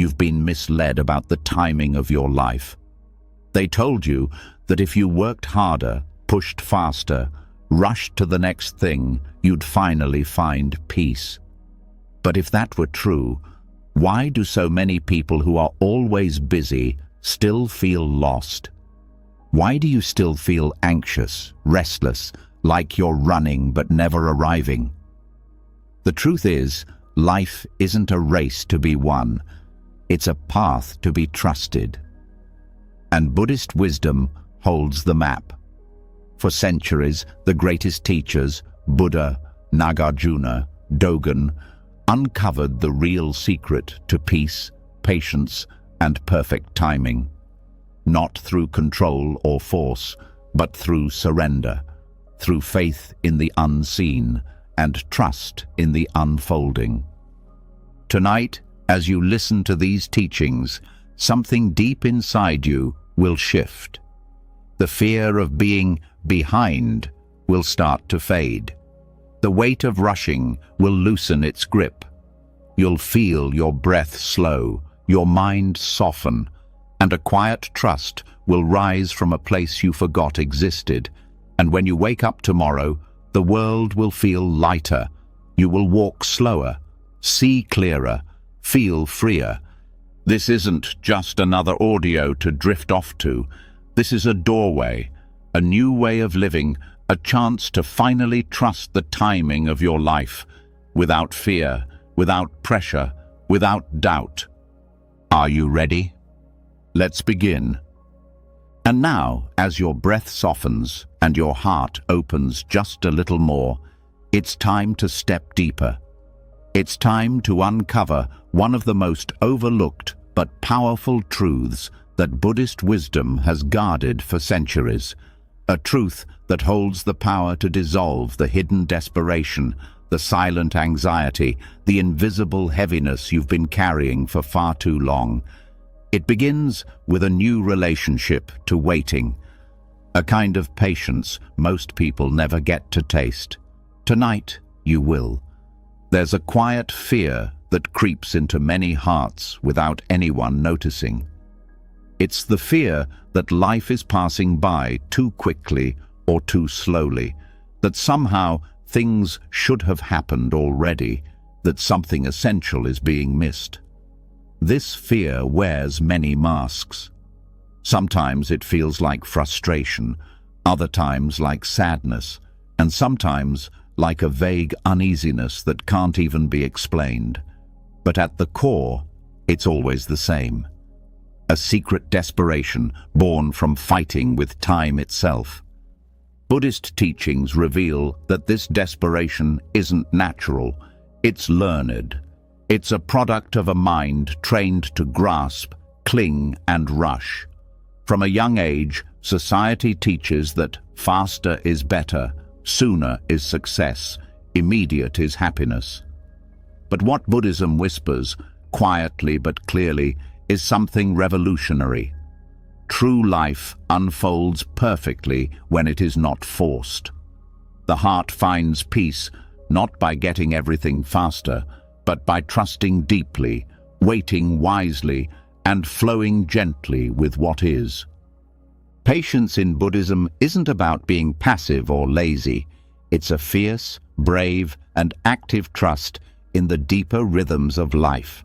you've been misled about the timing of your life. They told you that if you worked harder, pushed faster, rushed to the next thing, you'd finally find peace. But if that were true, why do so many people who are always busy still feel lost? Why do you still feel anxious, restless, like you're running but never arriving? The truth is, life isn't a race to be won. It's a path to be trusted. And Buddhist wisdom holds the map. For centuries, the greatest teachers, Buddha, Nagarjuna, Dogen, uncovered the real secret to peace, patience, and perfect timing. Not through control or force, but through surrender, through faith in the unseen and trust in the unfolding. Tonight, as you listen to these teachings, something deep inside you will shift. The fear of being behind will start to fade. The weight of rushing will loosen its grip. You'll feel your breath slow, your mind soften, and a quiet trust will rise from a place you forgot existed. And when you wake up tomorrow, the world will feel lighter. You will walk slower, see clearer, feel freer. This isn't just another audio to drift off to. This is a doorway, a new way of living, a chance to finally trust the timing of your life, without fear, without pressure, without doubt. Are you ready? Let's begin. And now, as your breath softens and your heart opens just a little more, it's time to step deeper. It's time to uncover one of the most overlooked but powerful truths that Buddhist wisdom has guarded for centuries. A truth that holds the power to dissolve the hidden desperation, the silent anxiety, the invisible heaviness you've been carrying for far too long. It begins with a new relationship to waiting, a kind of patience most people never get to taste. Tonight, you will. There's a quiet fear that creeps into many hearts without anyone noticing. It's the fear that life is passing by too quickly or too slowly, that somehow things should have happened already, that something essential is being missed. This fear wears many masks. Sometimes it feels like frustration, other times like sadness, and sometimes like a vague uneasiness that can't even be explained. But at the core, it's always the same. A secret desperation born from fighting with time itself. Buddhist teachings reveal that this desperation isn't natural, it's learned. It's a product of a mind trained to grasp, cling, and rush. From a young age, society teaches that faster is better, sooner is success, immediate is happiness. But what Buddhism whispers, quietly but clearly, is something revolutionary. True life unfolds perfectly when it is not forced. The heart finds peace not by getting everything faster, but by trusting deeply, waiting wisely, and flowing gently with what is. Patience in Buddhism isn't about being passive or lazy. It's a fierce, brave, and active trust in the deeper rhythms of life.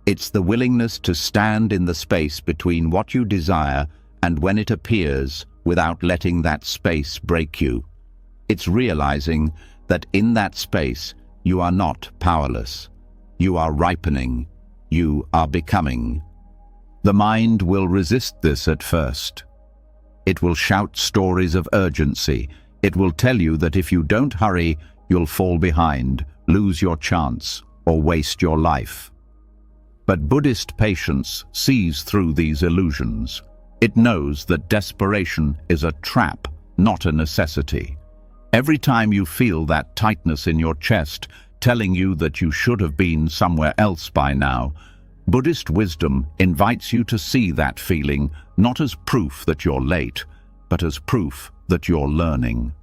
It's the willingness to stand in the space between what you desire and when it appears without letting that space break you. It's realizing that in that space you are not powerless. You are ripening. You are becoming. The mind will resist this at first. It will shout stories of urgency. It will tell you that if you don't hurry, you'll fall behind, lose your chance, or waste your life. But Buddhist patience sees through these illusions. It knows that desperation is a trap, not a necessity. Every time you feel that tightness in your chest, telling you that you should have been somewhere else by now, Buddhist wisdom invites you to see that feeling not as proof that you're late, but as proof that you're learning.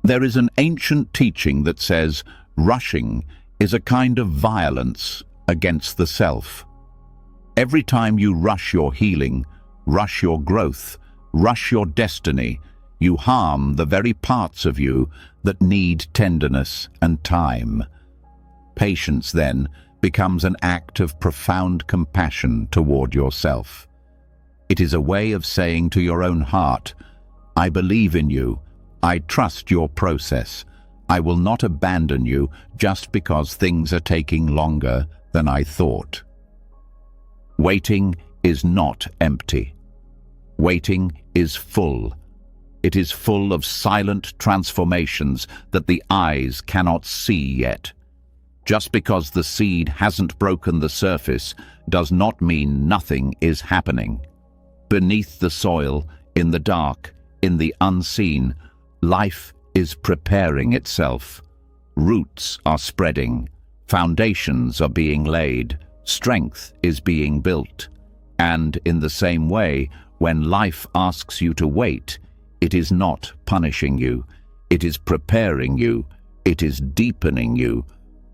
There is an ancient teaching that says rushing is a kind of violence against the self. Every time you rush your healing, rush your growth, rush your destiny, you harm the very parts of you that need tenderness and time. Patience, then, becomes an act of profound compassion toward yourself. It is a way of saying to your own heart, I believe in you, I trust your process, I will not abandon you just because things are taking longer than I thought. Waiting is not empty. Waiting is full. It is full of silent transformations that the eyes cannot see yet. Just because the seed hasn't broken the surface does not mean nothing is happening. Beneath the soil, in the dark, in the unseen, life is preparing itself. Roots are spreading, foundations are being laid, strength is being built. And in the same way, when life asks you to wait, it is not punishing you, it is preparing you, it is deepening you,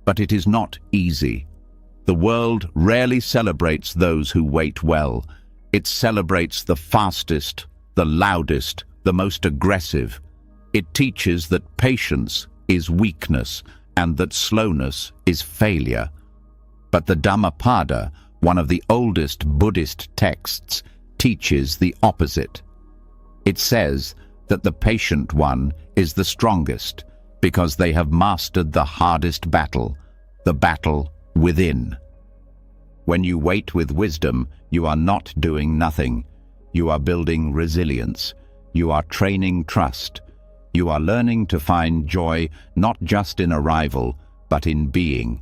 but it is not easy. The world rarely celebrates those who wait well. It celebrates the fastest, the loudest, the most aggressive. It teaches that patience is weakness and that slowness is failure. But the Dhammapada, one of the oldest Buddhist texts, teaches the opposite. It says that the patient one is the strongest because they have mastered the hardest battle, the battle within. When you wait with wisdom, you are not doing nothing. You are building resilience. You are training trust. You are learning to find joy not just in arrival, but in being.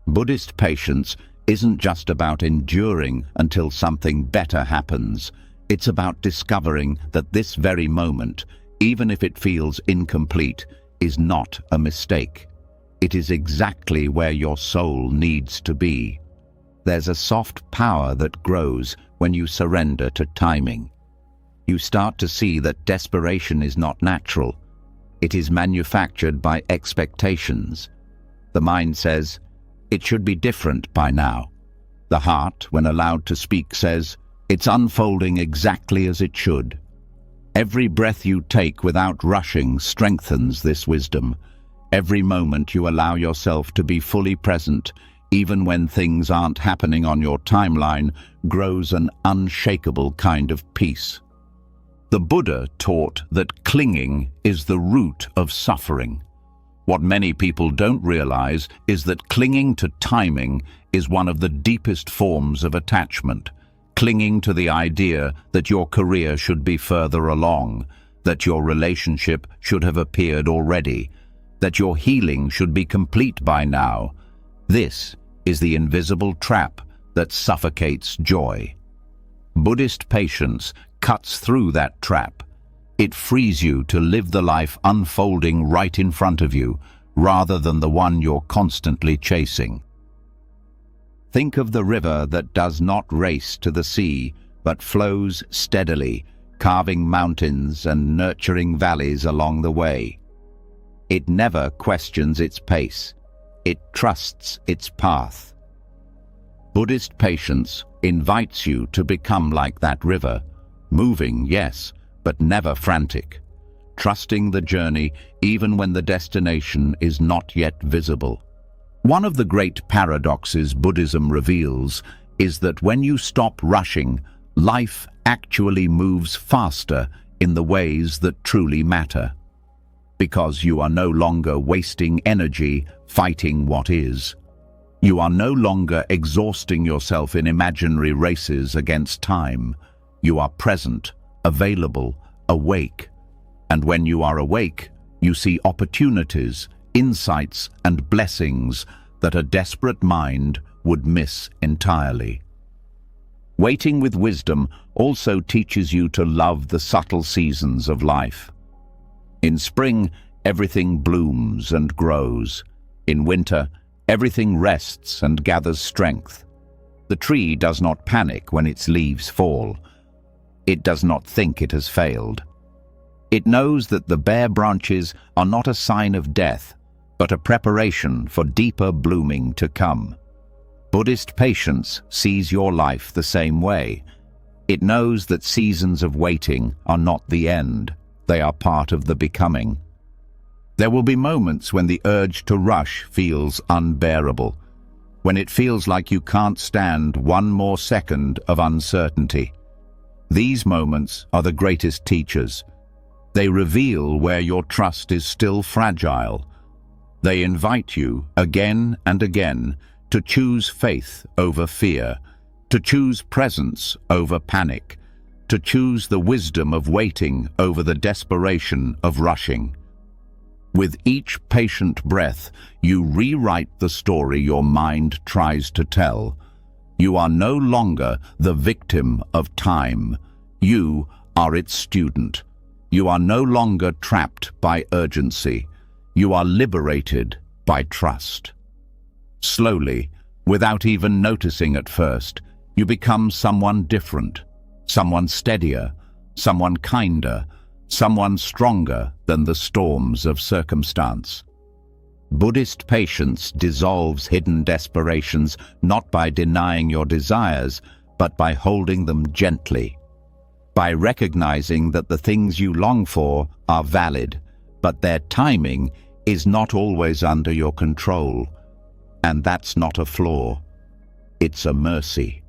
Buddhist patience isn't just about enduring until something better happens. It's about discovering that this very moment, even if it feels incomplete, is not a mistake. It is exactly where your soul needs to be. There's a soft power that grows when you surrender to timing. You start to see that desperation is not natural. It is manufactured by expectations. The mind says, it should be different by now. The heart, when allowed to speak, says, it's unfolding exactly as it should. Every breath you take without rushing strengthens this wisdom. Every moment you allow yourself to be fully present, even when things aren't happening on your timeline, grows an unshakable kind of peace. The Buddha taught that clinging is the root of suffering. What many people don't realize is that clinging to timing is one of the deepest forms of attachment. Clinging to the idea that your career should be further along, that your relationship should have appeared already, that your healing should be complete by now. This is the invisible trap that suffocates joy. Buddhist patience cuts through that trap. It frees you to live the life unfolding right in front of you, rather than the one you're constantly chasing. Think of the river that does not race to the sea, but flows steadily, carving mountains and nurturing valleys along the way. It never questions its pace. It trusts its path. Buddhist patience invites you to become like that river, moving, yes, but never frantic, trusting the journey even when the destination is not yet visible. One of the great paradoxes Buddhism reveals is that when you stop rushing, life actually moves faster in the ways that truly matter. Because you are no longer wasting energy fighting what is. You are no longer exhausting yourself in imaginary races against time. You are present, available, awake. And when you are awake, you see opportunities, insights, and blessings that a desperate mind would miss entirely. Waiting with wisdom also teaches you to love the subtle seasons of life. In spring, everything blooms and grows. In winter, everything rests and gathers strength. The tree does not panic when its leaves fall. It does not think it has failed. It knows that the bare branches are not a sign of death, but a preparation for deeper blooming to come. Buddhist patience sees your life the same way. It knows that seasons of waiting are not the end. They are part of the becoming. There will be moments when the urge to rush feels unbearable, when it feels like you can't stand one more second of uncertainty. These moments are the greatest teachers. They reveal where your trust is still fragile. They invite you again and again to choose faith over fear, to choose presence over panic, to choose the wisdom of waiting over the desperation of rushing. With each patient breath, you rewrite the story your mind tries to tell. You are no longer the victim of time. You are its student. You are no longer trapped by urgency. You are liberated by trust. Slowly, without even noticing at first, you become someone different, someone steadier, someone kinder, someone stronger than the storms of circumstance. Buddhist patience dissolves hidden desperations not by denying your desires, but by holding them gently. By recognizing that the things you long for are valid, but their timing is not always under your control. And that's not a flaw. It's a mercy.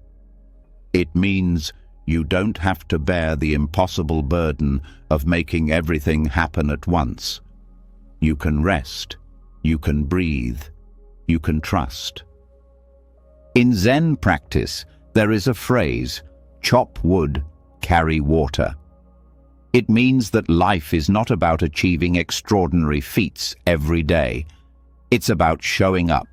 It means you don't have to bear the impossible burden of making everything happen at once. You can rest. You can breathe. You can trust. In Zen practice, there is a phrase, chop wood, carry water. It means that life is not about achieving extraordinary feats every day. It's about showing up,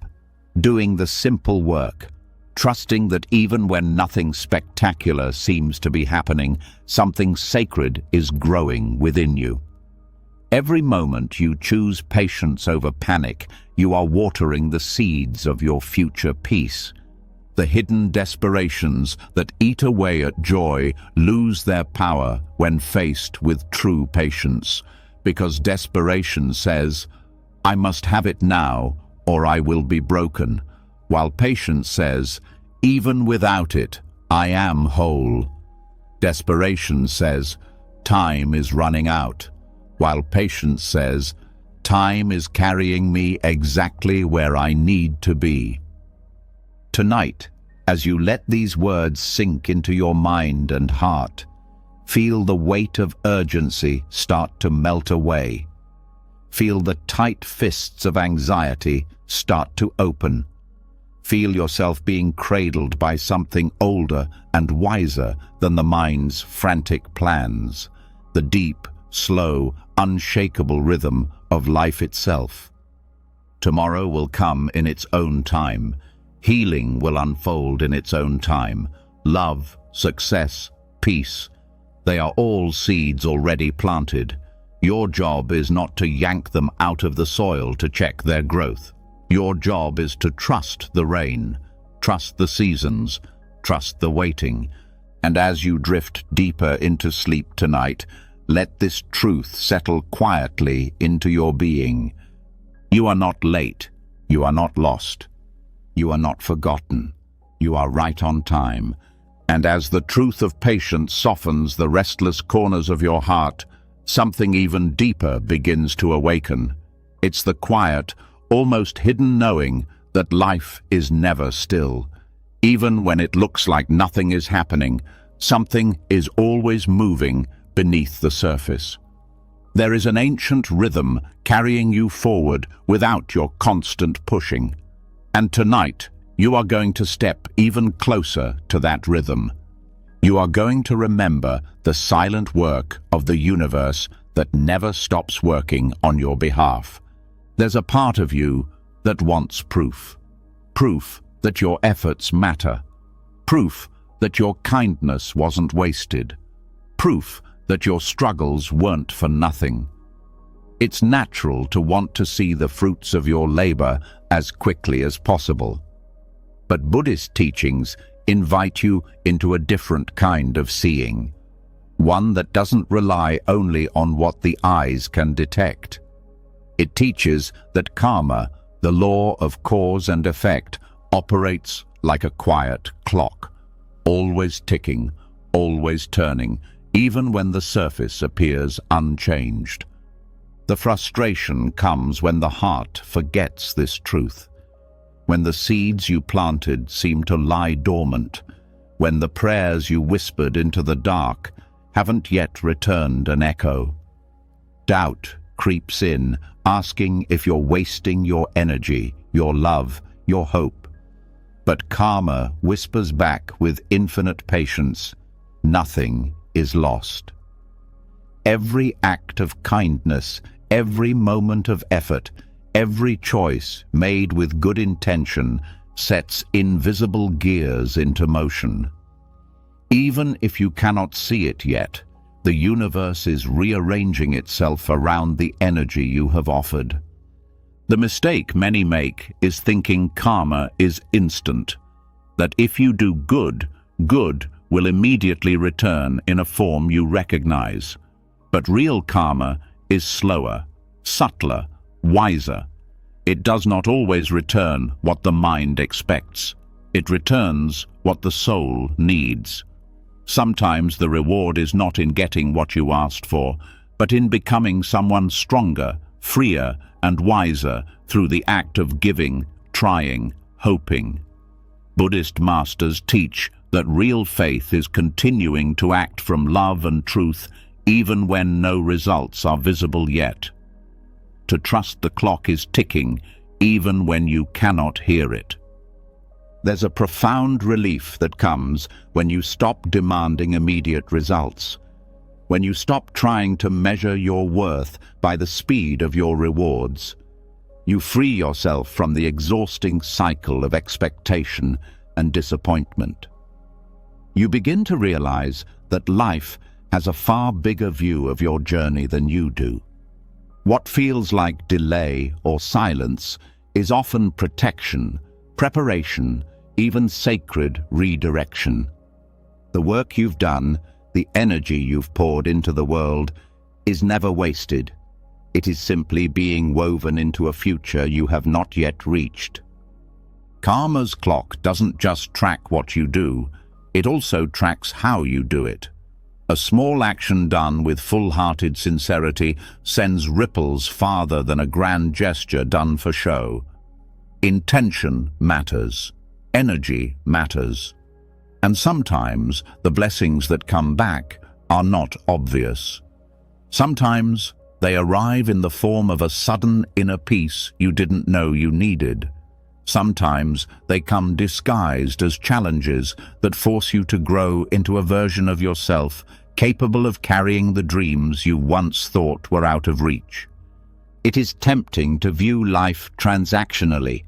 doing the simple work, trusting that even when nothing spectacular seems to be happening, something sacred is growing within you. Every moment you choose patience over panic, you are watering the seeds of your future peace. The hidden desperations that eat away at joy lose their power when faced with true patience, because desperation says, "I must have it now, or I will be broken," while patience says, "Even without it, I am whole." Desperation says, "Time is running out," while patience says, "Time is carrying me exactly where I need to be." Tonight, as you let these words sink into your mind and heart, feel the weight of urgency start to melt away. Feel the tight fists of anxiety start to open. Feel yourself being cradled by something older and wiser than the mind's frantic plans, the deep, slow, unshakable rhythm of life itself. Tomorrow will come in its own time. Healing will unfold in its own time. Love, success, peace, they are all seeds already planted. Your job is not to yank them out of the soil to check their growth. Your job is to trust the rain, trust the seasons, trust the waiting. And as you drift deeper into sleep tonight, let this truth settle quietly into your being. You are not late. You are not lost. You are not forgotten. You are right on time. And as the truth of patience softens the restless corners of your heart, something even deeper begins to awaken. It's the quiet, almost hidden knowing that life is never still. Even when it looks like nothing is happening, something is always moving beneath the surface. There is an ancient rhythm carrying you forward without your constant pushing. And tonight, you are going to step even closer to that rhythm. You are going to remember the silent work of the universe that never stops working on your behalf. There's a part of you that wants proof. Proof that your efforts matter. Proof that your kindness wasn't wasted. Proof that your struggles weren't for nothing. It's natural to want to see the fruits of your labor as quickly as possible. But Buddhist teachings invite you into a different kind of seeing, one that doesn't rely only on what the eyes can detect. It teaches that karma, the law of cause and effect, operates like a quiet clock, always ticking, always turning, even when the surface appears unchanged. The frustration comes when the heart forgets this truth, when the seeds you planted seem to lie dormant, when the prayers you whispered into the dark haven't yet returned an echo. Doubt creeps in, asking if you're wasting your energy, your love, your hope. But karma whispers back with infinite patience, nothing is lost. Every act of kindness, every moment of effort, every choice made with good intention sets invisible gears into motion. Even if you cannot see it yet, the universe is rearranging itself around the energy you have offered. The mistake many make is thinking karma is instant, that if you do good, good will immediately return in a form you recognize. But real karma is slower, subtler, wiser. It does not always return what the mind expects. It returns what the soul needs. Sometimes the reward is not in getting what you asked for, but in becoming someone stronger, freer, and wiser through the act of giving, trying, hoping. Buddhist masters teach that real faith is continuing to act from love and truth even when no results are visible yet. To trust the clock is ticking even when you cannot hear it. There's a profound relief that comes when you stop demanding immediate results, when you stop trying to measure your worth by the speed of your rewards. You free yourself from the exhausting cycle of expectation and disappointment. You begin to realize that life has a far bigger view of your journey than you do. What feels like delay or silence is often protection, preparation, even sacred redirection. The work you've done, the energy you've poured into the world, is never wasted. It is simply being woven into a future you have not yet reached. Karma's clock doesn't just track what you do, it also tracks how you do it. A small action done with full-hearted sincerity sends ripples farther than a grand gesture done for show. Intention matters. Energy matters. And sometimes the blessings that come back are not obvious. Sometimes they arrive in the form of a sudden inner peace you didn't know you needed. Sometimes they come disguised as challenges that force you to grow into a version of yourself capable of carrying the dreams you once thought were out of reach. It is tempting to view life transactionally.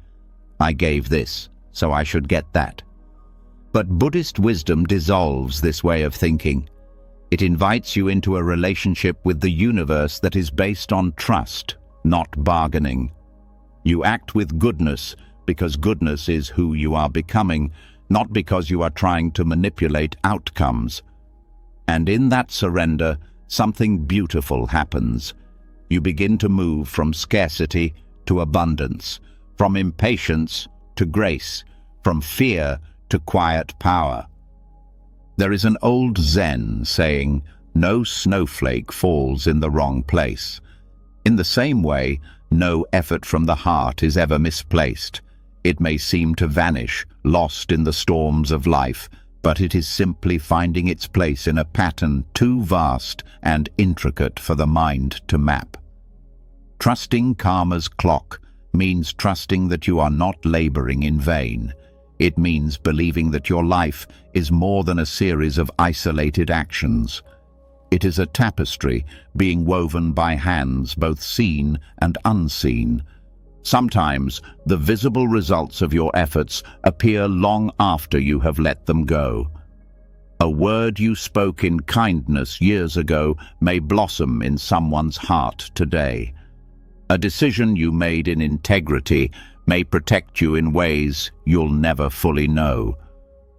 I gave this, so I should get that. But Buddhist wisdom dissolves this way of thinking. It invites you into a relationship with the universe that is based on trust, not bargaining. You act with goodness because goodness is who you are becoming, not because you are trying to manipulate outcomes. And in that surrender, something beautiful happens. You begin to move from scarcity to abundance, from impatience to grace, from fear to quiet power. There is an old Zen saying, "No snowflake falls in the wrong place." In the same way, no effort from the heart is ever misplaced. It may seem to vanish, lost in the storms of life, but it is simply finding its place in a pattern too vast and intricate for the mind to map. Trusting karma's clock means trusting that you are not laboring in vain. It means believing that your life is more than a series of isolated actions. It is a tapestry being woven by hands both seen and unseen. Sometimes the visible results of your efforts appear long after you have let them go. A word you spoke in kindness years ago may blossom in someone's heart today. A decision you made in integrity may protect you in ways you'll never fully know.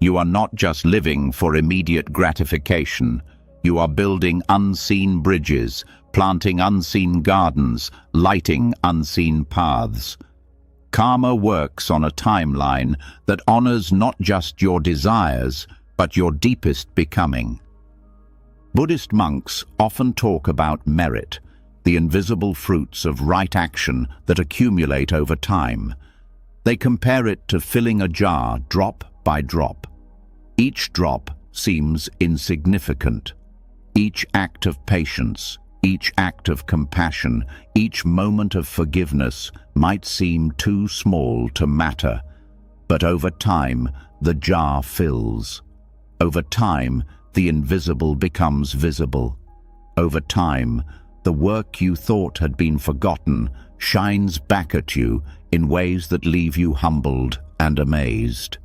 You are not just living for immediate gratification. You are building unseen bridges, planting unseen gardens, lighting unseen paths. Karma works on a timeline that honors not just your desires, but your deepest becoming. Buddhist monks often talk about merit, the invisible fruits of right action that accumulate over time. They compare it to filling a jar drop by drop. Each drop seems insignificant. Each act of patience, each act of compassion, each moment of forgiveness might seem too small to matter, but over time the jar fills. Over time, the invisible becomes visible. Over time, the work you thought had been forgotten shines back at you in ways that leave you humbled and amazed.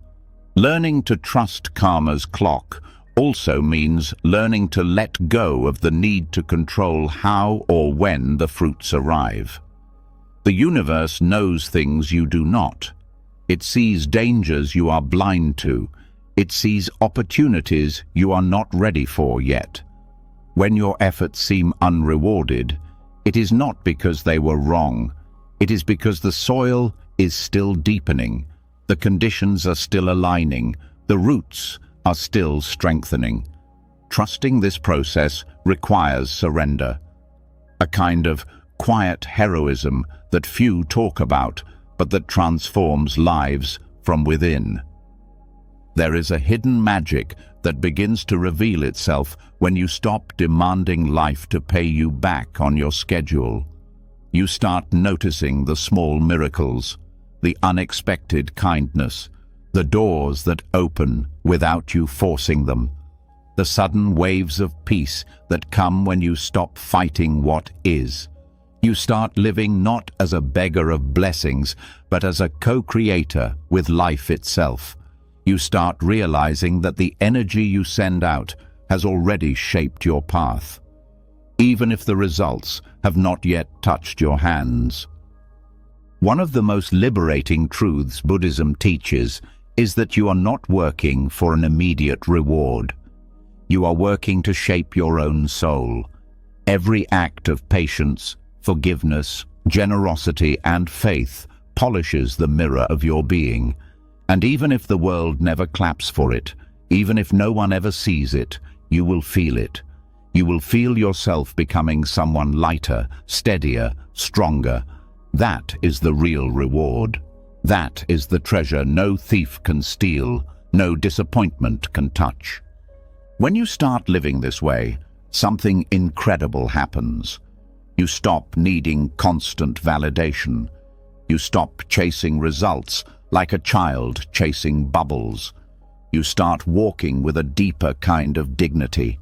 Learning to trust karma's clock also means learning to let go of the need to control how or when the fruits arrive. The universe knows things you do not. It sees dangers you are blind to. It sees opportunities you are not ready for yet. When your efforts seem unrewarded, it is not because they were wrong. It is because the soil is still deepening, the conditions are still aligning, the roots are still strengthening. Trusting this process requires surrender, a kind of quiet heroism that few talk about, but that transforms lives from within. There is a hidden magic that begins to reveal itself when you stop demanding life to pay you back on your schedule. You start noticing the small miracles, the unexpected kindness, the doors that open without you forcing them, the sudden waves of peace that come when you stop fighting what is. You start living not as a beggar of blessings, but as a co-creator with life itself. You start realizing that the energy you send out has already shaped your path, even if the results have not yet touched your hands. One of the most liberating truths Buddhism teaches is that you are not working for an immediate reward. You are working to shape your own soul. Every act of patience, forgiveness, generosity, and faith polishes the mirror of your being. And even if the world never claps for it, even if no one ever sees it, you will feel it. You will feel yourself becoming someone lighter, steadier, stronger. That is the real reward. That is the treasure no thief can steal, no disappointment can touch. When you start living this way, something incredible happens. You stop needing constant validation. You stop chasing results like a child chasing bubbles. You start walking with a deeper kind of dignity.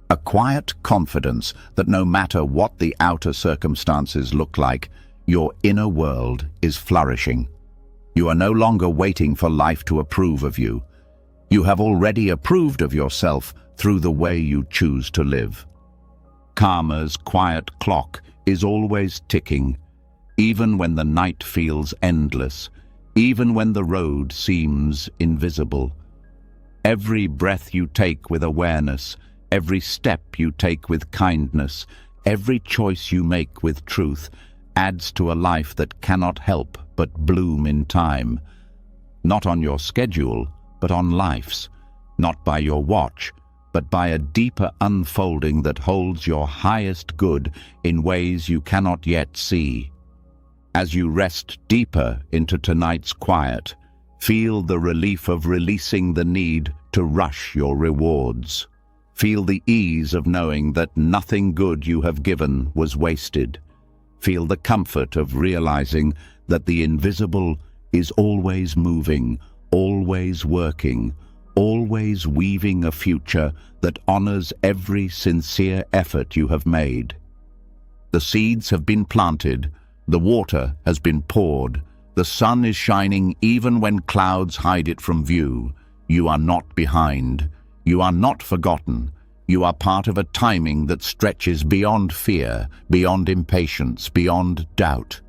A quiet confidence that no matter what the outer circumstances look like, your inner world is flourishing. You are no longer waiting for life to approve of you. You have already approved of yourself through the way you choose to live. Karma's quiet clock is always ticking, even when the night feels endless, even when the road seems invisible. Every breath you take with awareness, every step you take with kindness, every choice you make with truth adds to a life that cannot help but bloom in time. Not on your schedule, but on life's. Not by your watch, but by a deeper unfolding that holds your highest good in ways you cannot yet see. As you rest deeper into tonight's quiet, feel the relief of releasing the need to rush your rewards. Feel the ease of knowing that nothing good you have given was wasted. Feel the comfort of realizing that the invisible is always moving, always working, always weaving a future that honors every sincere effort you have made. The seeds have been planted, the water has been poured, the sun is shining even when clouds hide it from view. You are not behind. You are not forgotten. You are part of a timing that stretches beyond fear, beyond impatience, beyond doubt.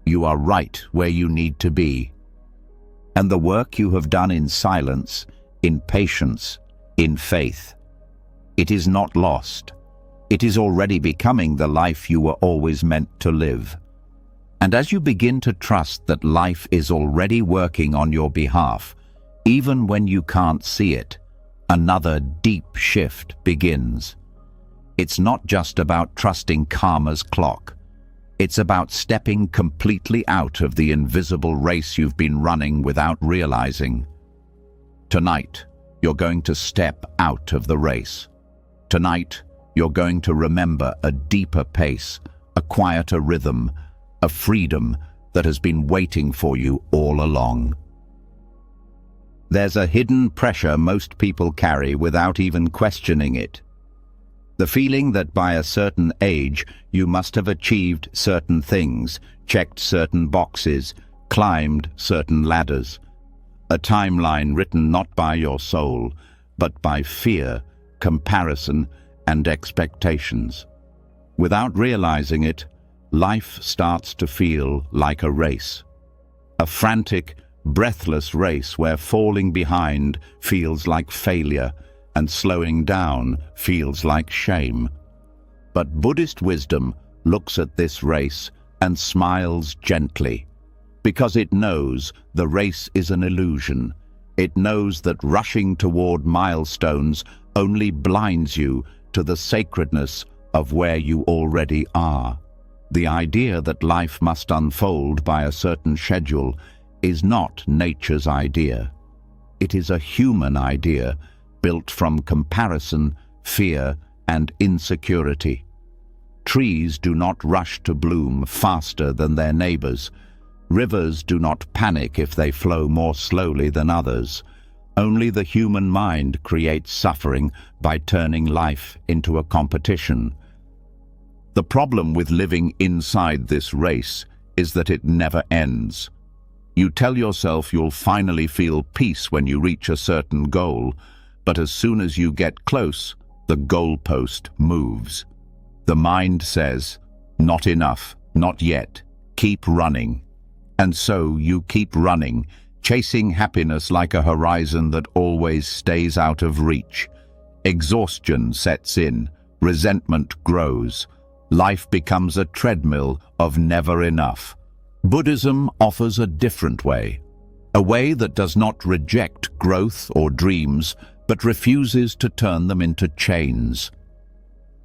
You are right where you need to be. And the work you have done in silence, in patience, in faith, it is not lost. It is already becoming the life you were always meant to live. And as you begin to trust that life is already working on your behalf, even when you can't see it, another deep shift begins. It's not just about trusting karma's clock. It's about stepping completely out of the invisible race you've been running without realizing. Tonight, you're going to step out of the race. Tonight, you're going to remember a deeper pace, a quieter rhythm, a freedom that has been waiting for you all along. There's a hidden pressure most people carry without even questioning it. The feeling that by a certain age you must have achieved certain things, checked certain boxes, climbed certain ladders. A timeline written not by your soul, but by fear, comparison, and expectations. Without realizing it, life starts to feel like a race. A frantic, breathless race where falling behind feels like failure and slowing down feels like shame. But Buddhist wisdom looks at this race and smiles gently, because it knows the race is an illusion. It knows that rushing toward milestones only blinds you to the sacredness of where you already are. The idea that life must unfold by a certain schedule is not nature's idea. It is a human idea built from comparison, fear, and insecurity. Trees do not rush to bloom faster than their neighbors. Rivers do not panic if they flow more slowly than others. Only the human mind creates suffering by turning life into a competition. The problem with living inside this race is that it never ends. You tell yourself you'll finally feel peace when you reach a certain goal, but as soon as you get close, the goalpost moves. The mind says, "Not enough, not yet, keep running." And so you keep running, chasing happiness like a horizon that always stays out of reach. Exhaustion sets in, resentment grows. Life becomes a treadmill of never enough. Buddhism offers a different way, a way that does not reject growth or dreams, but refuses to turn them into chains.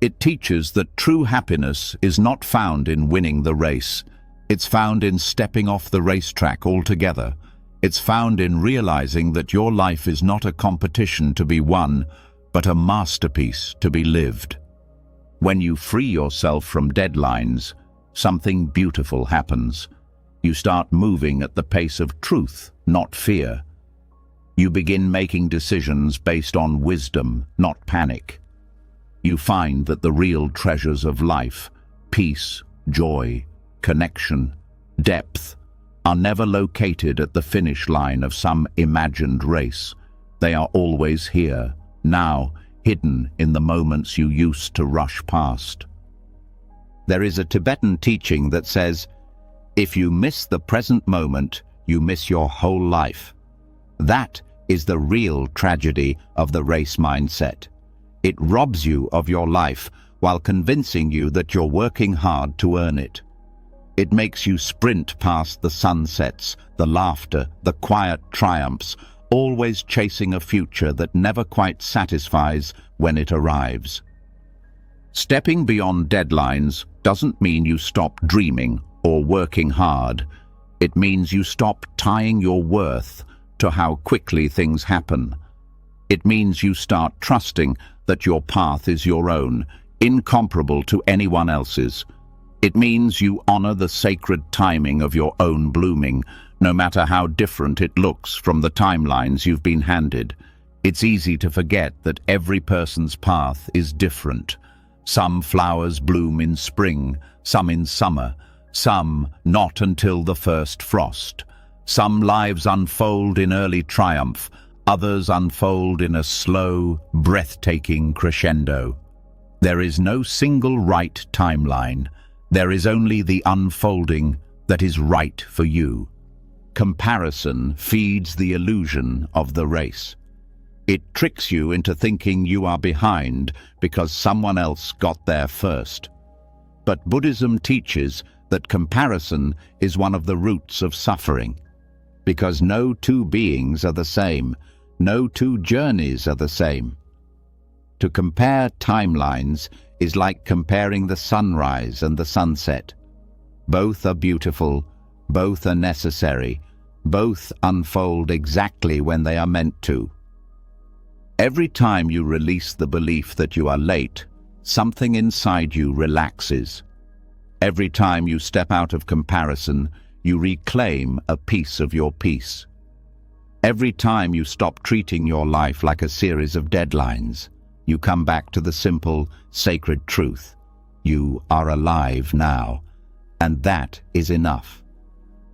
It teaches that true happiness is not found in winning the race. It's found in stepping off the racetrack altogether. It's found in realizing that your life is not a competition to be won, but a masterpiece to be lived. When you free yourself from deadlines, something beautiful happens. You start moving at the pace of truth, not fear. You begin making decisions based on wisdom, not panic. You find that the real treasures of life, peace, joy, connection, depth, are never located at the finish line of some imagined race. They are always here, now, hidden in the moments you used to rush past. There is a Tibetan teaching that says, if you miss the present moment, you miss your whole life. That is the real tragedy of the race mindset. It robs you of your life while convincing you that you're working hard to earn it. It makes you sprint past the sunsets, the laughter, the quiet triumphs, always chasing a future that never quite satisfies when it arrives. Stepping beyond deadlines doesn't mean you stop dreaming or working hard. It means you stop tying your worth to how quickly things happen. It means you start trusting that your path is your own, incomparable to anyone else's. It means you honor the sacred timing of your own blooming, no matter how different it looks from the timelines you've been handed. It's easy to forget that every person's path is different. Some flowers bloom in spring, some in summer, some not until the first frost. Some lives unfold in early triumph, others unfold in a slow, breathtaking crescendo. There is no single right timeline. There is only the unfolding that is right for you. Comparison feeds the illusion of the race. It tricks you into thinking you are behind because someone else got there first. But Buddhism teaches that comparison is one of the roots of suffering, because no two beings are the same, no two journeys are the same. To compare timelines is like comparing the sunrise and the sunset. Both are beautiful, both are necessary, both unfold exactly when they are meant to. Every time you release the belief that you are late, something inside you relaxes. Every time you step out of comparison, you reclaim a piece of your peace. Every time you stop treating your life like a series of deadlines, you come back to the simple, sacred truth. You are alive now, and that is enough.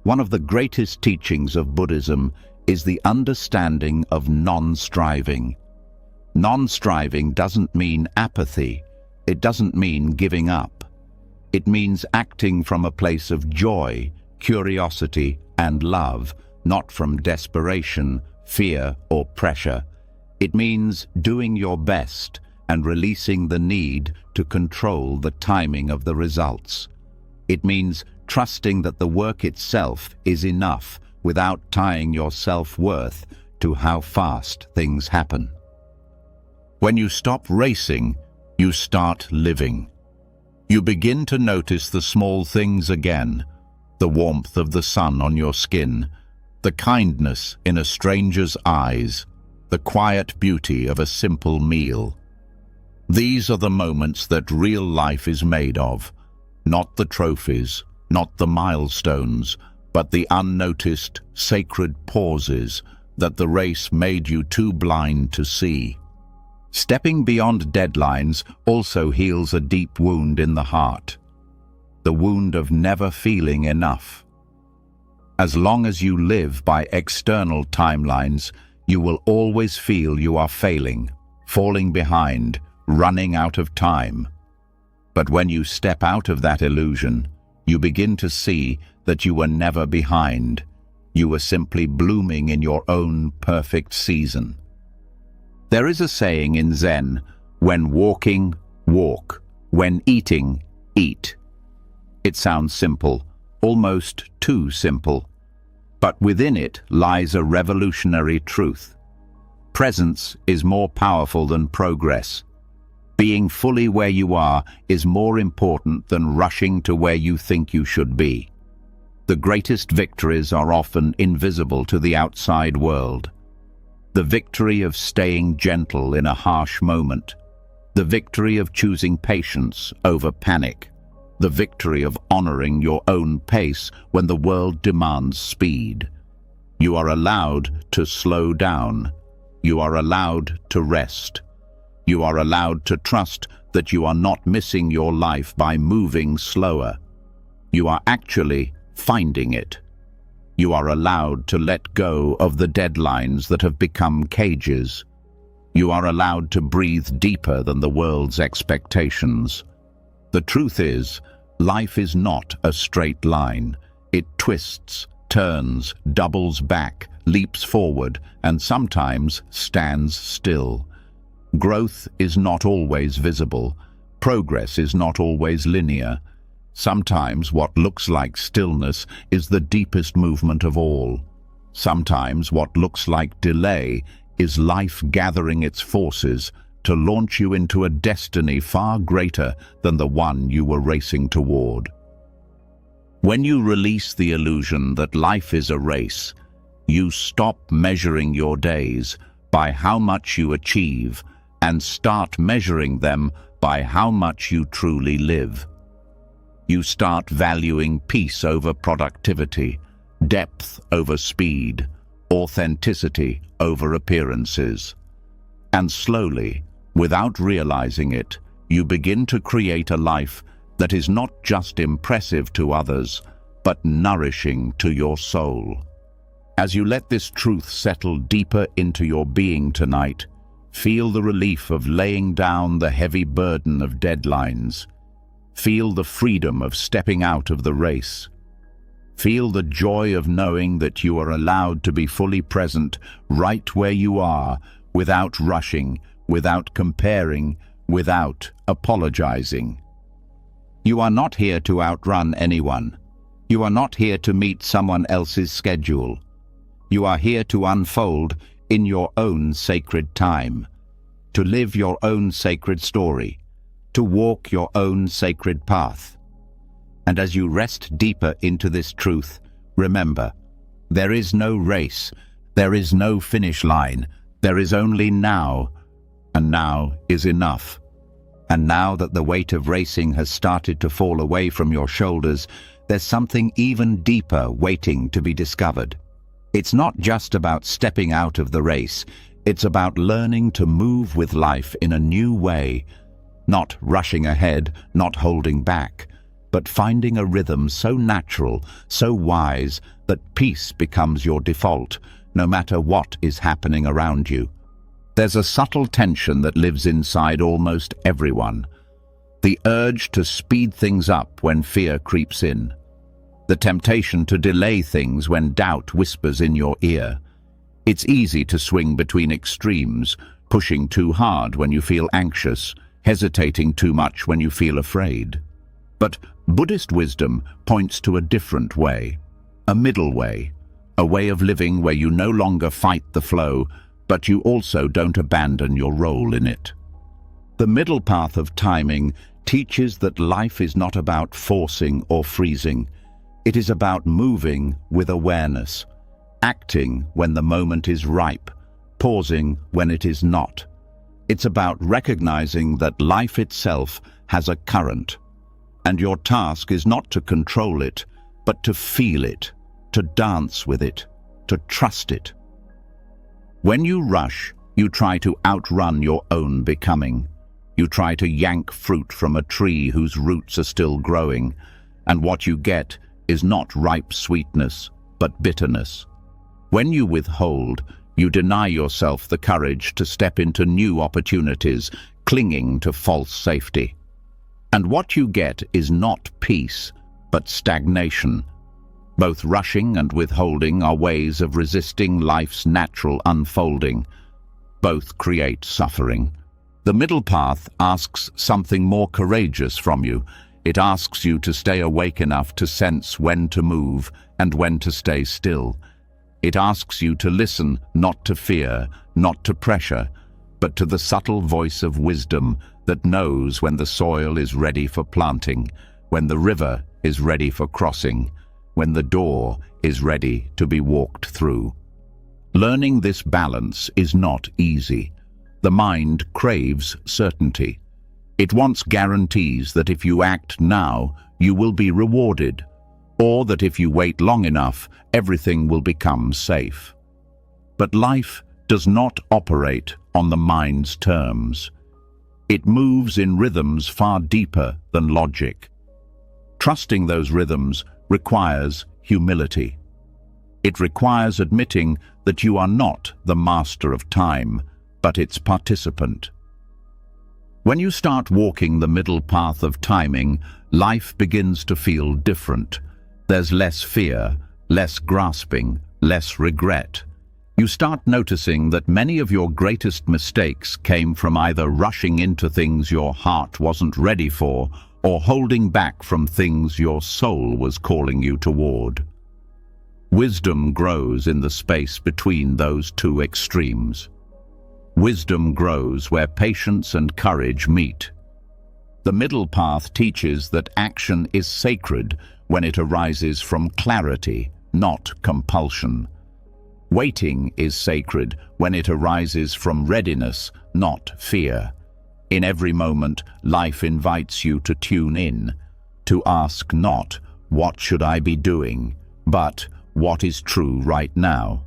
One of the greatest teachings of Buddhism is the understanding of non-striving. Non-striving doesn't mean apathy. It doesn't mean giving up. It means acting from a place of joy, curiosity, and love, not from desperation, fear, or pressure. It means doing your best and releasing the need to control the timing of the results. It means trusting that the work itself is enough without tying your self-worth to how fast things happen. When you stop racing, you start living. You begin to notice the small things again, the warmth of the sun on your skin, the kindness in a stranger's eyes, the quiet beauty of a simple meal. These are the moments that real life is made of, not the trophies, not the milestones, but the unnoticed, sacred pauses that the race made you too blind to see. Stepping beyond deadlines also heals a deep wound in the heart, the wound of never feeling enough. As long as you live by external timelines, you will always feel you are failing, falling behind, running out of time. But when you step out of that illusion, you begin to see that you were never behind. You were simply blooming in your own perfect season. There is a saying in Zen, when walking, walk, when eating, eat. It sounds simple, almost too simple, but within it lies a revolutionary truth. Presence is more powerful than progress. Being fully where you are is more important than rushing to where you think you should be. The greatest victories are often invisible to the outside world. The victory of staying gentle in a harsh moment. The victory of choosing patience over panic. The victory of honoring your own pace when the world demands speed. You are allowed to slow down. You are allowed to rest. You are allowed to trust that you are not missing your life by moving slower. You are actually finding it. You are allowed to let go of the deadlines that have become cages. You are allowed to breathe deeper than the world's expectations. The truth is, life is not a straight line. It twists, turns, doubles back, leaps forward, and sometimes stands still. Growth is not always visible. Progress is not always linear. Sometimes what looks like stillness is the deepest movement of all. Sometimes what looks like delay is life gathering its forces to launch you into a destiny far greater than the one you were racing toward. When you release the illusion that life is a race, you stop measuring your days by how much you achieve and start measuring them by how much you truly live. You start valuing peace over productivity, depth over speed, authenticity over appearances. And slowly, without realizing it, you begin to create a life that is not just impressive to others, but nourishing to your soul. As you let this truth settle deeper into your being tonight, feel the relief of laying down the heavy burden of deadlines. Feel the freedom of stepping out of the race. Feel the joy of knowing that you are allowed to be fully present right where you are, without rushing, without comparing, without apologizing. You are not here to outrun anyone. You are not here to meet someone else's schedule. You are here to unfold in your own sacred time, to live your own sacred story, to walk your own sacred path. And as you rest deeper into this truth, remember, there is no race, there is no finish line, there is only now, and now is enough. And now that the weight of racing has started to fall away from your shoulders, there's something even deeper waiting to be discovered. It's not just about stepping out of the race, it's about learning to move with life in a new way, not rushing ahead, not holding back, but finding a rhythm so natural, so wise, that peace becomes your default, no matter what is happening around you. There's a subtle tension that lives inside almost everyone. The urge to speed things up when fear creeps in. The temptation to delay things when doubt whispers in your ear. It's easy to swing between extremes, pushing too hard when you feel anxious, hesitating too much when you feel afraid. But Buddhist wisdom points to a different way, a middle way, a way of living where you no longer fight the flow, but you also don't abandon your role in it. The middle path of timing teaches that life is not about forcing or freezing. It is about moving with awareness, acting when the moment is ripe, pausing when it is not. It's about recognizing that life itself has a current, and your task is not to control it, but to feel it, to dance with it, to trust it. When you rush, you try to outrun your own becoming. You try to yank fruit from a tree whose roots are still growing, and what you get is not ripe sweetness, but bitterness. When you withhold, you deny yourself the courage to step into new opportunities, clinging to false safety. And what you get is not peace, but stagnation. Both rushing and withholding are ways of resisting life's natural unfolding. Both create suffering. The middle path asks something more courageous from you. It asks you to stay awake enough to sense when to move and when to stay still. It asks you to listen not to fear, not to pressure, but to the subtle voice of wisdom that knows when the soil is ready for planting, when the river is ready for crossing, when the door is ready to be walked through. Learning this balance is not easy. The mind craves certainty. It wants guarantees that if you act now, you will be rewarded, or that if you wait long enough, everything will become safe. But life does not operate on the mind's terms. It moves in rhythms far deeper than logic. Trusting those rhythms requires humility. It requires admitting that you are not the master of time, but its participant. When you start walking the middle path of timing, life begins to feel different. There's less fear, less grasping, less regret. You start noticing that many of your greatest mistakes came from either rushing into things your heart wasn't ready for, or holding back from things your soul was calling you toward. Wisdom grows in the space between those two extremes. Wisdom grows where patience and courage meet. The middle path teaches that action is sacred when it arises from clarity, not compulsion. Waiting is sacred when it arises from readiness, not fear. In every moment, life invites you to tune in, to ask not, "What should I be doing?" but, "What is true right now?"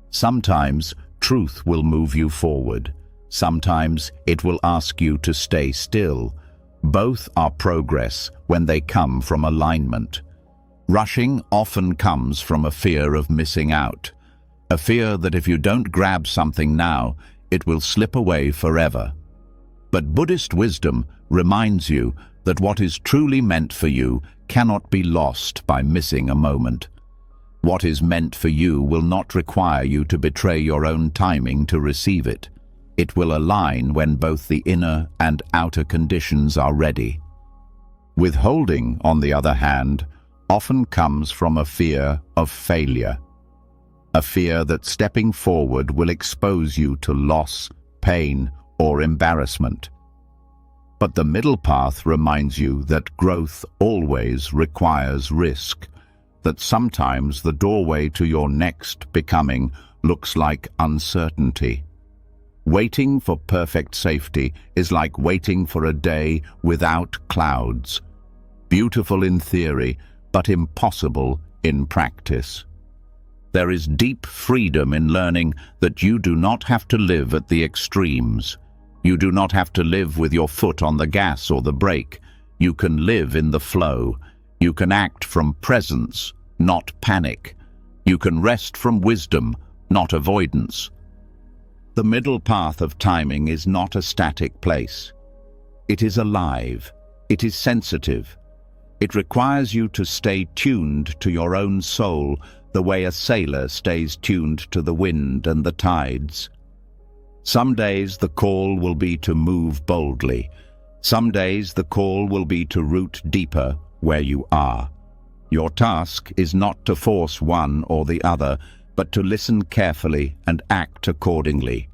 Sometimes, truth will move you forward. Sometimes, it will ask you to stay still. Both are progress when they come from alignment. Rushing often comes from a fear of missing out, a fear that if you don't grab something now, it will slip away forever. But Buddhist wisdom reminds you that what is truly meant for you cannot be lost by missing a moment. What is meant for you will not require you to betray your own timing to receive it. It will align when both the inner and outer conditions are ready. Withholding, on the other hand, often comes from a fear of failure. A fear that stepping forward will expose you to loss, pain, or embarrassment. But the middle path reminds you that growth always requires risk, that sometimes the doorway to your next becoming looks like uncertainty. Waiting for perfect safety is like waiting for a day without clouds. Beautiful in theory, but impossible in practice. There is deep freedom in learning that you do not have to live at the extremes. You do not have to live with your foot on the gas or the brake. You can live in the flow. You can act from presence, not panic. You can rest from wisdom, not avoidance. The middle path of timing is not a static place. It is alive. It is sensitive. It requires you to stay tuned to your own soul the way a sailor stays tuned to the wind and the tides. Some days the call will be to move boldly. Some days the call will be to root deeper where you are. Your task is not to force one or the other, but to listen carefully and act accordingly.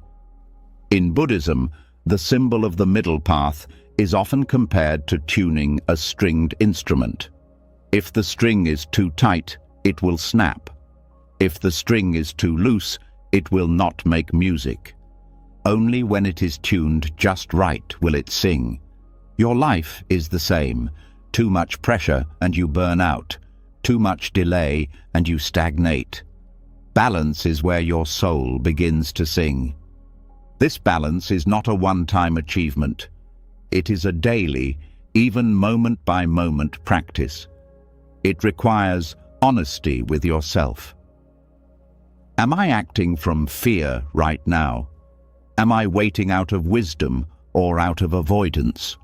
In Buddhism, the symbol of the middle path is often compared to tuning a stringed instrument. If the string is too tight, it will snap. If the string is too loose, it will not make music. Only when it is tuned just right will it sing. Your life is the same. Too much pressure and you burn out. Too much delay and you stagnate. Balance is where your soul begins to sing. This balance is not a one-time achievement. It is a daily, even moment-by-moment practice. It requires honesty with yourself. Am I acting from fear right now? Am I waiting out of wisdom or out of avoidance?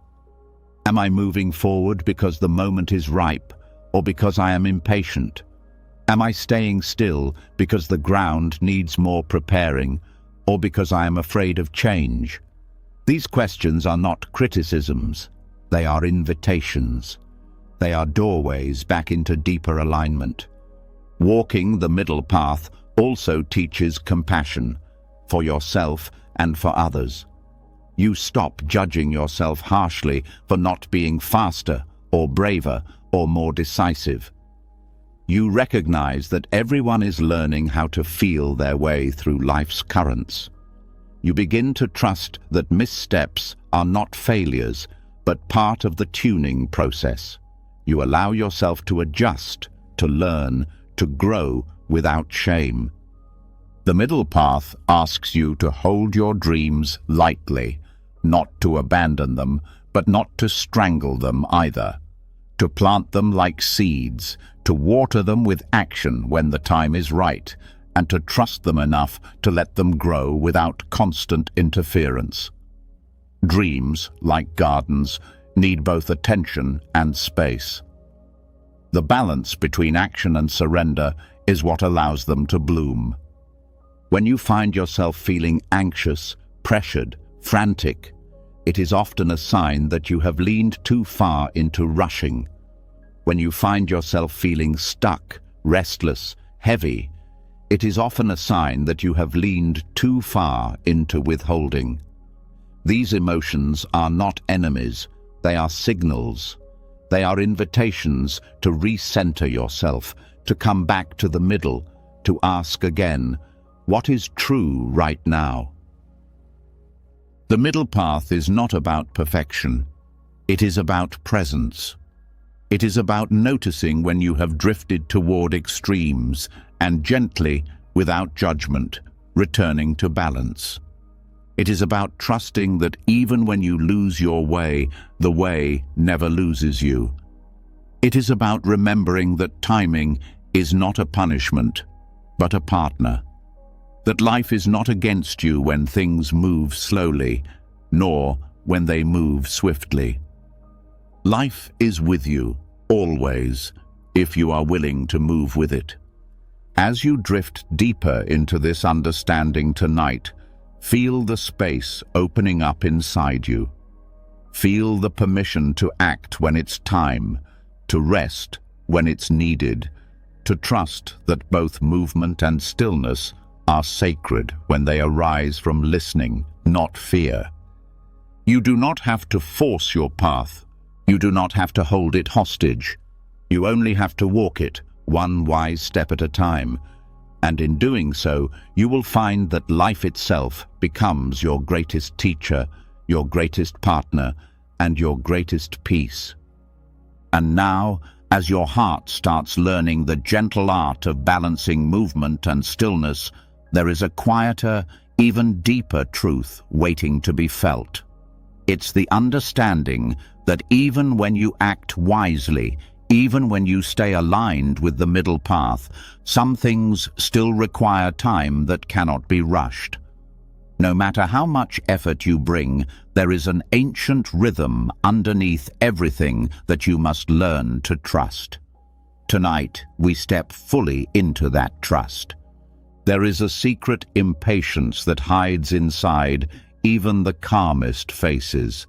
Am I moving forward because the moment is ripe or because I am impatient? Am I staying still because the ground needs more preparing or because I am afraid of change? These questions are not criticisms. They are invitations. They are doorways back into deeper alignment. Walking the middle path also teaches compassion for yourself and for others. You stop judging yourself harshly for not being faster or braver or more decisive. You recognize that everyone is learning how to feel their way through life's currents. You begin to trust that missteps are not failures, but part of the tuning process. You allow yourself to adjust, to learn, to grow without shame. The middle path asks you to hold your dreams lightly, not to abandon them, but not to strangle them either. To plant them like seeds, to water them with action when the time is right, and to trust them enough to let them grow without constant interference. Dreams, like gardens, need both attention and space. The balance between action and surrender is what allows them to bloom. When you find yourself feeling anxious, pressured, frantic, it is often a sign that you have leaned too far into rushing. When you find yourself feeling stuck, restless, heavy, it is often a sign that you have leaned too far into withholding. These emotions are not enemies, they are signals. They are invitations to recenter yourself, to come back to the middle, to ask again, what is true right now? The middle path is not about perfection. It is about presence. It is about noticing when you have drifted toward extremes and gently, without judgment, returning to balance. It is about trusting that even when you lose your way, the way never loses you. It is about remembering that timing is not a punishment, but a partner. That life is not against you when things move slowly, nor when they move swiftly. Life is with you, always, if you are willing to move with it. As you drift deeper into this understanding tonight, feel the space opening up inside you. Feel the permission to act when it's time, to rest when it's needed, to trust that both movement and stillness are sacred when they arise from listening, not fear. You do not have to force your path. You do not have to hold it hostage. You only have to walk it, one wise step at a time. And in doing so, you will find that life itself becomes your greatest teacher, your greatest partner, and your greatest peace. And now, as your heart starts learning the gentle art of balancing movement and stillness, there is a quieter, even deeper truth waiting to be felt. It's the understanding that even when you act wisely, even when you stay aligned with the middle path, some things still require time that cannot be rushed. No matter how much effort you bring, there is an ancient rhythm underneath everything that you must learn to trust. Tonight, we step fully into that trust. There is a secret impatience that hides inside even the calmest faces,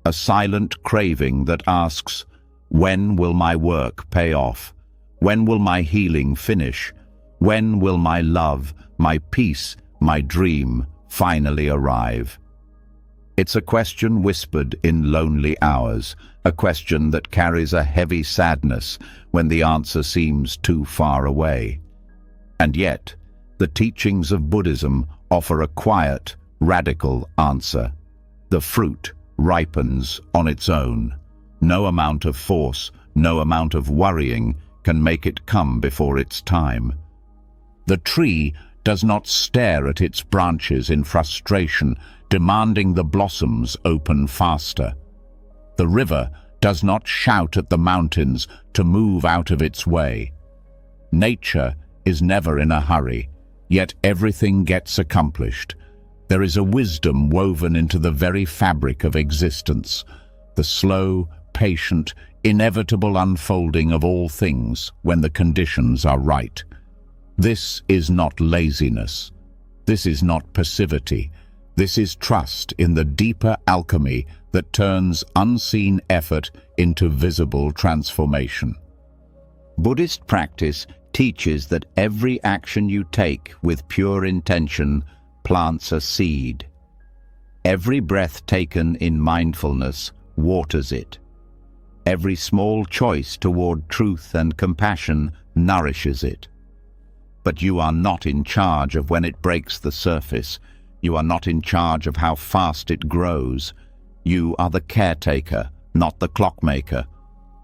a silent craving that asks, when will my work pay off? When will my healing finish? When will my love, my peace, my dream finally arrive? It's a question whispered in lonely hours, a question that carries a heavy sadness when the answer seems too far away. And yet, the teachings of Buddhism offer a quiet, radical answer. The fruit ripens on its own. No amount of force, no amount of worrying can make it come before its time. The tree does not stare at its branches in frustration, demanding the blossoms open faster. The river does not shout at the mountains to move out of its way. Nature is never in a hurry, yet everything gets accomplished. There is a wisdom woven into the very fabric of existence, the slow, patient, inevitable unfolding of all things when the conditions are right. This is not laziness. This is not passivity. This is trust in the deeper alchemy that turns unseen effort into visible transformation. Buddhist practice teaches that every action you take with pure intention plants a seed. Every breath taken in mindfulness waters it. Every small choice toward truth and compassion nourishes it. But you are not in charge of when it breaks the surface. You are not in charge of how fast it grows. You are the caretaker, not the clockmaker.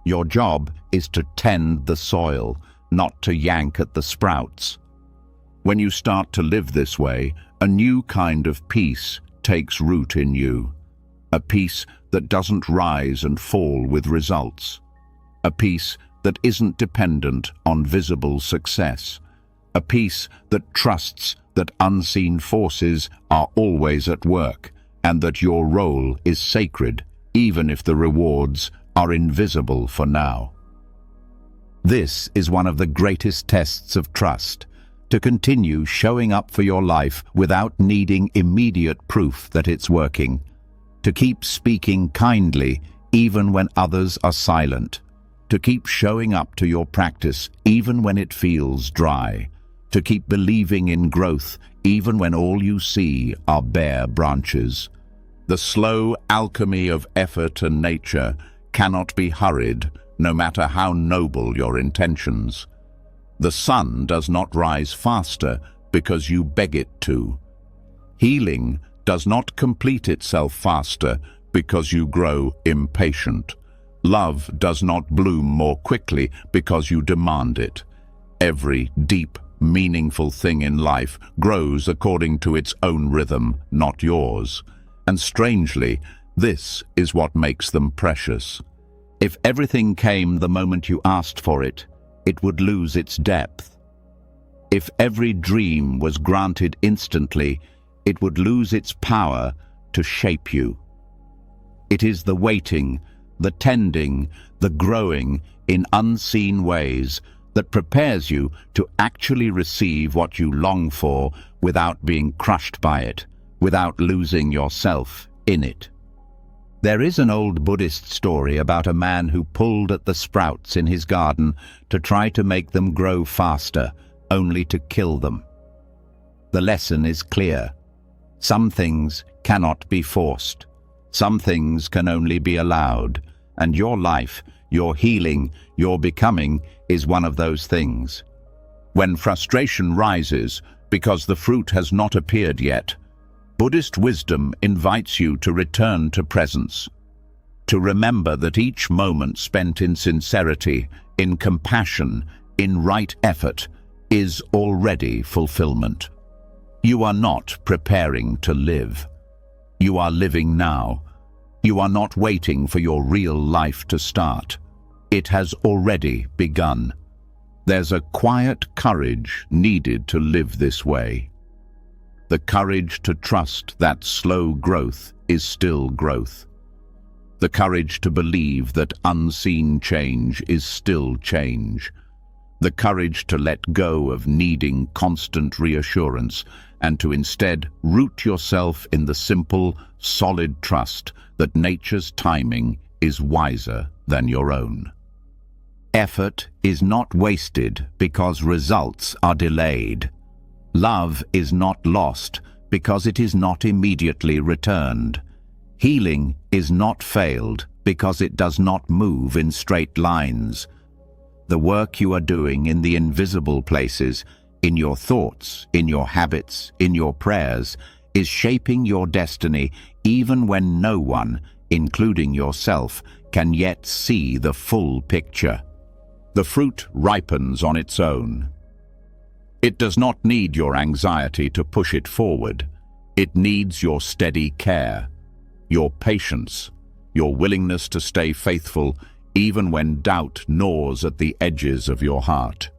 Your job is to tend the soil, not to yank at the sprouts. When you start to live this way, a new kind of peace takes root in you. A peace that doesn't rise and fall with results. A peace that isn't dependent on visible success. A peace that trusts that unseen forces are always at work and that your role is sacred, even if the rewards are invisible for now. This is one of the greatest tests of trust, to continue showing up for your life without needing immediate proof that it's working, to keep speaking kindly even when others are silent, to keep showing up to your practice even when it feels dry, to keep believing in growth even when all you see are bare branches. The slow alchemy of effort and nature cannot be hurried, no matter how noble your intentions. The sun does not rise faster because you beg it to. Healing does not complete itself faster because you grow impatient. Love does not bloom more quickly because you demand it. Every deep, meaningful thing in life grows according to its own rhythm, not yours. And strangely, this is what makes them precious. If everything came the moment you asked for it, it would lose its depth. If every dream was granted instantly, it would lose its power to shape you. It is the waiting, the tending, the growing in unseen ways that prepares you to actually receive what you long for without being crushed by it, without losing yourself in it. There is an old Buddhist story about a man who pulled at the sprouts in his garden to try to make them grow faster, only to kill them. The lesson is clear. Some things cannot be forced. Some things can only be allowed, and your life, your healing, your becoming is one of those things. When frustration rises because the fruit has not appeared yet, Buddhist wisdom invites you to return to presence, to remember that each moment spent in sincerity, in compassion, in right effort, is already fulfillment. You are not preparing to live. You are living now. You are not waiting for your real life to start. It has already begun. There's a quiet courage needed to live this way. The courage to trust that slow growth is still growth. The courage to believe that unseen change is still change. The courage to let go of needing constant reassurance and to instead root yourself in the simple, solid trust that nature's timing is wiser than your own. Effort is not wasted because results are delayed. Love is not lost because it is not immediately returned. Healing is not failed because it does not move in straight lines. The work you are doing in the invisible places, in your thoughts, in your habits, in your prayers, is shaping your destiny even when no one, including yourself, can yet see the full picture. The fruit ripens on its own. It does not need your anxiety to push it forward. It needs your steady care, your patience, your willingness to stay faithful even when doubt gnaws at the edges of your heart.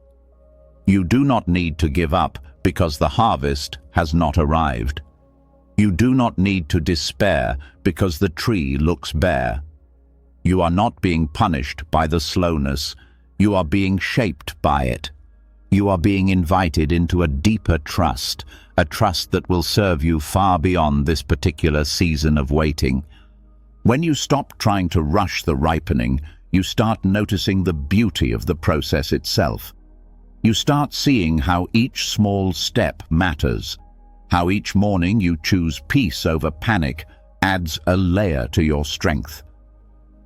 You do not need to give up because the harvest has not arrived. You do not need to despair because the tree looks bare. You are not being punished by the slowness. You are being shaped by it. You are being invited into a deeper trust, a trust that will serve you far beyond this particular season of waiting. When you stop trying to rush the ripening, you start noticing the beauty of the process itself. You start seeing how each small step matters, how each morning you choose peace over panic adds a layer to your strength,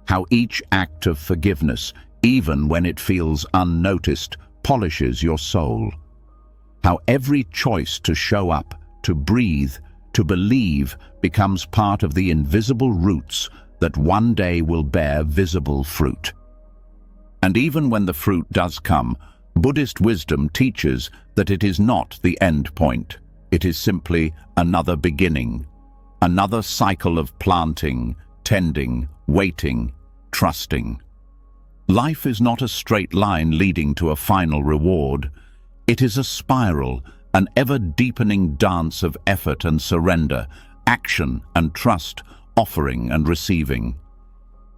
how each act of forgiveness, even when it feels unnoticed, polishes your soul. How every choice to show up, to breathe, to believe becomes part of the invisible roots that one day will bear visible fruit. And even when the fruit does come, Buddhist wisdom teaches that it is not the end point. It is simply another beginning, another cycle of planting, tending, waiting, trusting. Life is not a straight line leading to a final reward. It is a spiral, an ever-deepening dance of effort and surrender, action and trust, offering and receiving.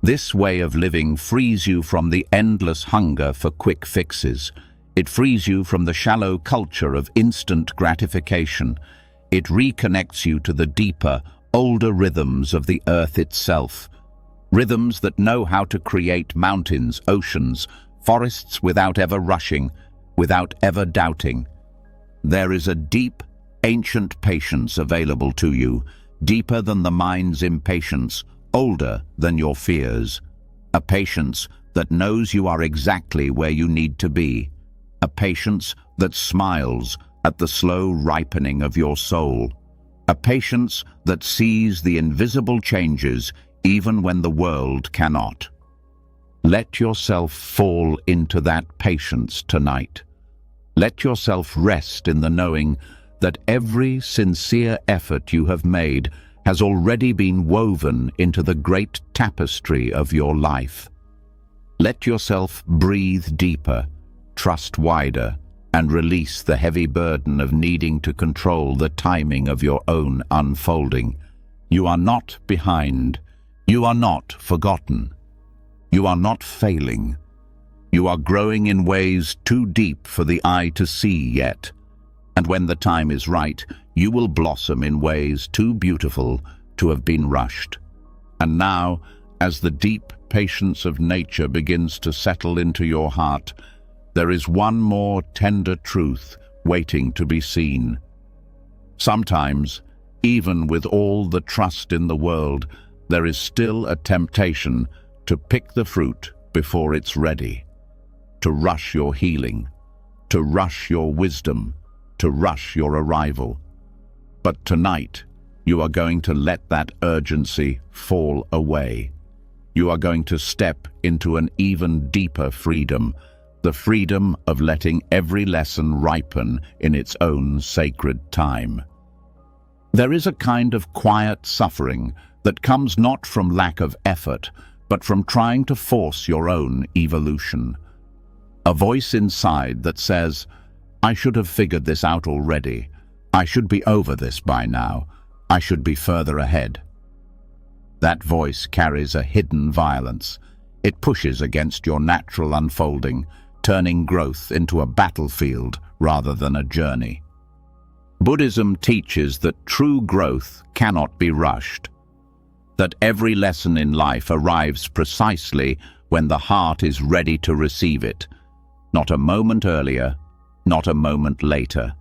This way of living frees you from the endless hunger for quick fixes. It frees you from the shallow culture of instant gratification. It reconnects you to the deeper, older rhythms of the earth itself. Rhythms that know how to create mountains, oceans, forests without ever rushing, without ever doubting. There is a deep, ancient patience available to you, deeper than the mind's impatience, older than your fears. A patience that knows you are exactly where you need to be. A patience that smiles at the slow ripening of your soul. A patience that sees the invisible changes even when the world cannot. Let yourself fall into that patience tonight. Let yourself rest in the knowing that every sincere effort you have made has already been woven into the great tapestry of your life. Let yourself breathe deeper, trust wider, and release the heavy burden of needing to control the timing of your own unfolding. You are not behind. You are not forgotten. You are not failing. You are growing in ways too deep for the eye to see yet. And when the time is right, you will blossom in ways too beautiful to have been rushed. And now, as the deep patience of nature begins to settle into your heart, there is one more tender truth waiting to be seen. Sometimes, even with all the trust in the world, there is still a temptation to pick the fruit before it's ready, to rush your healing, to rush your wisdom, to rush your arrival. But tonight, you are going to let that urgency fall away. You are going to step into an even deeper freedom, the freedom of letting every lesson ripen in its own sacred time. There is a kind of quiet suffering that comes not from lack of effort, but from trying to force your own evolution. A voice inside that says, "I should have figured this out already. I should be over this by now. I should be further ahead." That voice carries a hidden violence. It pushes against your natural unfolding, turning growth into a battlefield rather than a journey. Buddhism teaches that true growth cannot be rushed, that every lesson in life arrives precisely when the heart is ready to receive it, not a moment earlier, not a moment later.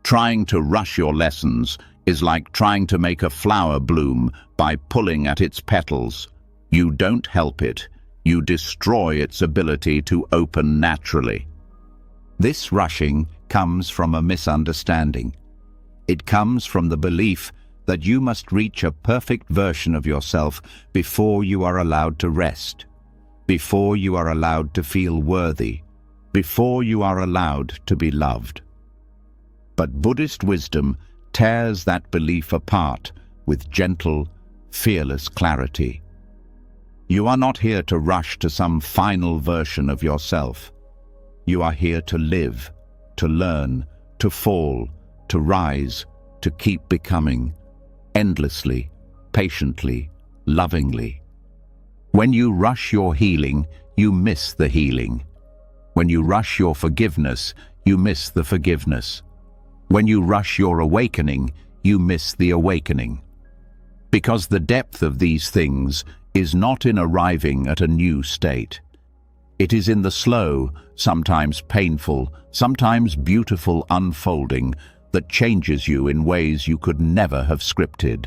Trying to rush your lessons is like trying to make a flower bloom by pulling at its petals. You don't help it, you destroy its ability to open naturally. This rushing comes from a misunderstanding. It comes from the belief that you must reach a perfect version of yourself before you are allowed to rest, before you are allowed to feel worthy, before you are allowed to be loved. But Buddhist wisdom tears that belief apart with gentle, fearless clarity. You are not here to rush to some final version of yourself. You are here to live, to learn, to fall, to rise, to keep becoming, endlessly, patiently, lovingly. When you rush your healing, you miss the healing. When you rush your forgiveness, you miss the forgiveness. When you rush your awakening, you miss the awakening. Because the depth of these things is not in arriving at a new state. It is in the slow, sometimes painful, sometimes beautiful unfolding that changes you in ways you could never have scripted.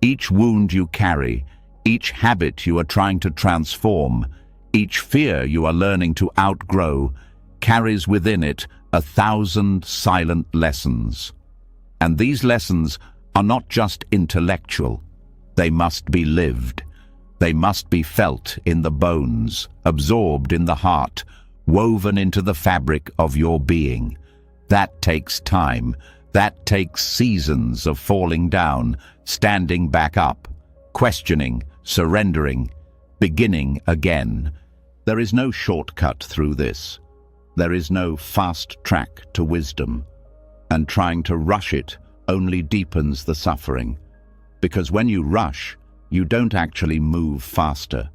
Each wound you carry, each habit you are trying to transform, each fear you are learning to outgrow, carries within it 1,000 silent lessons. And these lessons are not just intellectual. They must be lived. They must be felt in the bones, absorbed in the heart, woven into the fabric of your being. That takes time. That takes seasons of falling down, standing back up, questioning, surrendering, beginning again. There is no shortcut through this. There is no fast track to wisdom, and trying to rush it only deepens the suffering. Because when you rush, you don't actually move faster.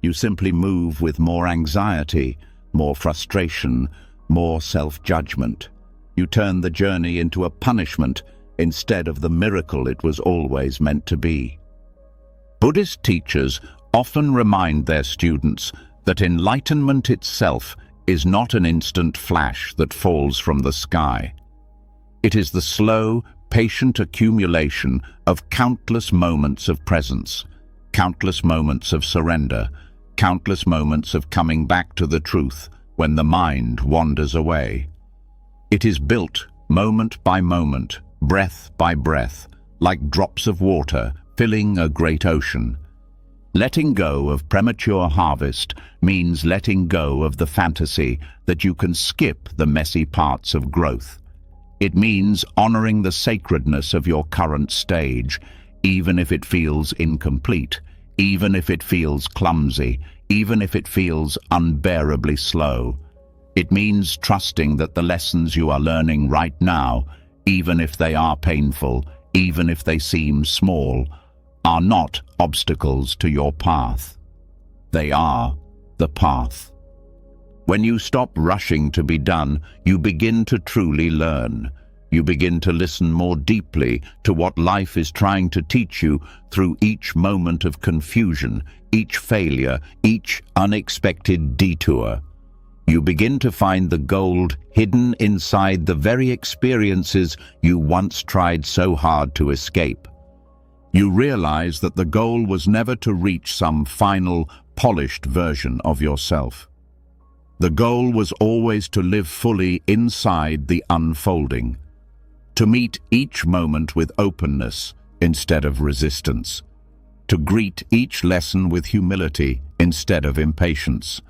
You simply move with more anxiety, more frustration, more self-judgment. You turn the journey into a punishment instead of the miracle it was always meant to be. Buddhist teachers often remind their students that enlightenment itself is not an instant flash that falls from the sky. It is the slow, patient accumulation of countless moments of presence, countless moments of surrender, countless moments of coming back to the truth when the mind wanders away. It is built moment by moment, breath by breath, like drops of water filling a great ocean. Letting go of premature harvest means letting go of the fantasy that you can skip the messy parts of growth. It means honoring the sacredness of your current stage, even if it feels incomplete, even if it feels clumsy, even if it feels unbearably slow. It means trusting that the lessons you are learning right now, even if they are painful, even if they seem small, are not obstacles to your path. They are the path. When you stop rushing to be done, you begin to truly learn. You begin to listen more deeply to what life is trying to teach you through each moment of confusion, each failure, each unexpected detour. You begin to find the gold hidden inside the very experiences you once tried so hard to escape. You realize that the goal was never to reach some final, polished version of yourself. The goal was always to live fully inside the unfolding, to meet each moment with openness instead of resistance, to greet each lesson with humility instead of impatience.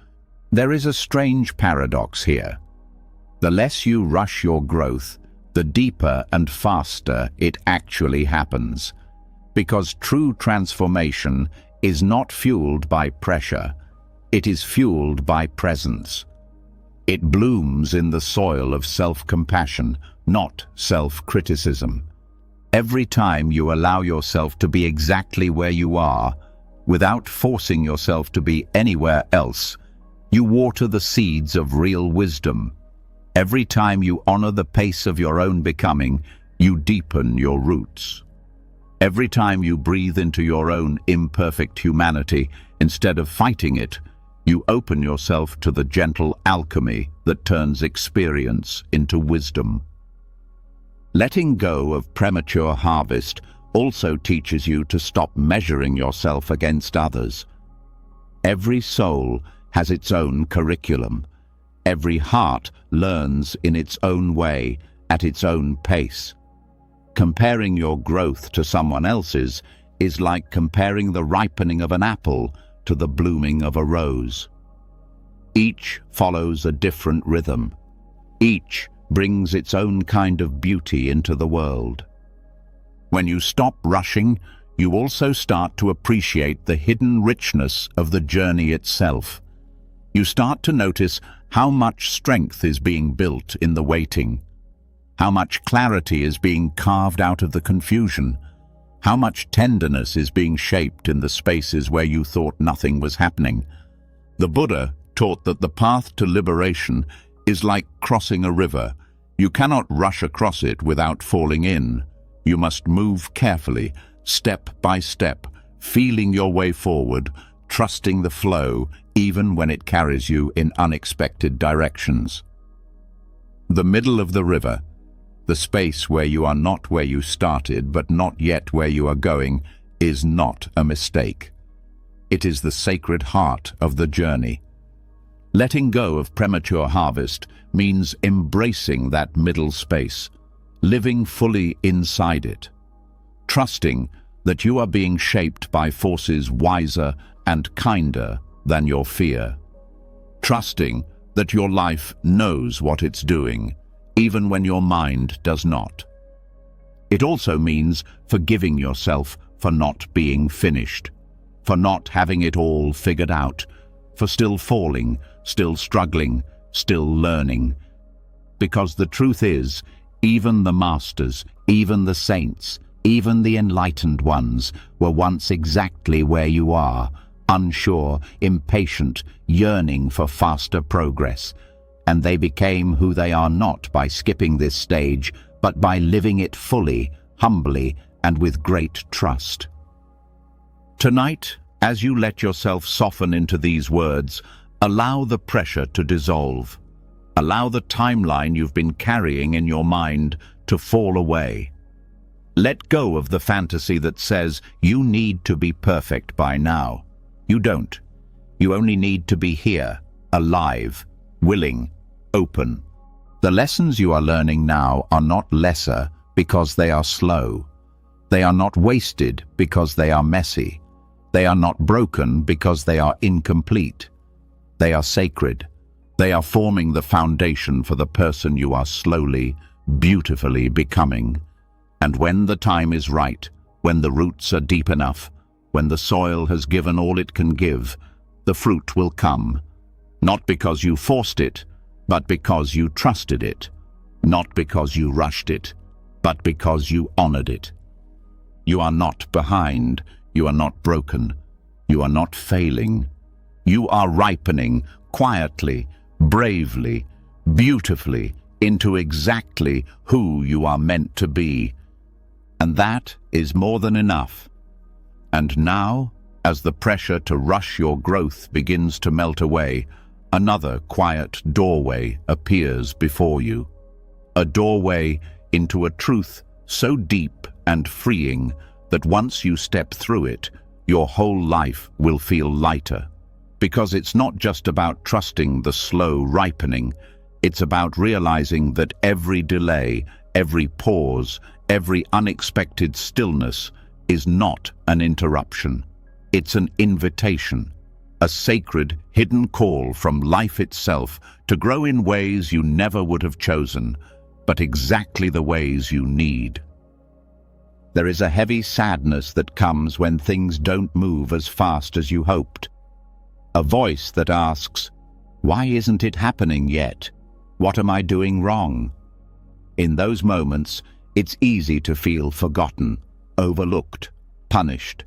There is a strange paradox here. The less you rush your growth, the deeper and faster it actually happens. Because true transformation is not fueled by pressure, it is fueled by presence. It blooms in the soil of self-compassion, not self-criticism. Every time you allow yourself to be exactly where you are, without forcing yourself to be anywhere else, you water the seeds of real wisdom. Every time you honor the pace of your own becoming, you deepen your roots. Every time you breathe into your own imperfect humanity, instead of fighting it, you open yourself to the gentle alchemy that turns experience into wisdom. Letting go of premature harvest also teaches you to stop measuring yourself against others. Every soul has its own curriculum. Every heart learns in its own way, at its own pace. Comparing your growth to someone else's is like comparing the ripening of an apple to the blooming of a rose. Each follows a different rhythm. Each brings its own kind of beauty into the world. When you stop rushing, you also start to appreciate the hidden richness of the journey itself. You start to notice how much strength is being built in the waiting, how much clarity is being carved out of the confusion, how much tenderness is being shaped in the spaces where you thought nothing was happening. The Buddha taught that the path to liberation is like crossing a river. You cannot rush across it without falling in. You must move carefully, step by step, feeling your way forward, trusting the flow even when it carries you in unexpected directions. The middle of the river, the space where you are not where you started but not yet where you are going, is not a mistake. It is the sacred heart of the journey. Letting go of premature harvest means embracing that middle space, living fully inside it, trusting that you are being shaped by forces wiser and kinder than your fear, trusting that your life knows what it's doing, even when your mind does not. It also means forgiving yourself for not being finished, for not having it all figured out, for still falling, still struggling, still learning. Because the truth is, even the masters, even the saints, even the enlightened ones were once exactly where you are, unsure, impatient, yearning for faster progress. And they became who they are not by skipping this stage, but by living it fully, humbly, and with great trust. Tonight, as you let yourself soften into these words, allow the pressure to dissolve. Allow the timeline you've been carrying in your mind to fall away. Let go of the fantasy that says you need to be perfect by now. You don't. You only need to be here, alive, willing, open. The lessons you are learning now are not lesser because they are slow. They are not wasted because they are messy. They are not broken because they are incomplete. They are sacred. They are forming the foundation for the person you are slowly, beautifully becoming. And when the time is right, when the roots are deep enough, when the soil has given all it can give, the fruit will come. Not because you forced it, but because you trusted it. Not because you rushed it, but because you honored it. You are not behind. You are not broken. You are not failing. You are ripening quietly, bravely, beautifully, into exactly who you are meant to be. And that is more than enough. And now, as the pressure to rush your growth begins to melt away, another quiet doorway appears before you. A doorway into a truth so deep and freeing that once you step through it, your whole life will feel lighter. Because it's not just about trusting the slow ripening, it's about realizing that every delay, every pause, every unexpected stillness is not an interruption. It's an invitation, a sacred, hidden call from life itself to grow in ways you never would have chosen, but exactly the ways you need. There is a heavy sadness that comes when things don't move as fast as you hoped. A voice that asks, "Why isn't it happening yet? What am I doing wrong?" In those moments, it's easy to feel forgotten, overlooked, punished.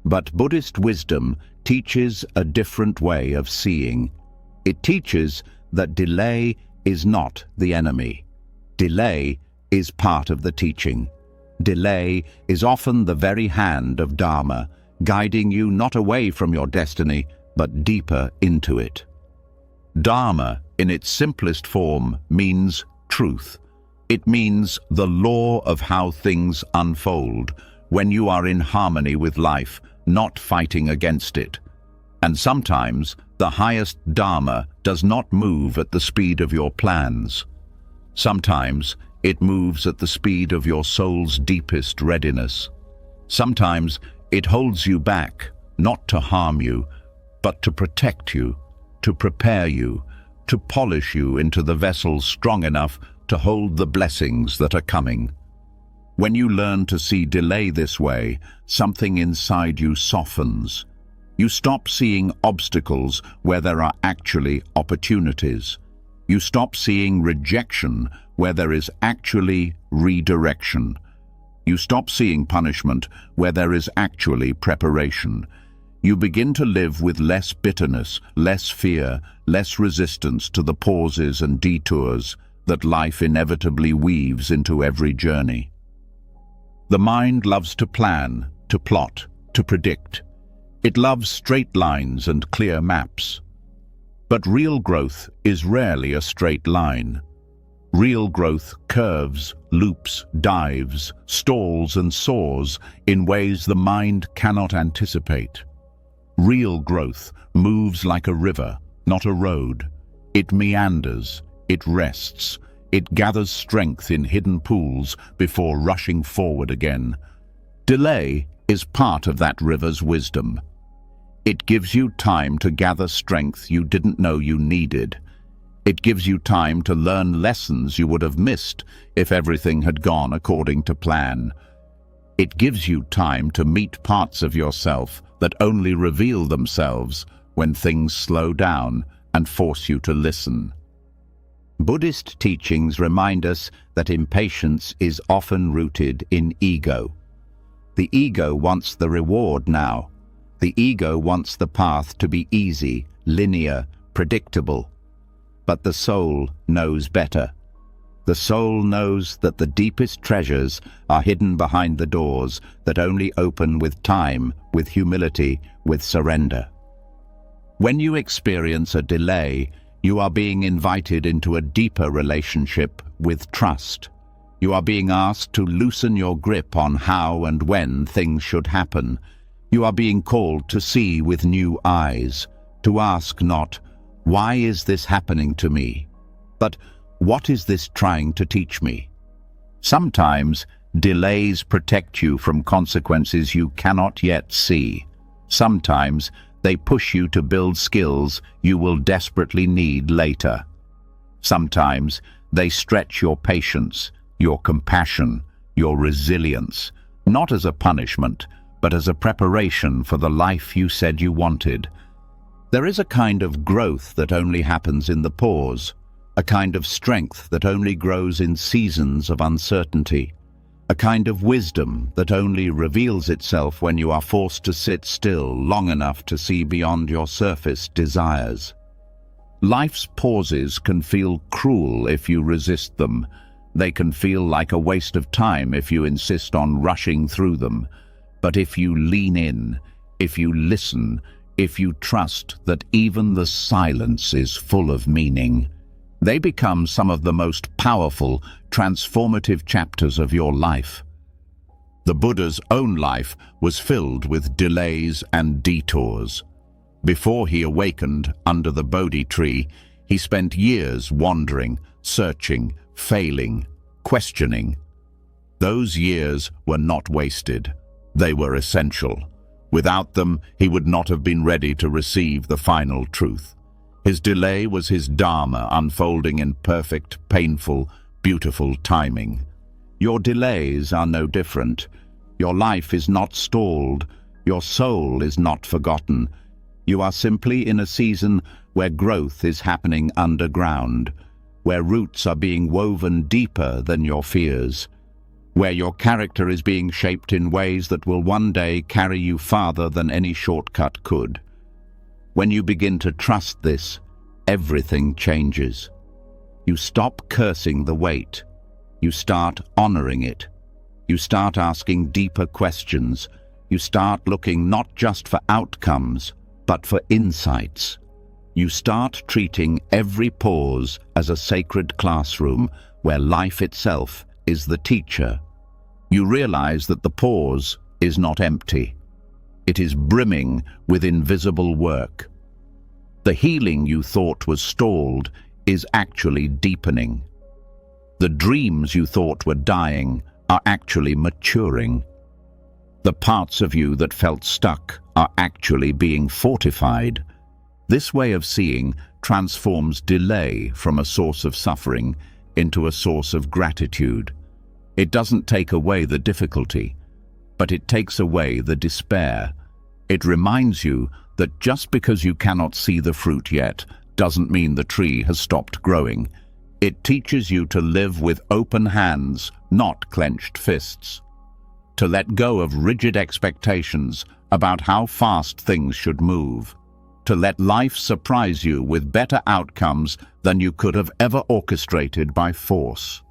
But Buddhist wisdom teaches a different way of seeing. It teaches that delay is not the enemy. Delay is part of the teaching. Delay is often the very hand of Dharma, guiding you not away from your destiny, but deeper into it. Dharma, in its simplest form, means truth. It means the law of how things unfold, when you are in harmony with life, not fighting against it. And sometimes, the highest Dharma does not move at the speed of your plans. Sometimes, it moves at the speed of your soul's deepest readiness. Sometimes, it holds you back, not to harm you, but to protect you, to prepare you, to polish you into the vessel strong enough to hold the blessings that are coming. When you learn to see delay this way, something inside you softens. You stop seeing obstacles where there are actually opportunities. You stop seeing rejection where there is actually redirection. You stop seeing punishment where there is actually preparation. You begin to live with less bitterness, less fear, less resistance to the pauses and detours that life inevitably weaves into every journey. The mind loves to plan, to plot, to predict. It loves straight lines and clear maps. But real growth is rarely a straight line. Real growth curves, loops, dives, stalls and soars in ways the mind cannot anticipate. Real growth moves like a river, not a road. It meanders, it rests, it gathers strength in hidden pools before rushing forward again. Delay is part of that river's wisdom. It gives you time to gather strength you didn't know you needed. It gives you time to learn lessons you would have missed if everything had gone according to plan. It gives you time to meet parts of yourself that only reveal themselves when things slow down and force you to listen. Buddhist teachings remind us that impatience is often rooted in ego. The ego wants the reward now. The ego wants the path to be easy, linear, predictable. But the soul knows better. The soul knows that the deepest treasures are hidden behind the doors that only open with time, with humility, with surrender. When you experience a delay, you are being invited into a deeper relationship with trust. You are being asked to loosen your grip on how and when things should happen. You are being called to see with new eyes, to ask not, "Why is this happening to me?" but "What is this trying to teach me?" Sometimes delays protect you from consequences you cannot yet see. Sometimes they push you to build skills you will desperately need later. Sometimes they stretch your patience, your compassion, your resilience, not as a punishment, but as a preparation for the life you said you wanted. There is a kind of growth that only happens in the pause, a kind of strength that only grows in seasons of uncertainty, a kind of wisdom that only reveals itself when you are forced to sit still long enough to see beyond your surface desires. Life's pauses can feel cruel if you resist them. They can feel like a waste of time if you insist on rushing through them. But if you lean in, if you listen, if you trust that even the silence is full of meaning, they become some of the most powerful, transformative chapters of your life. The Buddha's own life was filled with delays and detours. Before he awakened under the Bodhi tree, he spent years wandering, searching, failing, questioning. Those years were not wasted. They were essential. Without them, he would not have been ready to receive the final truth. His delay was his Dharma unfolding in perfect, painful, beautiful timing. Your delays are no different. Your life is not stalled. Your soul is not forgotten. You are simply in a season where growth is happening underground, where roots are being woven deeper than your fears, where your character is being shaped in ways that will one day carry you farther than any shortcut could. When you begin to trust this, everything changes. You stop cursing the weight. You start honoring it. You start asking deeper questions. You start looking not just for outcomes, but for insights. You start treating every pause as a sacred classroom where life itself is the teacher. You realize that the pause is not empty. It is brimming with invisible work. The healing you thought was stalled is actually deepening. The dreams you thought were dying are actually maturing. The parts of you that felt stuck are actually being fortified. This way of seeing transforms delay from a source of suffering into a source of gratitude. It doesn't take away the difficulty, but it takes away the despair. It reminds you that just because you cannot see the fruit yet doesn't mean the tree has stopped growing. It teaches you to live with open hands, not clenched fists. To let go of rigid expectations about how fast things should move. To let life surprise you with better outcomes than you could have ever orchestrated by force.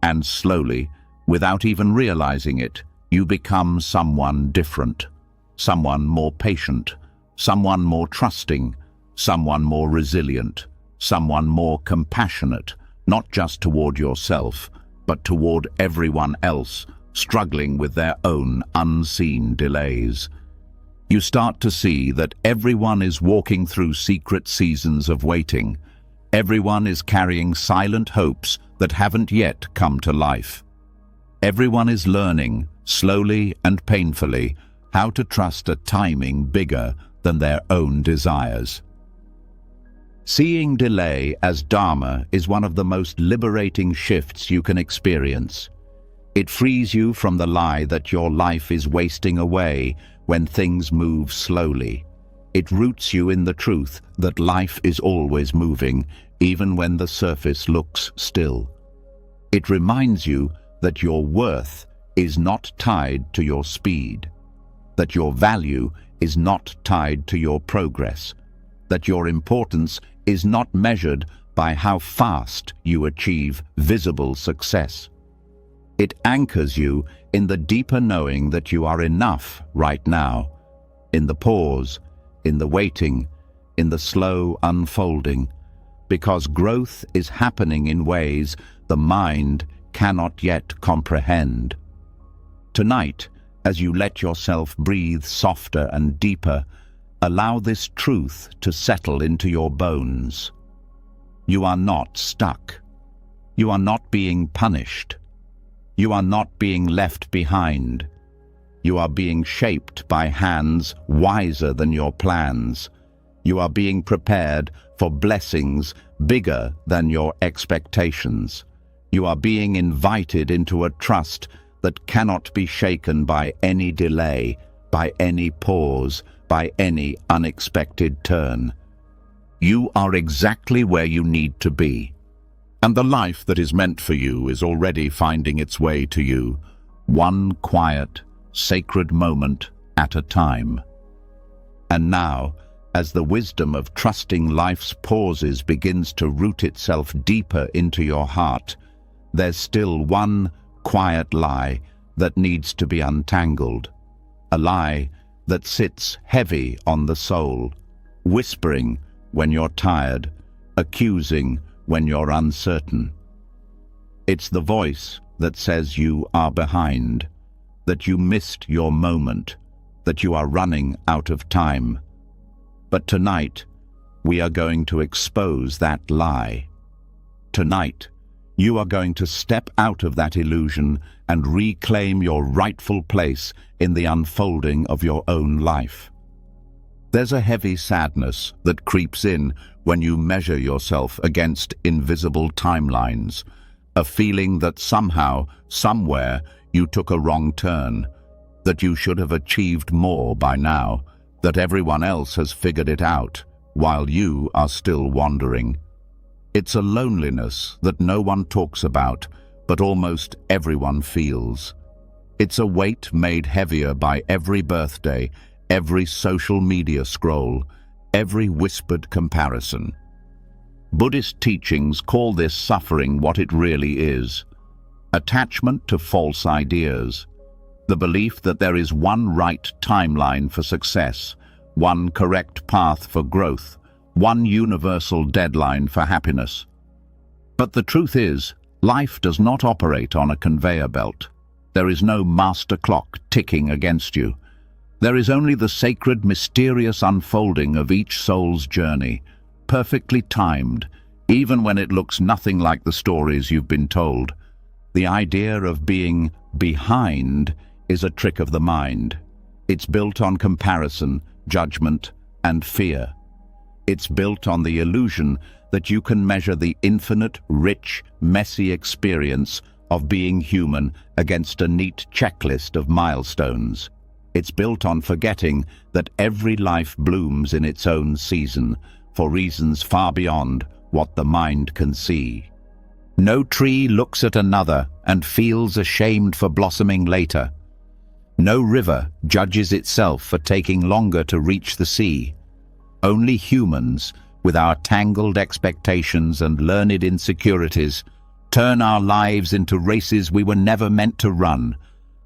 And slowly, without even realizing it, you become someone different, someone more patient, someone more trusting, someone more resilient, someone more compassionate, not just toward yourself, but toward everyone else struggling with their own unseen delays. You start to see that everyone is walking through secret seasons of waiting. Everyone is carrying silent hopes that haven't yet come to life. Everyone is learning, slowly and painfully, how to trust a timing bigger than their own desires. Seeing delay as Dharma is one of the most liberating shifts you can experience. It frees you from the lie that your life is wasting away when things move slowly. It roots you in the truth that life is always moving, even when the surface looks still. It reminds you that your worth is not tied to your speed, that your value is not tied to your progress, that your importance is not measured by how fast you achieve visible success. It anchors you in the deeper knowing that you are enough right now, in the pause, in the waiting, in the slow unfolding, because growth is happening in ways the mind cannot yet comprehend. Tonight, as you let yourself breathe softer and deeper, allow this truth to settle into your bones. You are not stuck. You are not being punished. You are not being left behind. You are being shaped by hands wiser than your plans. You are being prepared for blessings bigger than your expectations. You are being invited into a trust that cannot be shaken by any delay, by any pause, by any unexpected turn. You are exactly where you need to be. And the life that is meant for you is already finding its way to you, one quiet, sacred moment at a time. And now, As the wisdom of trusting life's pauses begins to root itself deeper into your heart, there's still one quiet lie that needs to be untangled. A lie that sits heavy on the soul, whispering when you're tired, accusing when you're uncertain. It's the voice that says you are behind, that you missed your moment, that you are running out of time. But tonight, we are going to expose that lie. Tonight, you are going to step out of that illusion and reclaim your rightful place in the unfolding of your own life. There's a heavy sadness that creeps in when you measure yourself against invisible timelines, a feeling that somehow, somewhere, you took a wrong turn, that you should have achieved more by now, that everyone else has figured it out, while you are still wandering. It's a loneliness that no one talks about, but almost everyone feels. It's a weight made heavier by every birthday, every social media scroll, every whispered comparison. Buddhist teachings call this suffering what it really is: attachment to false ideas, the belief that there is one right timeline for success, one correct path for growth, one universal deadline for happiness. But the truth is, life does not operate on a conveyor belt. There is no master clock ticking against you. There is only the sacred, mysterious unfolding of each soul's journey, perfectly timed, even when it looks nothing like the stories you've been told. The idea of being behind is a trick of the mind. It's built on comparison, judgment, and fear. It's built on the illusion that you can measure the infinite, rich, messy experience of being human against a neat checklist of milestones. It's built on forgetting that every life blooms in its own season, for reasons far beyond what the mind can see. No tree looks at another and feels ashamed for blossoming later. No river judges itself for taking longer to reach the sea. Only humans, with our tangled expectations and learned insecurities, turn our lives into races we were never meant to run.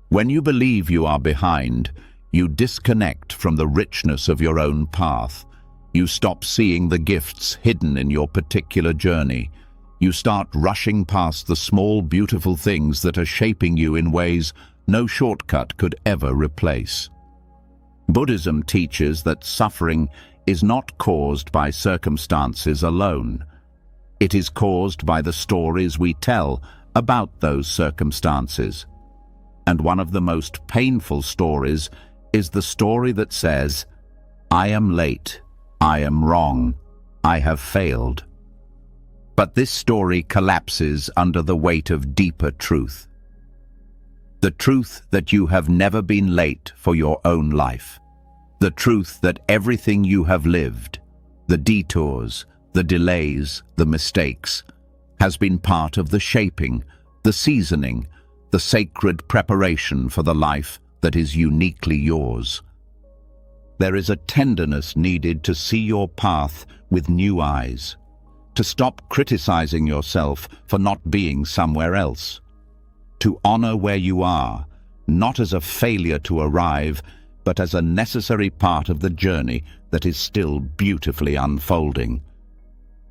When you believe you are behind, you disconnect from the richness of your own path. You stop seeing the gifts hidden in your particular journey. You start rushing past the small, beautiful things that are shaping you in ways no shortcut could ever replace. Buddhism teaches that suffering is not caused by circumstances alone. It is caused by the stories we tell about those circumstances. And one of the most painful stories is the story that says, "I am late, I am wrong, I have failed." But this story collapses under the weight of deeper truth. The truth that you have never been late for your own life. The truth that everything you have lived, the detours, the delays, the mistakes, has been part of the shaping, the seasoning, the sacred preparation for the life that is uniquely yours. There is a tenderness needed to see your path with new eyes, to stop criticizing yourself for not being somewhere else, to honor where you are, not as a failure to arrive, but as a necessary part of the journey that is still beautifully unfolding.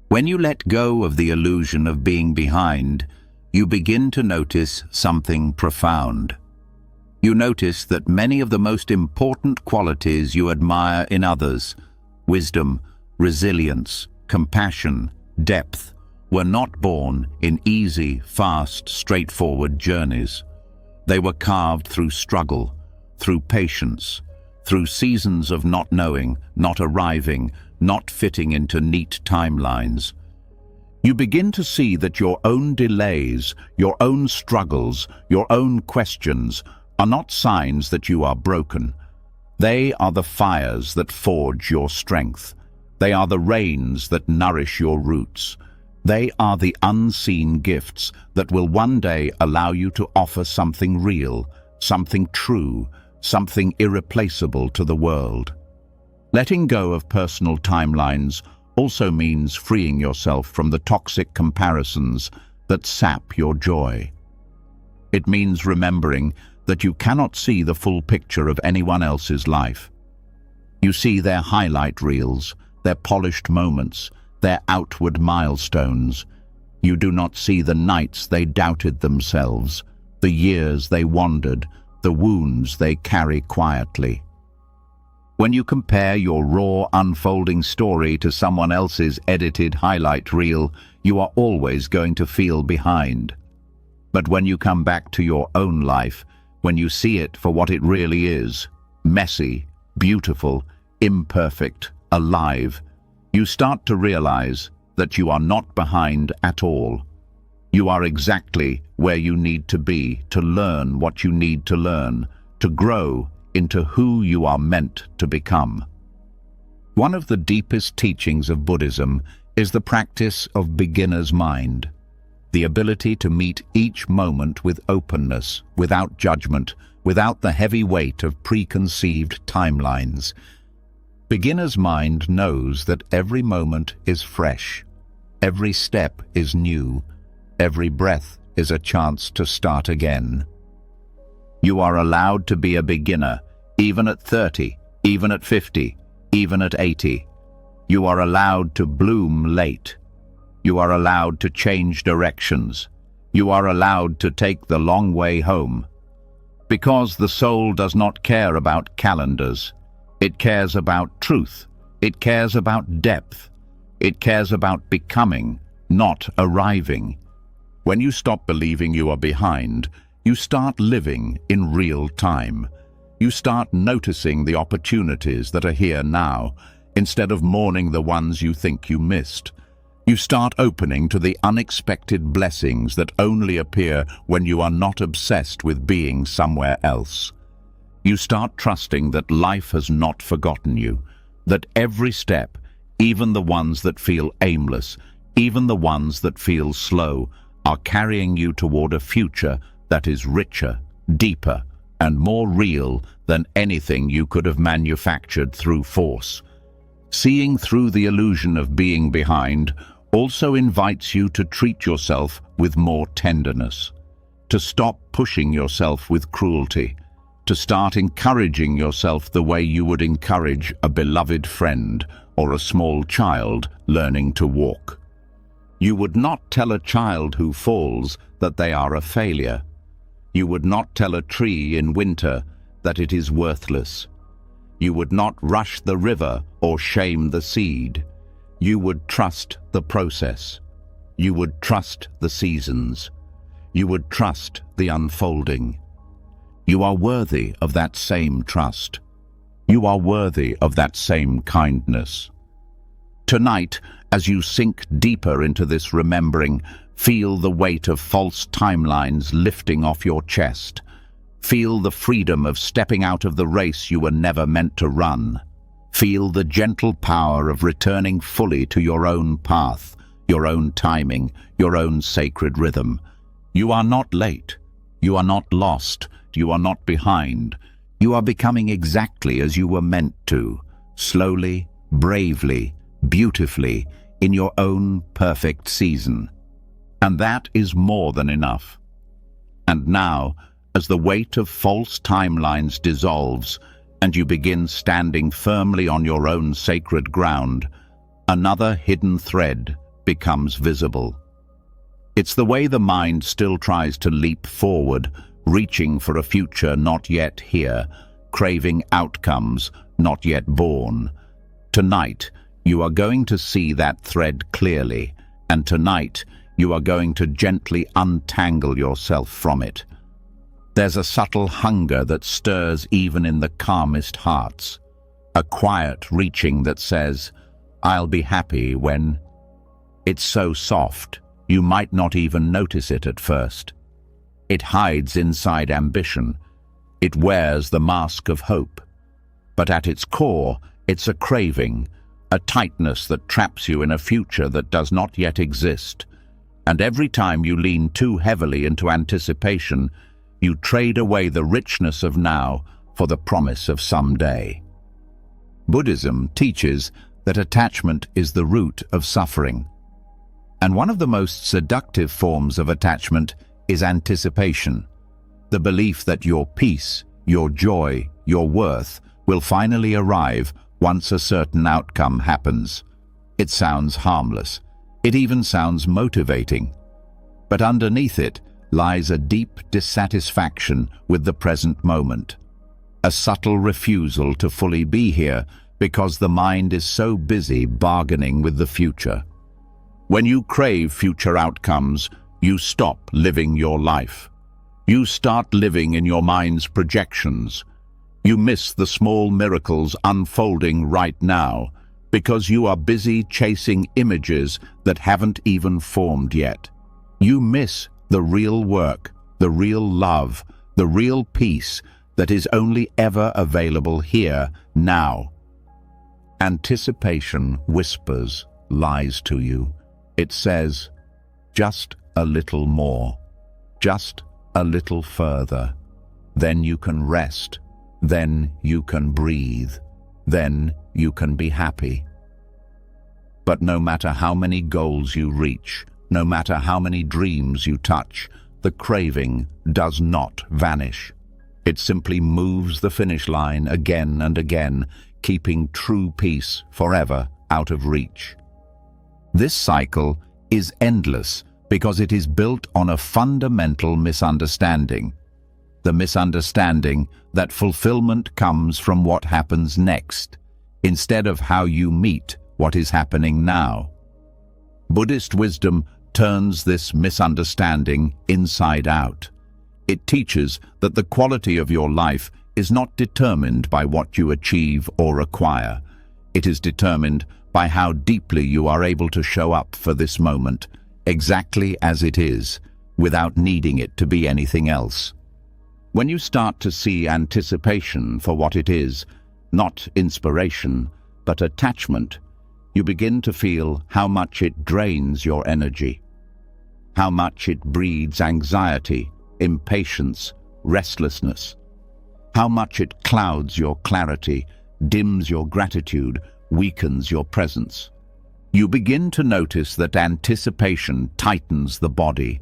When you let go of the illusion of being behind, you begin to notice something profound. You notice that many of the most important qualities you admire in others, wisdom, resilience, compassion, depth, were not born in easy, fast, straightforward journeys. They were carved through struggle, through patience, through seasons of not knowing, not arriving, not fitting into neat timelines. You begin to see that your own delays, your own struggles, your own questions are not signs that you are broken. They are the fires that forge your strength. They are the rains that nourish your roots. They are the unseen gifts that will one day allow you to offer something real, something true, something irreplaceable to the world. Letting go of personal timelines also means freeing yourself from the toxic comparisons that sap your joy. It means remembering that you cannot see the full picture of anyone else's life. You see their highlight reels, their polished moments, their outward milestones. You do not see the nights they doubted themselves, the years they wandered, the wounds they carry quietly. When you compare your raw, unfolding story to someone else's edited highlight reel, you are always going to feel behind. But when you come back to your own life, when you see it for what it really is, messy, beautiful, imperfect, alive, you start to realize that you are not behind at all. You are exactly where you need to be to learn what you need to learn, to grow into who you are meant to become. One of the deepest teachings of Buddhism is the practice of beginner's mind, the ability to meet each moment with openness, without judgment, without the heavy weight of preconceived timelines. Beginner's mind knows that every moment is fresh, every step is new, every breath is a chance to start again. You are allowed to be a beginner, even at 30, even at 50, even at 80. You are allowed to bloom late. You are allowed to change directions. You are allowed to take the long way home. Because the soul does not care about calendars. It cares about truth. It cares about depth. It cares about becoming, not arriving. When you stop believing you are behind, you start living in real time. You start noticing the opportunities that are here now, instead of mourning the ones you think you missed. You start opening to the unexpected blessings that only appear when you are not obsessed with being somewhere else. You start trusting that life has not forgotten you, that every step, even the ones that feel aimless, even the ones that feel slow, are carrying you toward a future that is richer, deeper, and more real than anything you could have manufactured through force. Seeing through the illusion of being behind also invites you to treat yourself with more tenderness, to stop pushing yourself with cruelty, to start encouraging yourself the way you would encourage a beloved friend or a small child learning to walk. You would not tell a child who falls that they are a failure. You would not tell a tree in winter that it is worthless. You would not rush the river or shame the seed. You would trust the process. You would trust the seasons. You would trust the unfolding. You are worthy of that same trust. You are worthy of that same kindness. Tonight, as you sink deeper into this remembering, feel the weight of false timelines lifting off your chest. Feel the freedom of stepping out of the race you were never meant to run. Feel the gentle power of returning fully to your own path, your own timing, your own sacred rhythm. You are not late. You are not lost. You are not behind. You are becoming exactly as you were meant to, slowly, bravely, beautifully, in your own perfect season. And that is more than enough. And now, as the weight of false timelines dissolves and you begin standing firmly on your own sacred ground, another hidden thread becomes visible. It's the way the mind still tries to leap forward, reaching for a future not yet here, craving outcomes not yet born. Tonight, you are going to see that thread clearly, and tonight, you are going to gently untangle yourself from it. There's a subtle hunger that stirs even in the calmest hearts, a quiet reaching that says, "I'll be happy when..." It's so soft, you might not even notice it at first. It hides inside ambition. It wears the mask of hope. But at its core, it's a craving, a tightness that traps you in a future that does not yet exist. And every time you lean too heavily into anticipation, you trade away the richness of now for the promise of someday. Buddhism teaches that attachment is the root of suffering. And one of the most seductive forms of attachment is anticipation, the belief that your peace, your joy, your worth will finally arrive once a certain outcome happens. It sounds harmless. It even sounds motivating. But underneath it lies a deep dissatisfaction with the present moment, a subtle refusal to fully be here because the mind is so busy bargaining with the future. When you crave future outcomes, you stop living your life. You start living in your mind's projections. You miss the small miracles unfolding right now because you are busy chasing images that haven't even formed yet. You miss the real work, the real love, the real peace that is only ever available here, now. Anticipation whispers lies to you. It says, just a little more, just a little further. Then you can rest, then you can breathe, then you can be happy. But no matter how many goals you reach, no matter how many dreams you touch, the craving does not vanish. It simply moves the finish line again and again, keeping true peace forever out of reach. This cycle is endless because it is built on a fundamental misunderstanding. The misunderstanding that fulfillment comes from what happens next, instead of how you meet what is happening now. Buddhist wisdom turns this misunderstanding inside out. It teaches that the quality of your life is not determined by what you achieve or acquire. It is determined by how deeply you are able to show up for this moment, exactly as it is, without needing it to be anything else. When you start to see anticipation for what it is, not inspiration, but attachment, you begin to feel how much it drains your energy, how much it breeds anxiety, impatience, restlessness, how much it clouds your clarity, dims your gratitude, weakens your presence. You begin to notice that anticipation tightens the body.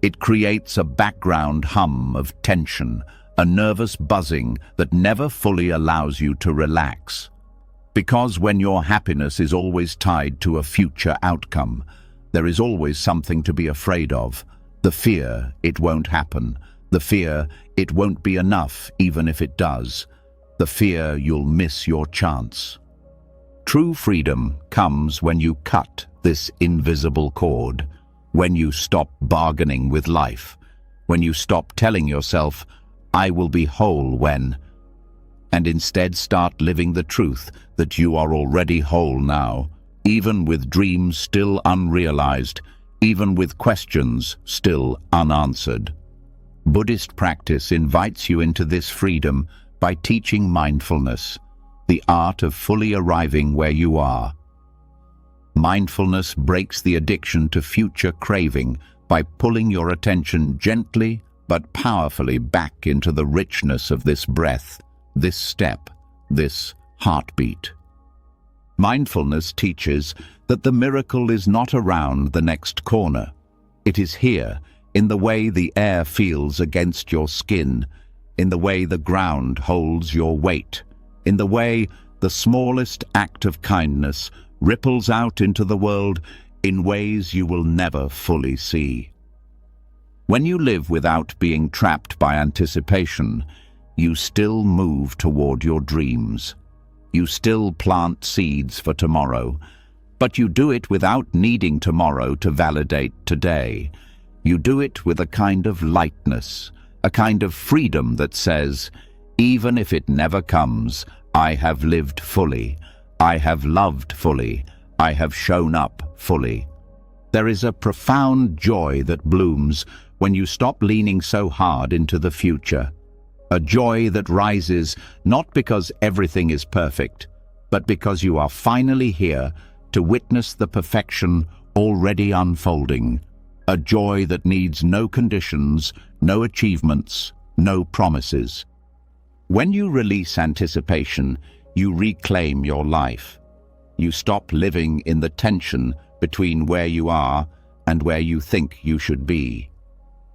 It creates a background hum of tension, a nervous buzzing that never fully allows you to relax. Because when your happiness is always tied to a future outcome, there is always something to be afraid of. The fear it won't happen, the fear it won't be enough even if it does, the fear you'll miss your chance. True freedom comes when you cut this invisible cord, when you stop bargaining with life, when you stop telling yourself, I will be whole when, and instead start living the truth that you are already whole now, even with dreams still unrealized, even with questions still unanswered. Buddhist practice invites you into this freedom by teaching mindfulness, the art of fully arriving where you are. Mindfulness breaks the addiction to future craving by pulling your attention gently but powerfully back into the richness of this breath, this step, this heartbeat. Mindfulness teaches that the miracle is not around the next corner. It is here, in the way the air feels against your skin, in the way the ground holds your weight, in the way the smallest act of kindness ripples out into the world in ways you will never fully see. When you live without being trapped by anticipation, you still move toward your dreams. You still plant seeds for tomorrow, but you do it without needing tomorrow to validate today. You do it with a kind of lightness, a kind of freedom that says, even if it never comes, I have lived fully, I have loved fully, I have shown up fully. There is a profound joy that blooms when you stop leaning so hard into the future. A joy that rises not because everything is perfect, but because you are finally here to witness the perfection already unfolding. A joy that needs no conditions, no achievements, no promises. When you release anticipation, you reclaim your life. You stop living in the tension between where you are and where you think you should be.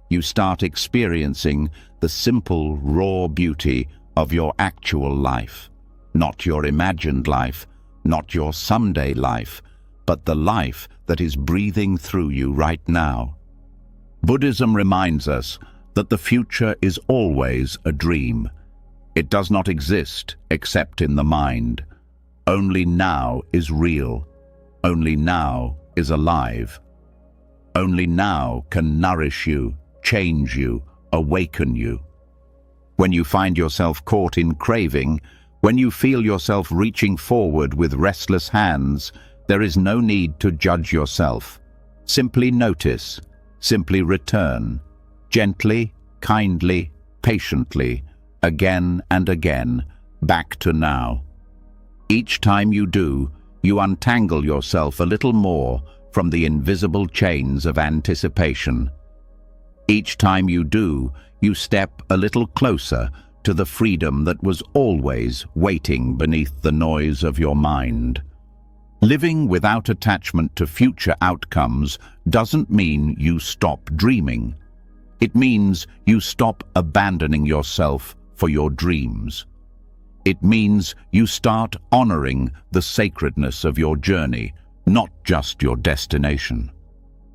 You start experiencing the simple, raw beauty of your actual life, not your imagined life, not your someday life, but the life that is breathing through you right now. Buddhism reminds us that the future is always a dream. It does not exist except in the mind. Only now is real. Only now is alive. Only now can nourish you, change you, awaken you. When you find yourself caught in craving, when you feel yourself reaching forward with restless hands, there is no need to judge yourself. Simply notice, simply return, gently, kindly, patiently, again and again, back to now. Each time you do, you untangle yourself a little more from the invisible chains of anticipation. Each time you do, you step a little closer to the freedom that was always waiting beneath the noise of your mind. Living without attachment to future outcomes doesn't mean you stop dreaming. It means you stop abandoning yourself for your dreams. It means you start honoring the sacredness of your journey, not just your destination.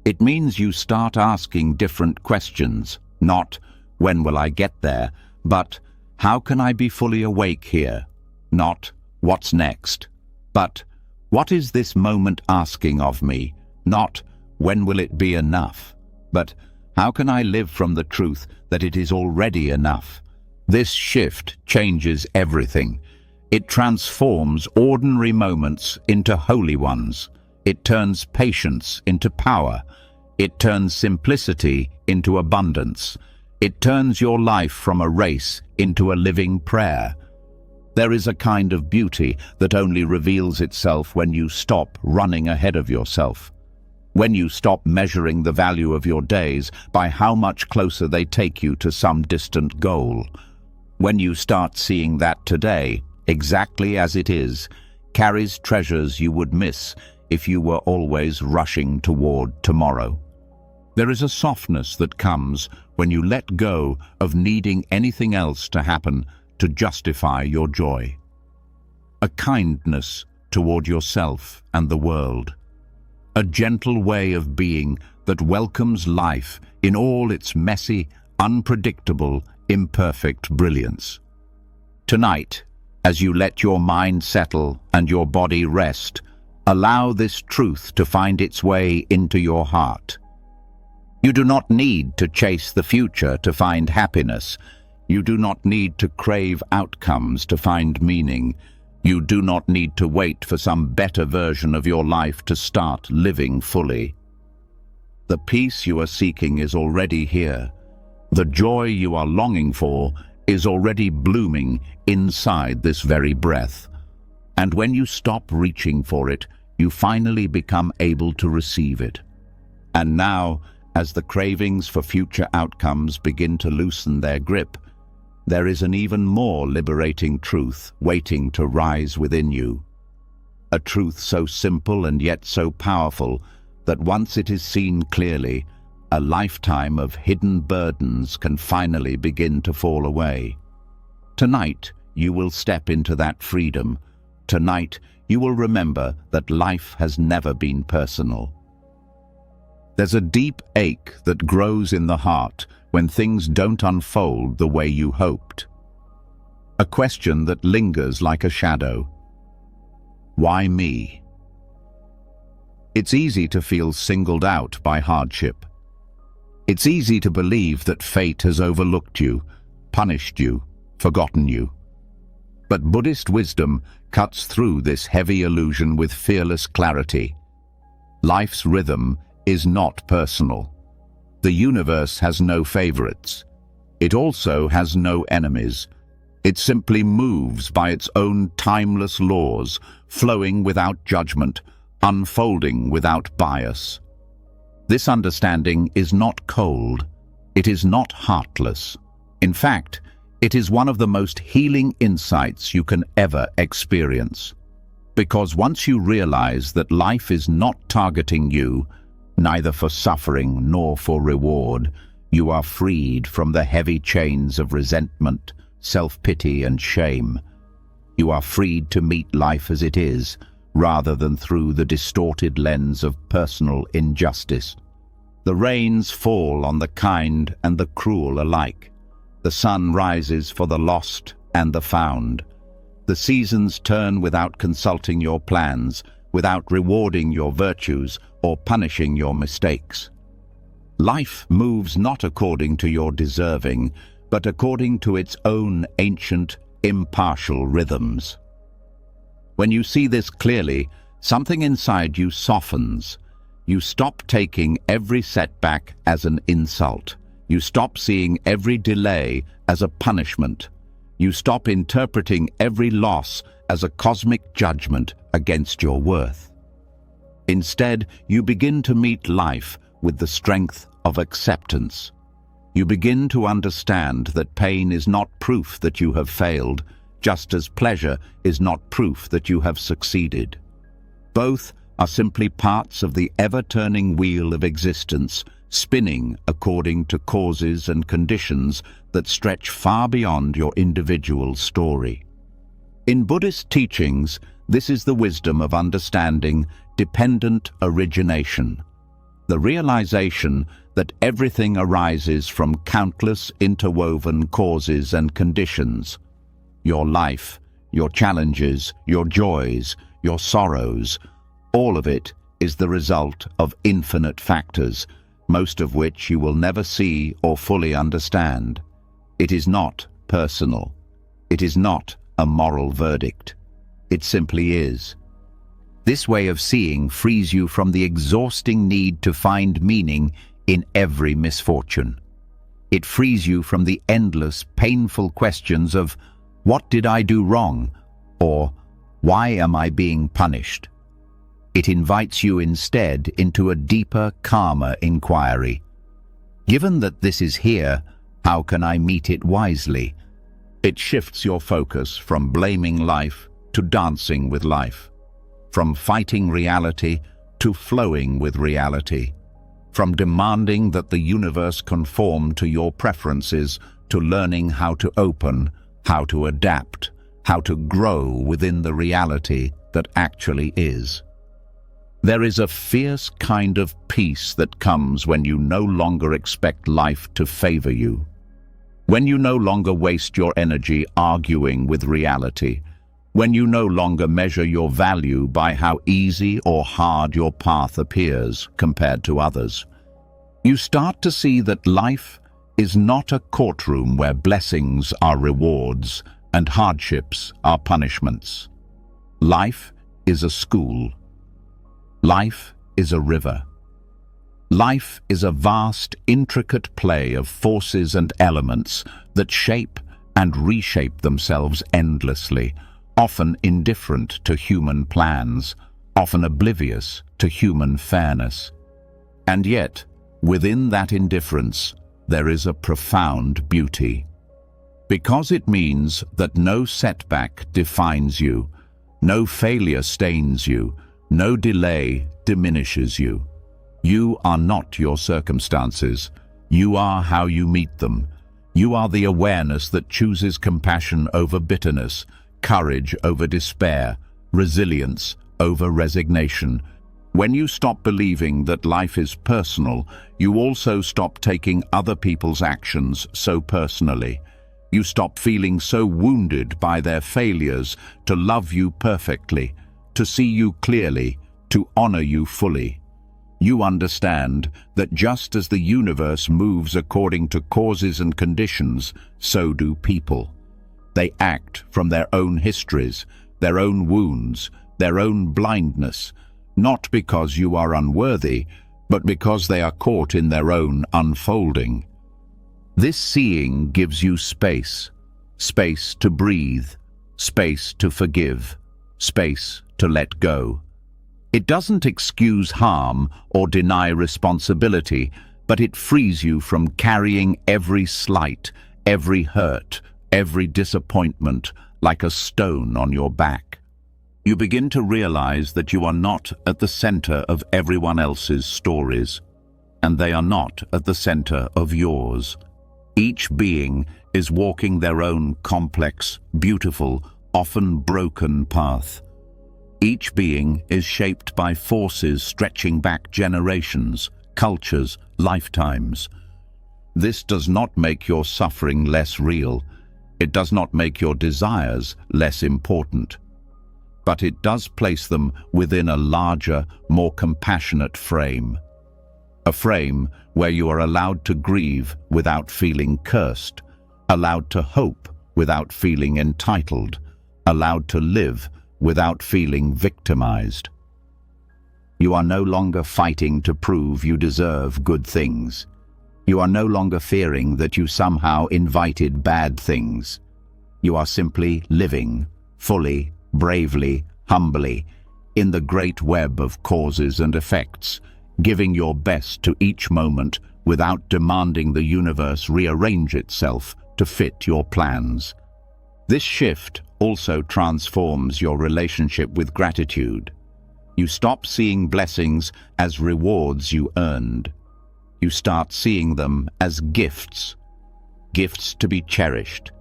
It means you start asking different questions, not when will I get there, but how can I be fully awake here? Not what's next, but what is this moment asking of me? Not when will it be enough, but how can I live from the truth that it is already enough? This shift changes everything. It transforms ordinary moments into holy ones. It turns patience into power. It turns simplicity into abundance. It turns your life from a race into a living prayer. There is a kind of beauty that only reveals itself when you stop running ahead of yourself. When you stop measuring the value of your days by how much closer they take you to some distant goal. When you start seeing that today, exactly as it is, carries treasures you would miss if you were always rushing toward tomorrow. There is a softness that comes when you let go of needing anything else to happen to justify your joy. A kindness toward yourself and the world. A gentle way of being that welcomes life in all its messy, unpredictable, imperfect brilliance. Tonight, as you let your mind settle and your body rest, allow this truth to find its way into your heart. You do not need to chase the future to find happiness. You do not need to crave outcomes to find meaning. You do not need to wait for some better version of your life to start living fully. The peace you are seeking is already here. The joy you are longing for is already blooming inside this very breath. And when you stop reaching for it, you finally become able to receive it. And now, as the cravings for future outcomes begin to loosen their grip, there is an even more liberating truth waiting to rise within you. A truth so simple and yet so powerful that once it is seen clearly, a lifetime of hidden burdens can finally begin to fall away. Tonight, you will step into that freedom. Tonight, you will remember that life has never been personal. There's a deep ache that grows in the heart when things don't unfold the way you hoped. A question that lingers like a shadow. Why me? It's easy to feel singled out by hardship. It's easy to believe that fate has overlooked you, punished you, forgotten you. But Buddhist wisdom cuts through this heavy illusion with fearless clarity. Life's rhythm is not personal. The universe has no favorites. It also has no enemies. It simply moves by its own timeless laws, flowing without judgment, unfolding without bias. This understanding is not cold. It is not heartless. In fact, It is one of the most healing insights you can ever experience. Because once you realize that life is not targeting you, neither for suffering nor for reward, you are freed from the heavy chains of resentment, self-pity and shame. You are freed to meet life as it is, rather than through the distorted lens of personal injustice. The rains fall on the kind and the cruel alike. The sun rises for the lost and the found. The seasons turn without consulting your plans, without rewarding your virtues or punishing your mistakes. Life moves not according to your deserving, but according to its own ancient, impartial rhythms. When you see this clearly, something inside you softens. You stop taking every setback as an insult. You stop seeing every delay as a punishment. You stop interpreting every loss as a cosmic judgment against your worth. Instead, you begin to meet life with the strength of acceptance. You begin to understand that pain is not proof that you have failed, just as pleasure is not proof that you have succeeded. Both are simply parts of the ever-turning wheel of existence, spinning according to causes and conditions that stretch far beyond your individual story. In Buddhist teachings, this is the wisdom of understanding dependent origination, the realization that everything arises from countless interwoven causes and conditions. Your life, your challenges, your joys, your sorrows, all of it is the result of infinite factors, most of which you will never see or fully understand. It is not personal. It is not a moral verdict. It simply is. This way of seeing frees you from the exhausting need to find meaning in every misfortune. It frees you from the endless, painful questions of, "What did I do wrong?" or "Why am I being punished?" It invites you instead into a deeper, calmer inquiry. Given that this is here, how can I meet it wisely? It shifts your focus from blaming life to dancing with life, from fighting reality to flowing with reality, from demanding that the universe conform to your preferences to learning how to open, how to adapt, how to grow within the reality that actually is. There is a fierce kind of peace that comes when you no longer expect life to favor you, when you no longer waste your energy arguing with reality, when you no longer measure your value by how easy or hard your path appears compared to others. You start to see that life is not a courtroom where blessings are rewards and hardships are punishments. Life is a school. Life is a river. Life is a vast, intricate play of forces and elements that shape and reshape themselves endlessly, often indifferent to human plans, often oblivious to human fairness. And yet, within that indifference, there is a profound beauty. Because it means that no setback defines you, no failure stains you, no delay diminishes you. You are not your circumstances. You are how you meet them. You are the awareness that chooses compassion over bitterness, courage over despair, resilience over resignation. When you stop believing that life is personal, you also stop taking other people's actions so personally. You stop feeling so wounded by their failures to love you perfectly, to see you clearly, to honor you fully. You understand that just as the universe moves according to causes and conditions, so do people. They act from their own histories, their own wounds, their own blindness, not because you are unworthy, but because they are caught in their own unfolding. This seeing gives you space, space to breathe, space to forgive, space to let go. It doesn't excuse harm or deny responsibility, but it frees you from carrying every slight, every hurt, every disappointment like a stone on your back. You begin to realize that you are not at the center of everyone else's stories, and they are not at the center of yours. Each being is walking their own complex, beautiful, often broken path. Each being is shaped by forces stretching back generations, cultures, lifetimes. This does not make your suffering less real. It does not make your desires less important. But it does place them within a larger, more compassionate frame. A frame where you are allowed to grieve without feeling cursed, allowed to hope without feeling entitled, allowed to live without feeling victimized. You are no longer fighting to prove you deserve good things. You are no longer fearing that you somehow invited bad things. You are simply living, fully, bravely, humbly, in the great web of causes and effects, giving your best to each moment without demanding the universe rearrange itself to fit your plans. This shift also transforms your relationship with gratitude. You stop seeing blessings as rewards you earned. You start seeing them as gifts. Gifts to be cherished,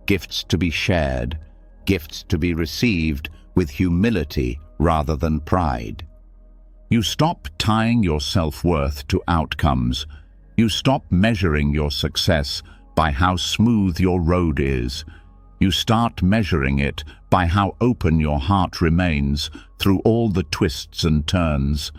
gifts to be shared, gifts to be received with humility rather than pride. You stop tying your self-worth to outcomes. You stop measuring your success by how smooth your road is. You start measuring it by how open your heart remains through all the twists and turns.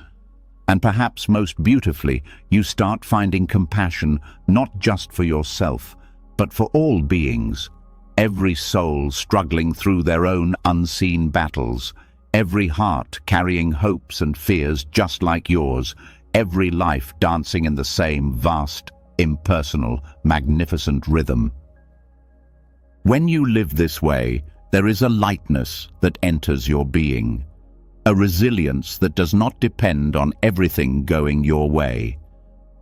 And perhaps most beautifully, you start finding compassion not just for yourself, but for all beings, every soul struggling through their own unseen battles, every heart carrying hopes and fears just like yours, every life dancing in the same vast, impersonal, magnificent rhythm. When you live this way, there is a lightness that enters your being, a resilience that does not depend on everything going your way,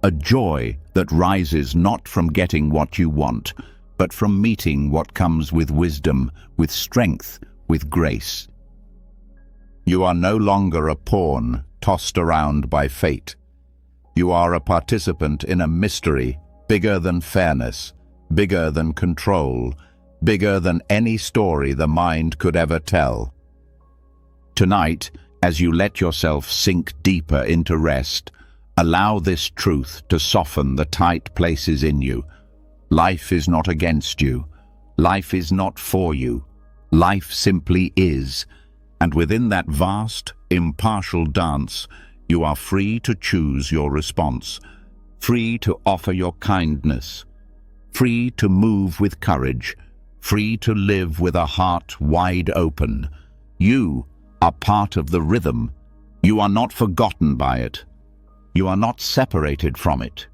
a joy that rises not from getting what you want, but from meeting what comes with wisdom, with strength, with grace. You are no longer a pawn tossed around by fate. You are a participant in a mystery bigger than fairness, bigger than control, bigger than any story the mind could ever tell. Tonight, as you let yourself sink deeper into rest, allow this truth to soften the tight places in you. Life is not against you. Life is not for you. Life simply is. And within that vast, impartial dance, you are free to choose your response, free to offer your kindness, free to move with courage, free to live with a heart wide open. You are part of the rhythm. You are not forgotten by it. You are not separated from it.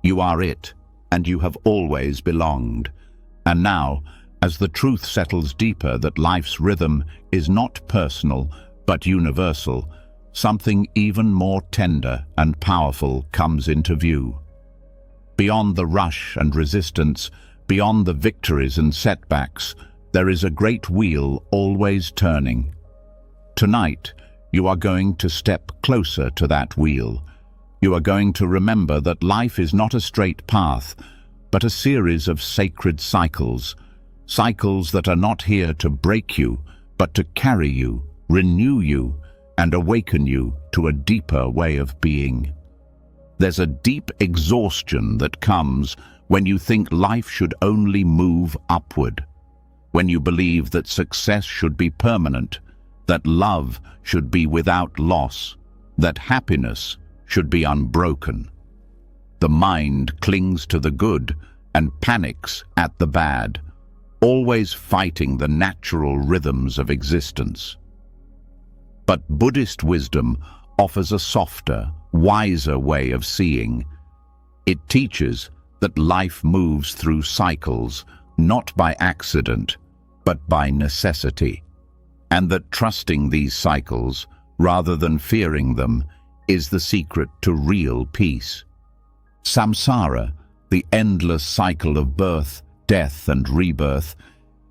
You are it, and you have always belonged. And now, as the truth settles deeper that life's rhythm is not personal but universal, something even more tender and powerful comes into view. Beyond the rush and resistance, beyond the victories and setbacks, there is a great wheel always turning. Tonight, you are going to step closer to that wheel. You are going to remember that life is not a straight path, but a series of sacred cycles, cycles that are not here to break you, but to carry you, renew you, and awaken you to a deeper way of being. There's a deep exhaustion that comes when you think life should only move upward, when you believe that success should be permanent, that love should be without loss, that happiness should be unbroken. The mind clings to the good and panics at the bad, always fighting the natural rhythms of existence. But Buddhist wisdom offers a softer, wiser way of seeing. It teaches that life moves through cycles, not by accident, but by necessity, and that trusting these cycles, rather than fearing them, is the secret to real peace. Samsara, the endless cycle of birth, death and rebirth,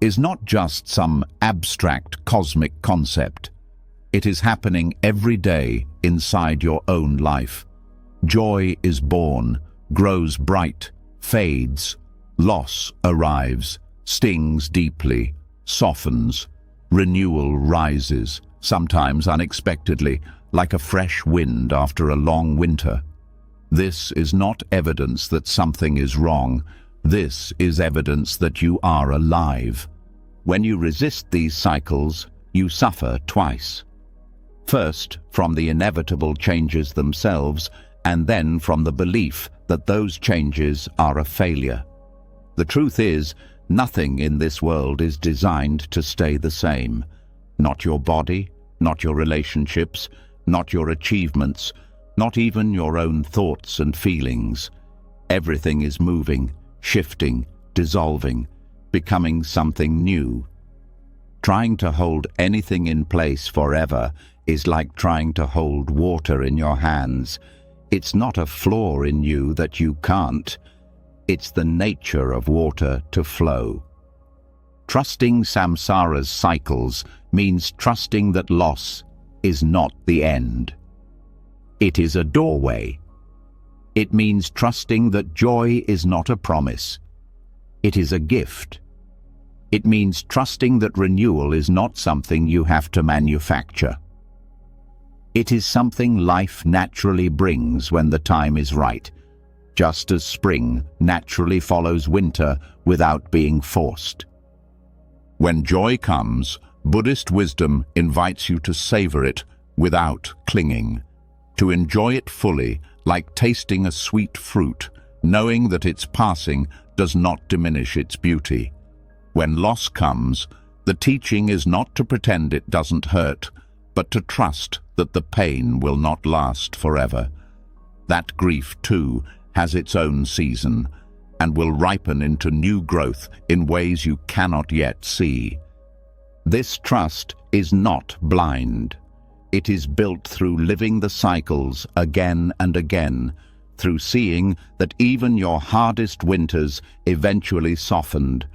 is not just some abstract cosmic concept. It is happening every day inside your own life. Joy is born, grows bright, fades. Loss arrives, stings deeply, softens. Renewal rises, sometimes unexpectedly, like a fresh wind after a long winter. This is not evidence that something is wrong. This is evidence that you are alive. When you resist these cycles, you suffer twice. First, from the inevitable changes themselves, and then from the belief that those changes are a failure. The truth is, nothing in this world is designed to stay the same. Not your body, not your relationships, not your achievements, not even your own thoughts and feelings. Everything is moving, shifting, dissolving, becoming something new. Trying to hold anything in place forever is like trying to hold water in your hands. It's not a flaw in you that you can't. It's the nature of water to flow. Trusting samsara's cycles means trusting that loss is not the end. It is a doorway. It means trusting that joy is not a promise. It is a gift. It means trusting that renewal is not something you have to manufacture. It is something life naturally brings when the time is right, just as spring naturally follows winter without being forced. When joy comes, Buddhist wisdom invites you to savor it without clinging, to enjoy it fully, like tasting a sweet fruit, knowing that its passing does not diminish its beauty. When loss comes, the teaching is not to pretend it doesn't hurt, but to trust that the pain will not last forever. That grief, too, has its own season, and will ripen into new growth in ways you cannot yet see. This trust is not blind. It is built through living the cycles again and again, through seeing that even your hardest winters eventually softened,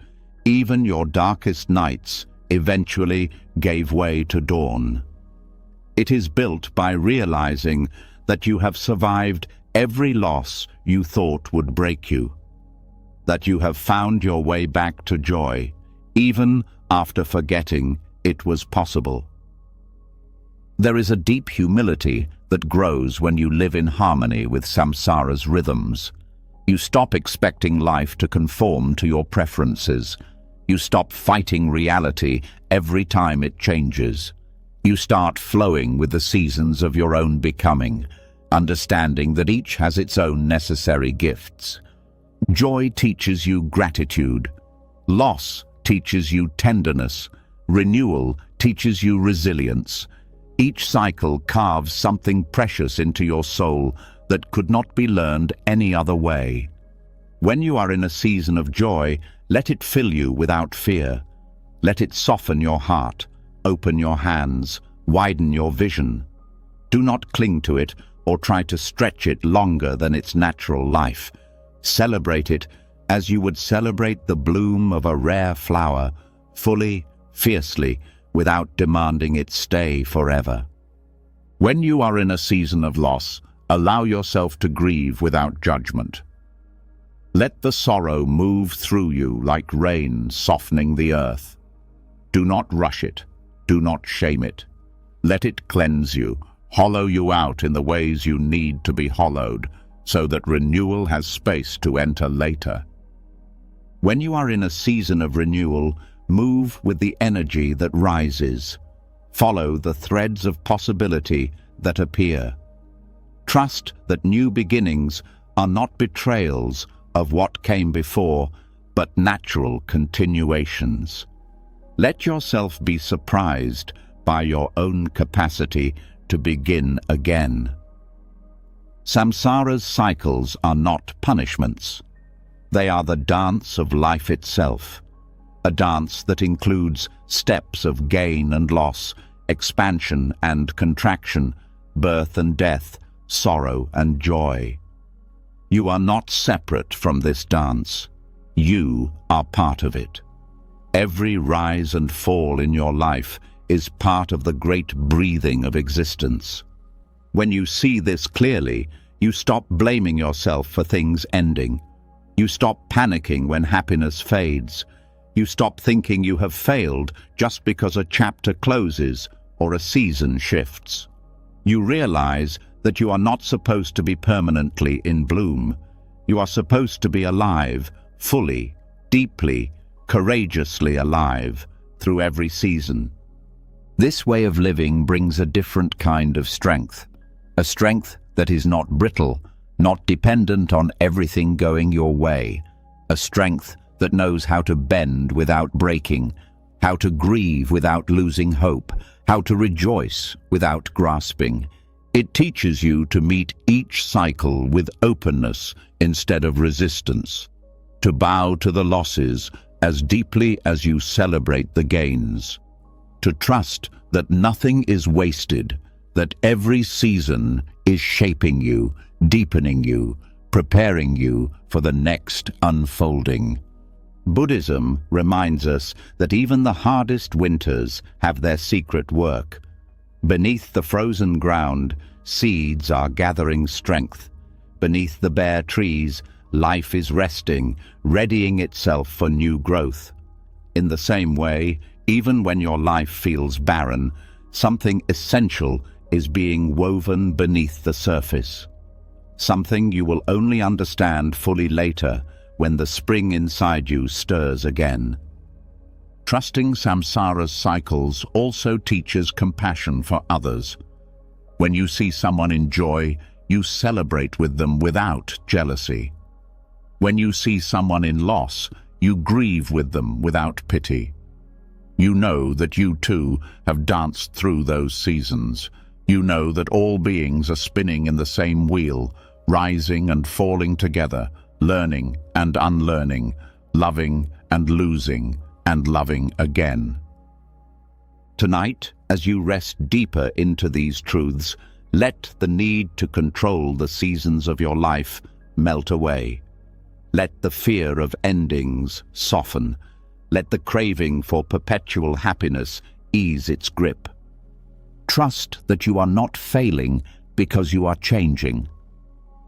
even your darkest nights eventually gave way to dawn. It is built by realizing that you have survived every loss you thought would break you, that you have found your way back to joy, even after forgetting it was possible. There is a deep humility that grows when you live in harmony with samsara's rhythms. You stop expecting life to conform to your preferences. You stop fighting reality every time it changes. You start flowing with the seasons of your own becoming, understanding that each has its own necessary gifts. Joy teaches you gratitude. Loss teaches you tenderness. Renewal teaches you resilience. Each cycle carves something precious into your soul that could not be learned any other way. When you are in a season of joy, let it fill you without fear. Let it soften your heart, open your hands, widen your vision. Do not cling to it or try to stretch it longer than its natural life. Celebrate it as you would celebrate the bloom of a rare flower, fully, fiercely, without demanding it stay forever. When you are in a season of loss, allow yourself to grieve without judgment. Let the sorrow move through you like rain softening the earth. Do not rush it. Do not shame it. Let it cleanse you, hollow you out in the ways you need to be hollowed, so that renewal has space to enter later. When you are in a season of renewal, move with the energy that rises. Follow the threads of possibility that appear. Trust that new beginnings are not betrayals of what came before, but natural continuations. Let yourself be surprised by your own capacity to begin again. Samsara's cycles are not punishments. They are the dance of life itself, a dance that includes steps of gain and loss, expansion and contraction, birth and death, sorrow and joy. You are not separate from this dance. You are part of it. Every rise and fall in your life is part of the great breathing of existence. When you see this clearly, you stop blaming yourself for things ending. You stop panicking when happiness fades. You stop thinking you have failed just because a chapter closes or a season shifts. You realize that you are not supposed to be permanently in bloom. You are supposed to be alive, fully, deeply, courageously alive through every season. This way of living brings a different kind of strength, a strength that is not brittle, not dependent on everything going your way, a strength that knows how to bend without breaking, how to grieve without losing hope, how to rejoice without grasping. It teaches you to meet each cycle with openness instead of resistance, to bow to the losses as deeply as you celebrate the gains, to trust that nothing is wasted, that every season is shaping you, deepening you, preparing you for the next unfolding. Buddhism reminds us that even the hardest winters have their secret work. Beneath the frozen ground, seeds are gathering strength. Beneath the bare trees, life is resting, readying itself for new growth. In the same way, even when your life feels barren, something essential is being woven beneath the surface. Something you will only understand fully later when the spring inside you stirs again. Trusting samsara's cycles also teaches compassion for others. When you see someone in joy, you celebrate with them without jealousy. When you see someone in loss, you grieve with them without pity. You know that you too have danced through those seasons. You know that all beings are spinning in the same wheel, rising and falling together, learning and unlearning, loving and losing, and loving again. Tonight, as you rest deeper into these truths, let the need to control the seasons of your life melt away. Let the fear of endings soften. Let the craving for perpetual happiness ease its grip. Trust that you are not failing because you are changing.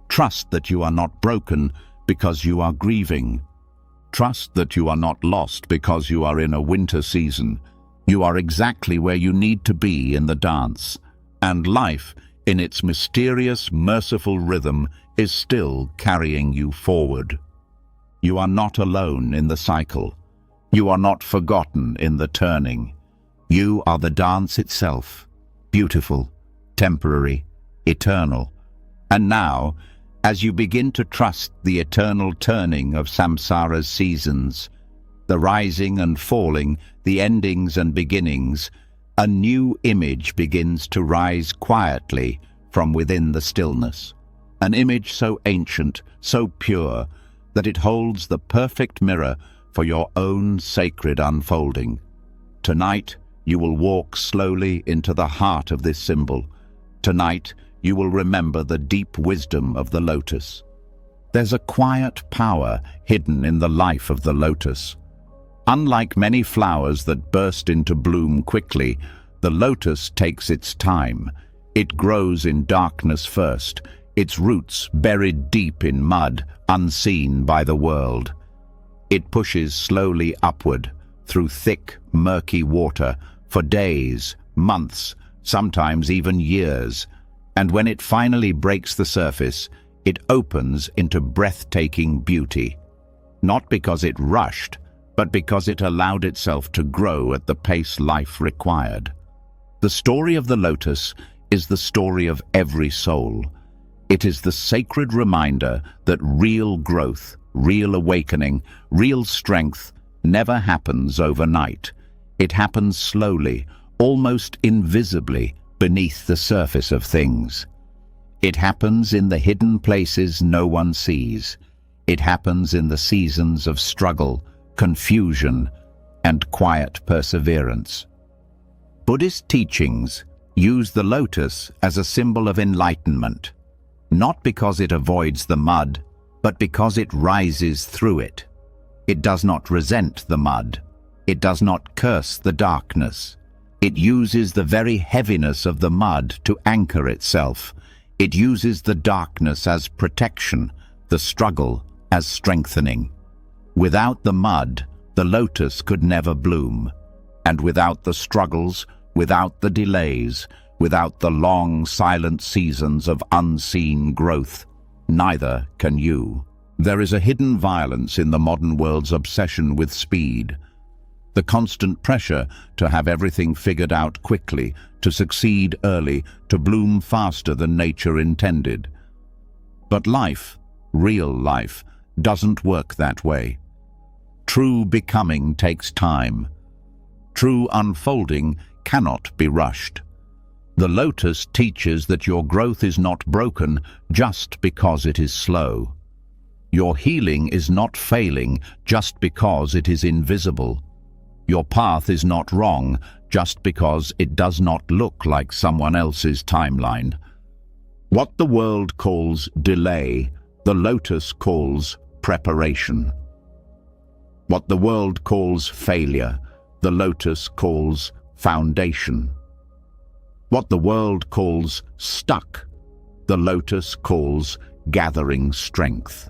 Trust that you are not broken because you are grieving. Trust that you are not lost because you are in a winter season. You are exactly where you need to be in the dance, and life, in its mysterious, merciful rhythm, is still carrying you forward. You are not alone in the cycle. You are not forgotten in the turning. You are the dance itself, beautiful, temporary, eternal. And now, as you begin to trust the eternal turning of samsara's seasons, the rising and falling, the endings and beginnings, a new image begins to rise quietly from within the stillness. An image so ancient, so pure, that it holds the perfect mirror for your own sacred unfolding. Tonight, you will walk slowly into the heart of this symbol. Tonight, you will remember the deep wisdom of the lotus. There's a quiet power hidden in the life of the lotus. Unlike many flowers that burst into bloom quickly, the lotus takes its time. It grows in darkness first, its roots buried deep in mud, unseen by the world. It pushes slowly upward, through thick, murky water, for days, months, sometimes even years. And when it finally breaks the surface, it opens into breathtaking beauty. Not because it rushed, but because it allowed itself to grow at the pace life required. The story of the lotus is the story of every soul. It is the sacred reminder that real growth, real awakening, real strength never happens overnight. It happens slowly, almost invisibly, beneath the surface of things. It happens in the hidden places no one sees. It happens in the seasons of struggle, confusion, and quiet perseverance. Buddhist teachings use the lotus as a symbol of enlightenment, not because it avoids the mud, but because it rises through it. It does not resent the mud. It does not curse the darkness. It uses the very heaviness of the mud to anchor itself. It uses the darkness as protection, the struggle as strengthening. Without the mud, the lotus could never bloom. And without the struggles, without the delays, without the long, silent seasons of unseen growth, neither can you. There is a hidden violence in the modern world's obsession with speed. The constant pressure to have everything figured out quickly, to succeed early, to bloom faster than nature intended. But life, real life, doesn't work that way. True becoming takes time. True unfolding cannot be rushed. The lotus teaches that your growth is not broken just because it is slow. Your healing is not failing just because it is invisible. Your path is not wrong just because it does not look like someone else's timeline. What the world calls delay, the lotus calls preparation. What the world calls failure, the lotus calls foundation. What the world calls stuck, the lotus calls gathering strength.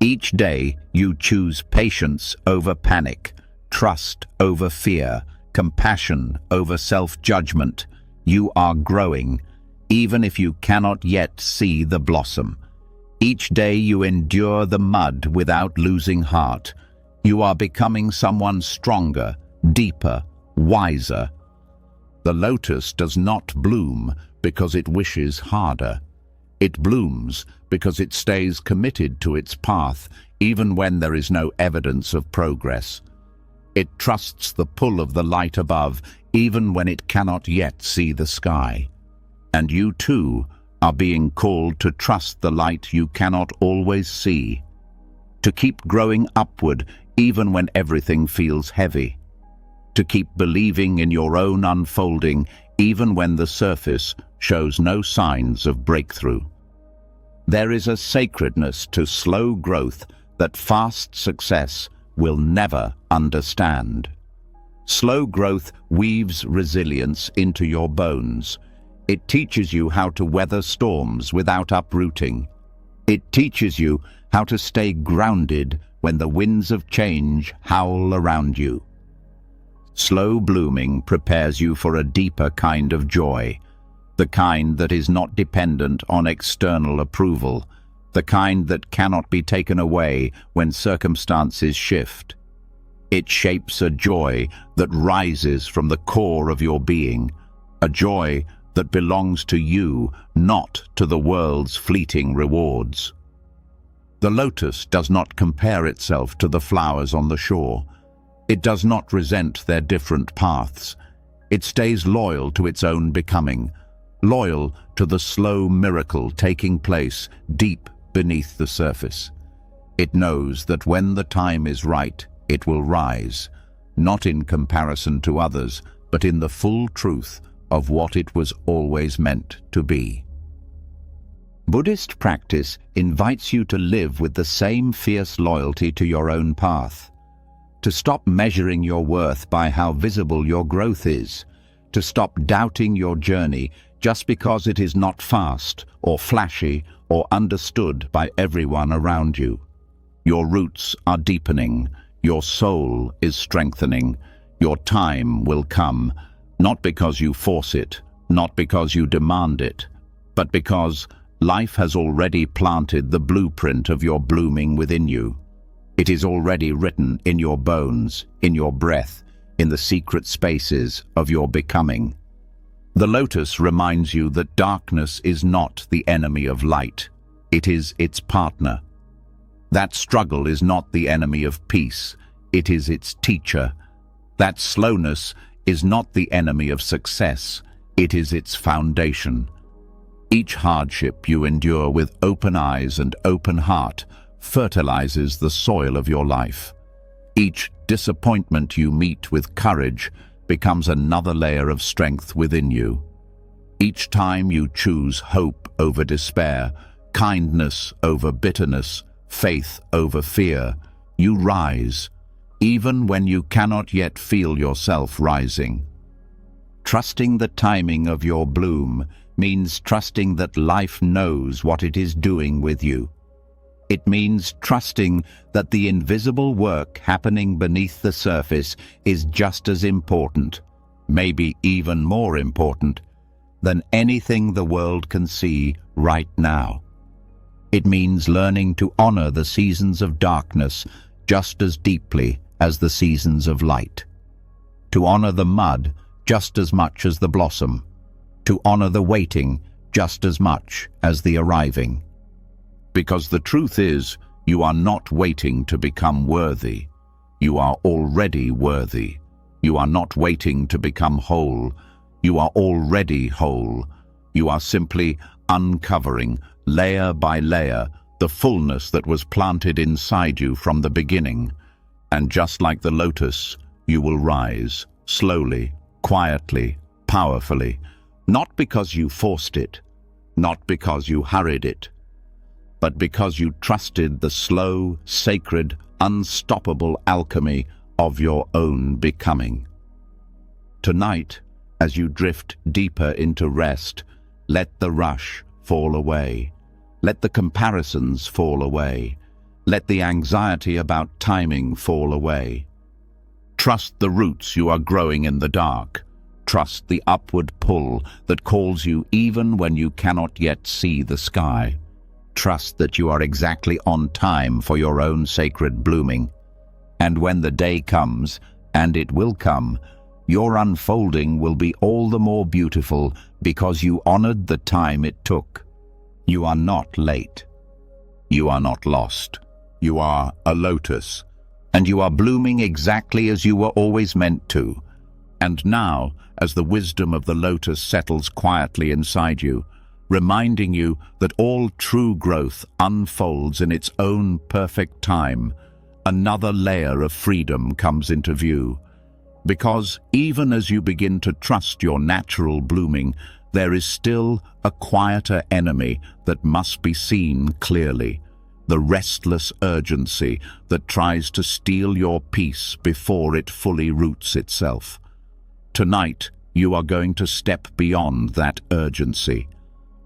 Each day you choose patience over panic, trust over fear, compassion over self-judgment. You are growing, even if you cannot yet see the blossom. Each day you endure the mud without losing heart. You are becoming someone stronger, deeper, wiser. The lotus does not bloom because it wishes harder. It blooms because it stays committed to its path, even when there is no evidence of progress. It trusts the pull of the light above, even when it cannot yet see the sky. And you too are being called to trust the light you cannot always see, to keep growing upward even when everything feels heavy, to keep believing in your own unfolding even when the surface shows no signs of breakthrough. There is a sacredness to slow growth that fast success will never understand. Slow growth weaves resilience into your bones. It teaches you how to weather storms without uprooting. It teaches you how to stay grounded when the winds of change howl around you. Slow blooming prepares you for a deeper kind of joy, the kind that is not dependent on external approval, the kind that cannot be taken away when circumstances shift. It shapes a joy that rises from the core of your being, a joy that belongs to you, not to the world's fleeting rewards. The lotus does not compare itself to the flowers on the shore. It does not resent their different paths. It stays loyal to its own becoming, loyal to the slow miracle taking place deep beneath the surface. It knows that when the time is right, it will rise, not in comparison to others, but in the full truth of what it was always meant to be. Buddhist practice invites you to live with the same fierce loyalty to your own path, to stop measuring your worth by how visible your growth is, to stop doubting your journey just because it is not fast or flashy or understood by everyone around you. Your roots are deepening, your soul is strengthening, your time will come, not because you force it, not because you demand it, but because life has already planted the blueprint of your blooming within you. It is already written in your bones, in your breath, in the secret spaces of your becoming. The lotus reminds you that darkness is not the enemy of light. It is its partner. That struggle is not the enemy of peace. It is its teacher. That slowness is not the enemy of success. It is its foundation. Each hardship you endure with open eyes and open heart fertilizes the soil of your life. Each disappointment you meet with courage becomes another layer of strength within you. Each time you choose hope over despair, kindness over bitterness, faith over fear, You rise, even when you cannot yet feel yourself rising. Trusting the timing of your bloom means trusting that life knows what it is doing with you. It means trusting that the invisible work happening beneath the surface is just as important, maybe even more important, than anything the world can see right now. It means learning to honor the seasons of darkness just as deeply as the seasons of light. To honor the mud just as much as the blossom. To honor the waiting just as much as the arriving. Because the truth is, you are not waiting to become worthy. You are already worthy. You are not waiting to become whole. You are already whole. You are simply uncovering, layer by layer, the fullness that was planted inside you from the beginning. And just like the lotus, you will rise, slowly, quietly, powerfully, not because you forced it, not because you hurried it, but because you trusted the slow, sacred, unstoppable alchemy of your own becoming. Tonight, as you drift deeper into rest, let the rush fall away. Let the comparisons fall away. Let the anxiety about timing fall away. Trust the roots you are growing in the dark. Trust the upward pull that calls you even when you cannot yet see the sky. Trust that you are exactly on time for your own sacred blooming. And when the day comes, and it will come, your unfolding will be all the more beautiful because you honored the time it took. You are not late. You are not lost. You are a lotus, and you are blooming exactly as you were always meant to. And now, as the wisdom of the lotus settles quietly inside you, reminding you that all true growth unfolds in its own perfect time, another layer of freedom comes into view. Because even as you begin to trust your natural blooming, there is still a quieter enemy that must be seen clearly. The restless urgency that tries to steal your peace before it fully roots itself. Tonight, you are going to step beyond that urgency.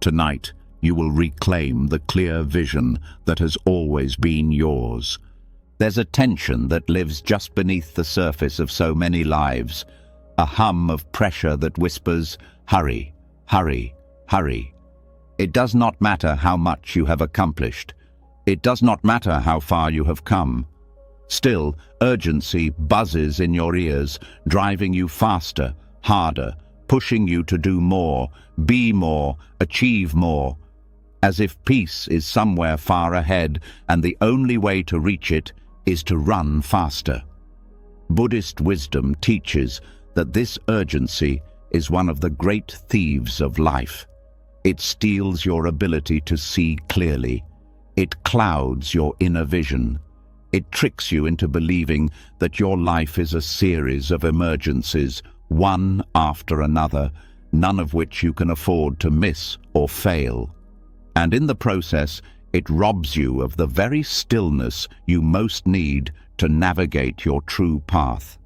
Tonight, you will reclaim the clear vision that has always been yours. There's a tension that lives just beneath the surface of so many lives, a hum of pressure that whispers, "Hurry, hurry, hurry." It does not matter how much you have accomplished. It does not matter how far you have come. Still, urgency buzzes in your ears, driving you faster, harder, pushing you to do more, be more, achieve more, as if peace is somewhere far ahead and the only way to reach it is to run faster. Buddhist wisdom teaches that this urgency is one of the great thieves of life. It steals your ability to see clearly. It clouds your inner vision. It tricks you into believing that your life is a series of emergencies, one after another, none of which you can afford to miss or fail. And in the process, it robs you of the very stillness you most need to navigate your true path.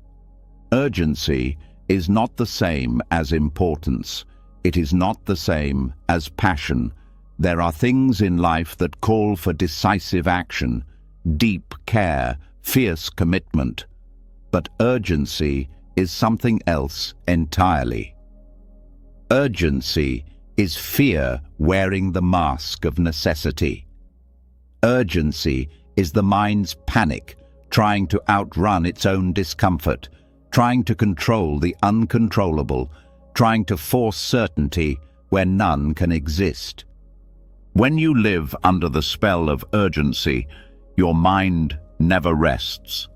Urgency is not the same as importance. It is not the same as passion. There are things in life that call for decisive action, deep care, fierce commitment. But urgency is something else entirely. Urgency is fear wearing the mask of necessity. Urgency is the mind's panic, trying to outrun its own discomfort, trying to control the uncontrollable, trying to force certainty where none can exist. When you live under the spell of urgency, your mind never rests,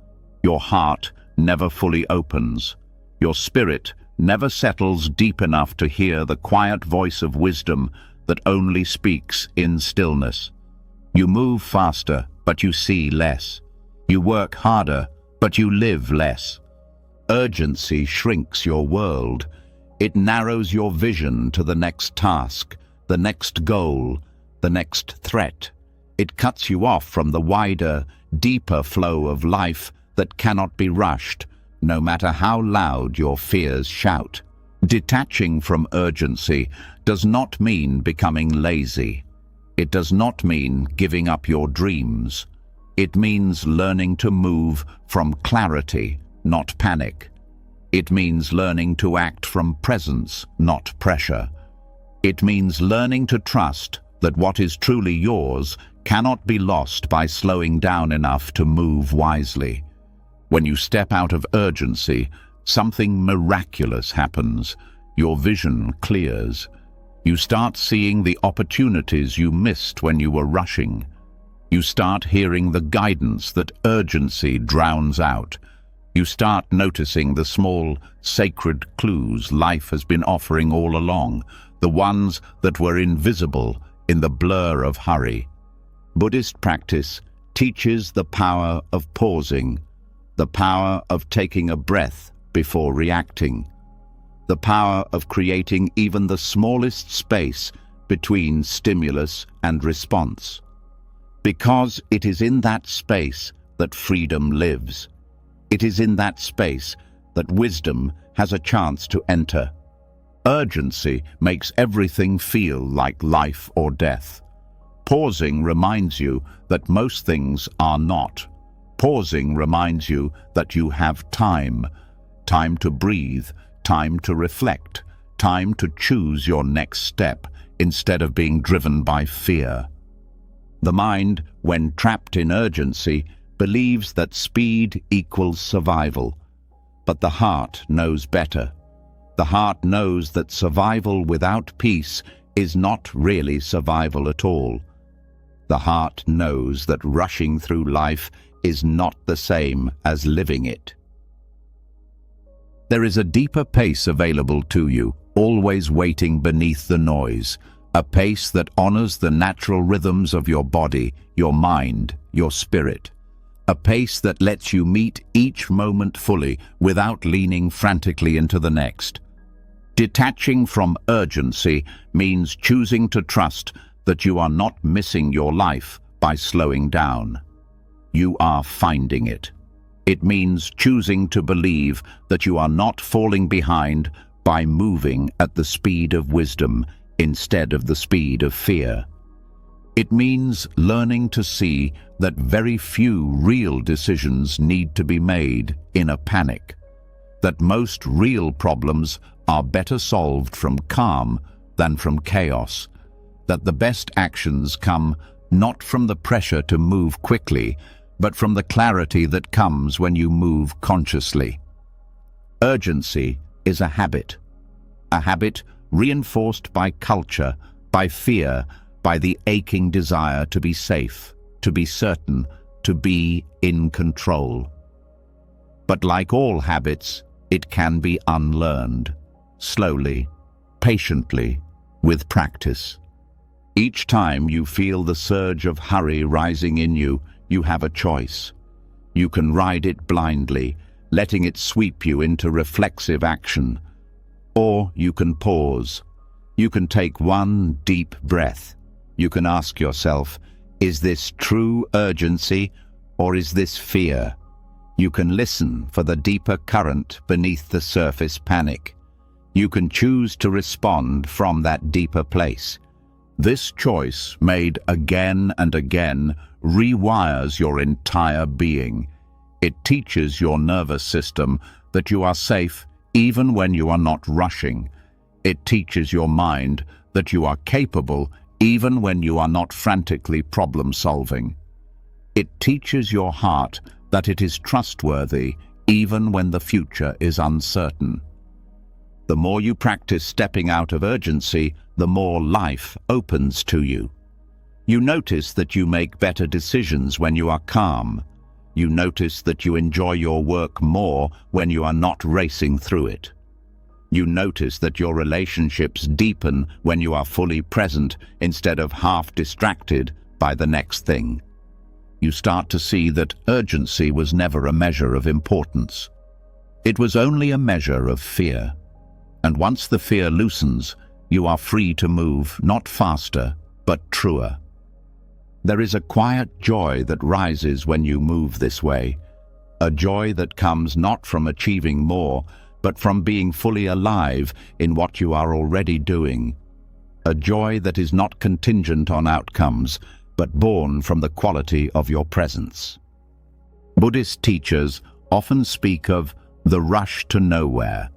your heart never fully opens, your spirit never settles deep enough to hear the quiet voice of wisdom that only speaks in stillness. You move faster, but you see less. You work harder, but you live less. Urgency shrinks your world. It narrows your vision to the next task, the next goal, the next threat. It cuts you off from the wider, deeper flow of life that cannot be rushed, no matter how loud your fears shout. Detaching from urgency does not mean becoming lazy. It does not mean giving up your dreams. It means learning to move from clarity, not panic. It means learning to act from presence, not pressure. It means learning to trust that what is truly yours cannot be lost by slowing down enough to move wisely. When you step out of urgency, something miraculous happens. Your vision clears. You start seeing the opportunities you missed when you were rushing. You start hearing the guidance that urgency drowns out. You start noticing the small, sacred clues life has been offering all along, the ones that were invisible in the blur of hurry. Buddhist practice teaches the power of pausing, the power of taking a breath before reacting, the power of creating even the smallest space between stimulus and response. Because it is in that space that freedom lives. It is in that space that wisdom has a chance to enter. Urgency makes everything feel like life or death. Pausing reminds you that most things are not. Pausing reminds you that you have time. Time to breathe, time to reflect, time to choose your next step instead of being driven by fear. The mind, when trapped in urgency, believes that speed equals survival. But the heart knows better. The heart knows that survival without peace is not really survival at all. The heart knows that rushing through life is not the same as living it. There is a deeper pace available to you, always waiting beneath the noise, a pace that honors the natural rhythms of your body, your mind, your spirit. A pace that lets you meet each moment fully without leaning frantically into the next. Detaching from urgency means choosing to trust that you are not missing your life by slowing down. You are finding it. It means choosing to believe that you are not falling behind by moving at the speed of wisdom instead of the speed of fear. It means learning to see that very few real decisions need to be made in a panic, that most real problems are better solved from calm than from chaos, that the best actions come not from the pressure to move quickly, but from the clarity that comes when you move consciously. Urgency is a habit reinforced by culture, by fear, by the aching desire to be safe, to be certain, to be in control. But like all habits, it can be unlearned, slowly, patiently, with practice. Each time you feel the surge of hurry rising in you, you have a choice. You can ride it blindly, letting it sweep you into reflexive action. Or you can pause. You can take one deep breath. You can ask yourself, is this true urgency or is this fear? You can listen for the deeper current beneath the surface panic. You can choose to respond from that deeper place. This choice, made again and again, rewires your entire being. It teaches your nervous system that you are safe even when you are not rushing. It teaches your mind that you are capable even when you are not frantically problem-solving. It teaches your heart that it is trustworthy even when the future is uncertain. The more you practice stepping out of urgency, the more life opens to you. You notice that you make better decisions when you are calm. You notice that you enjoy your work more when you are not racing through it. You notice that your relationships deepen when you are fully present instead of half distracted by the next thing. You start to see that urgency was never a measure of importance. It was only a measure of fear. And once the fear loosens, you are free to move not faster, but truer. There is a quiet joy that rises when you move this way, a joy that comes not from achieving more, but from being fully alive in what you are already doing. A joy that is not contingent on outcomes, but born from the quality of your presence. Buddhist teachers often speak of the rush to nowhere,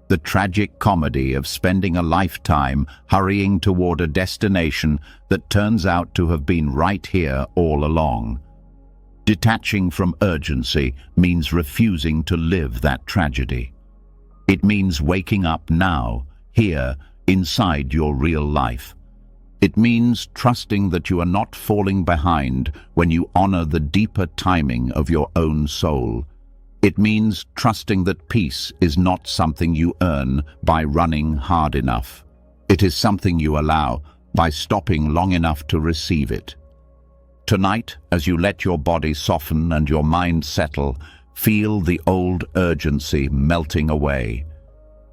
the tragic comedy of spending a lifetime hurrying toward a destination that turns out to have been right here all along. Detaching from urgency means refusing to live that tragedy. It means waking up now, here, inside your real life. It means trusting that you are not falling behind when you honor the deeper timing of your own soul. It means trusting that peace is not something you earn by running hard enough. It is something you allow by stopping long enough to receive it. Tonight, as you let your body soften and your mind settle, feel the old urgency melting away.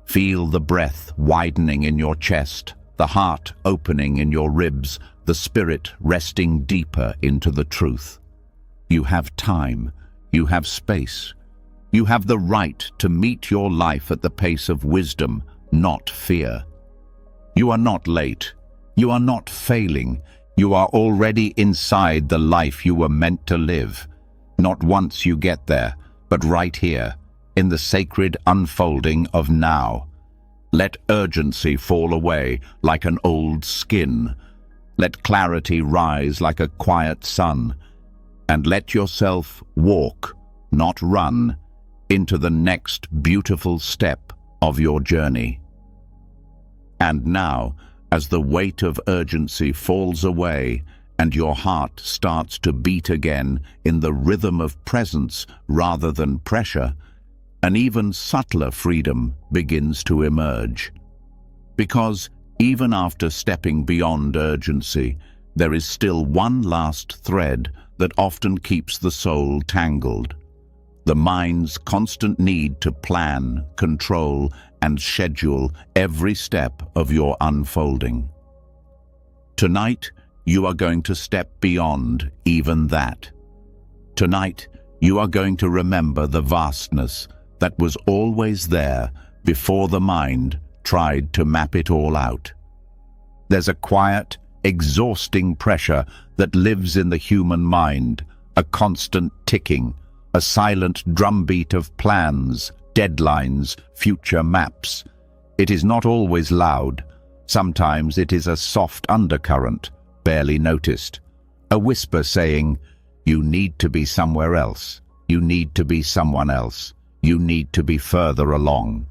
Feel the breath widening in your chest, the heart opening in your ribs, the spirit resting deeper into the truth. You have time, you have space. You have the right to meet your life at the pace of wisdom, not fear. You are not late. You are not failing. You are already inside the life you were meant to live. Not once you get there, but right here, in the sacred unfolding of now. Let urgency fall away like an old skin. Let clarity rise like a quiet sun. And let yourself walk, not run, into the next beautiful step of your journey. And now, as the weight of urgency falls away and your heart starts to beat again in the rhythm of presence rather than pressure, an even subtler freedom begins to emerge. Because even after stepping beyond urgency, there is still one last thread that often keeps the soul tangled. The mind's constant need to plan, control, and schedule every step of your unfolding. Tonight, you are going to step beyond even that. Tonight, you are going to remember the vastness that was always there before the mind tried to map it all out. There's a quiet, exhausting pressure that lives in the human mind, a constant ticking, a silent drumbeat of plans, deadlines, future maps. It is not always loud. Sometimes it is a soft undercurrent, barely noticed. A whisper saying, "You need to be somewhere else. You need to be someone else. You need to be further along."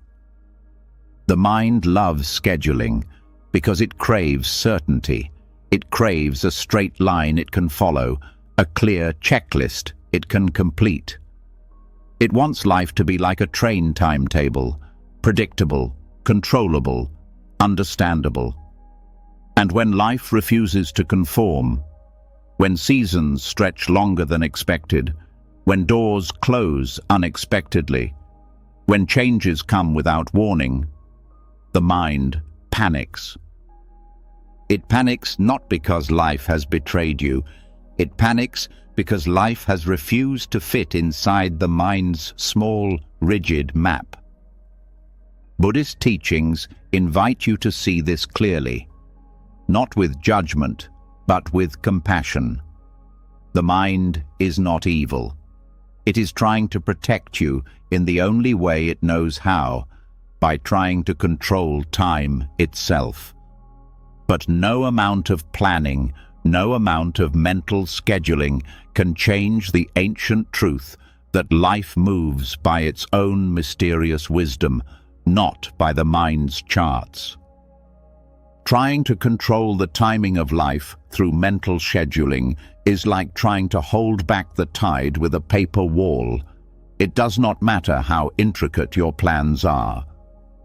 The mind loves scheduling because it craves certainty. It craves a straight line it can follow, a clear checklist it can complete. It wants life to be like a train timetable, predictable, controllable, understandable. And when life refuses to conform, when seasons stretch longer than expected, when doors close unexpectedly, when changes come without warning, the mind panics. It panics not because life has betrayed you. It panics because life has refused to fit inside the mind's small, rigid map. Buddhist teachings invite you to see this clearly, not with judgment, but with compassion. The mind is not evil. It is trying to protect you in the only way it knows how, by trying to control time itself. But no amount of planning, no amount of mental scheduling can change the ancient truth that life moves by its own mysterious wisdom, not by the mind's charts. Trying to control the timing of life through mental scheduling is like trying to hold back the tide with a paper wall. It does not matter how intricate your plans are.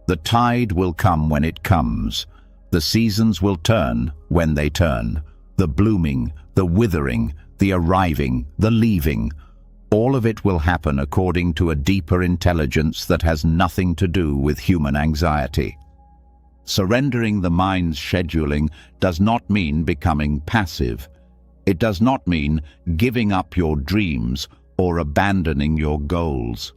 The tide will come when it comes. The seasons will turn when they turn. The blooming, the withering, the arriving, the leaving. All of it will happen according to a deeper intelligence that has nothing to do with human anxiety. Surrendering the mind's scheduling does not mean becoming passive. It does not mean giving up your dreams or abandoning your goals.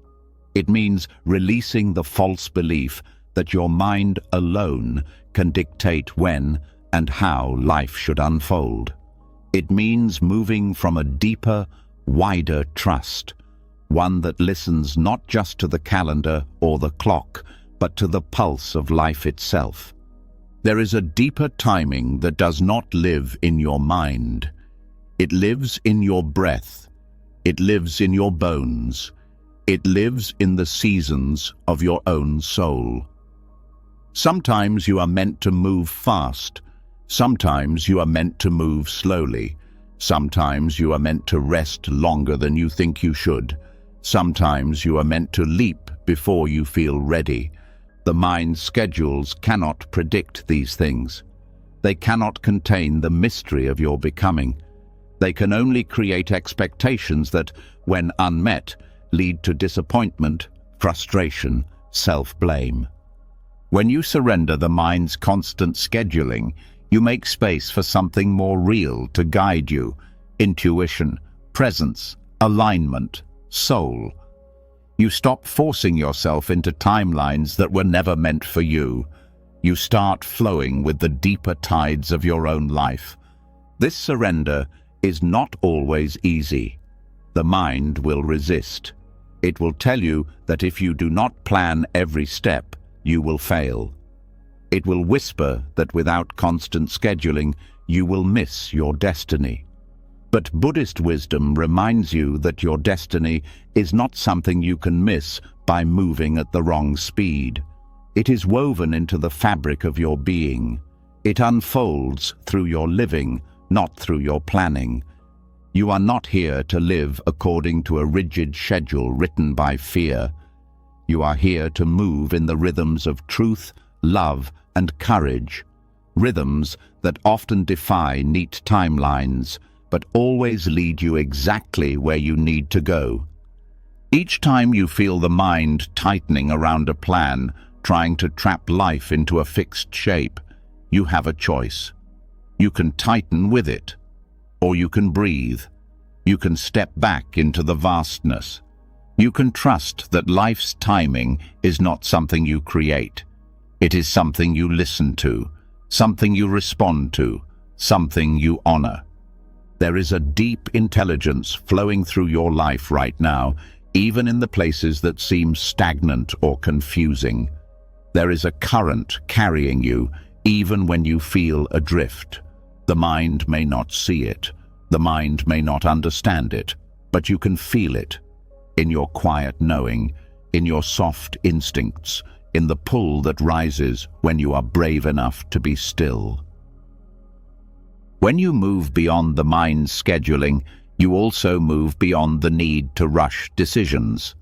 It means releasing the false belief that your mind alone can dictate when and how life should unfold. It means moving from a deeper, wider trust, one that listens not just to the calendar or the clock, but to the pulse of life itself. There is a deeper timing that does not live in your mind. It lives in your breath. It lives in your bones. It lives in the seasons of your own soul. Sometimes you are meant to move fast. Sometimes you are meant to move slowly. Sometimes you are meant to rest longer than you think you should. Sometimes you are meant to leap before you feel ready. The mind's schedules cannot predict these things. They cannot contain the mystery of your becoming. They can only create expectations that, when unmet, lead to disappointment, frustration, self-blame. When you surrender the mind's constant scheduling, you make space for something more real to guide you: intuition, presence, alignment, soul. You stop forcing yourself into timelines that were never meant for you. You start flowing with the deeper tides of your own life. This surrender is not always easy. The mind will resist. It will tell you that if you do not plan every step, you will fail. It will whisper that without constant scheduling, you will miss your destiny. But Buddhist wisdom reminds you that your destiny is not something you can miss by moving at the wrong speed. It is woven into the fabric of your being. It unfolds through your living, not through your planning. You are not here to live according to a rigid schedule written by fear. You are here to move in the rhythms of truth, love, and courage. Rhythms that often defy neat timelines, but always lead you exactly where you need to go. Each time you feel the mind tightening around a plan, trying to trap life into a fixed shape, you have a choice. You can tighten with it, or you can breathe. You can step back into the vastness. You can trust that life's timing is not something you create. It is something you listen to, something you respond to, something you honor. There is a deep intelligence flowing through your life right now, even in the places that seem stagnant or confusing. There is a current carrying you, even when you feel adrift. The mind may not see it. The mind may not understand it, but you can feel it. In your quiet knowing, in your soft instincts, in the pull that rises when you are brave enough to be still. When you move beyond the mind's scheduling, you also move beyond the need to rush decisions.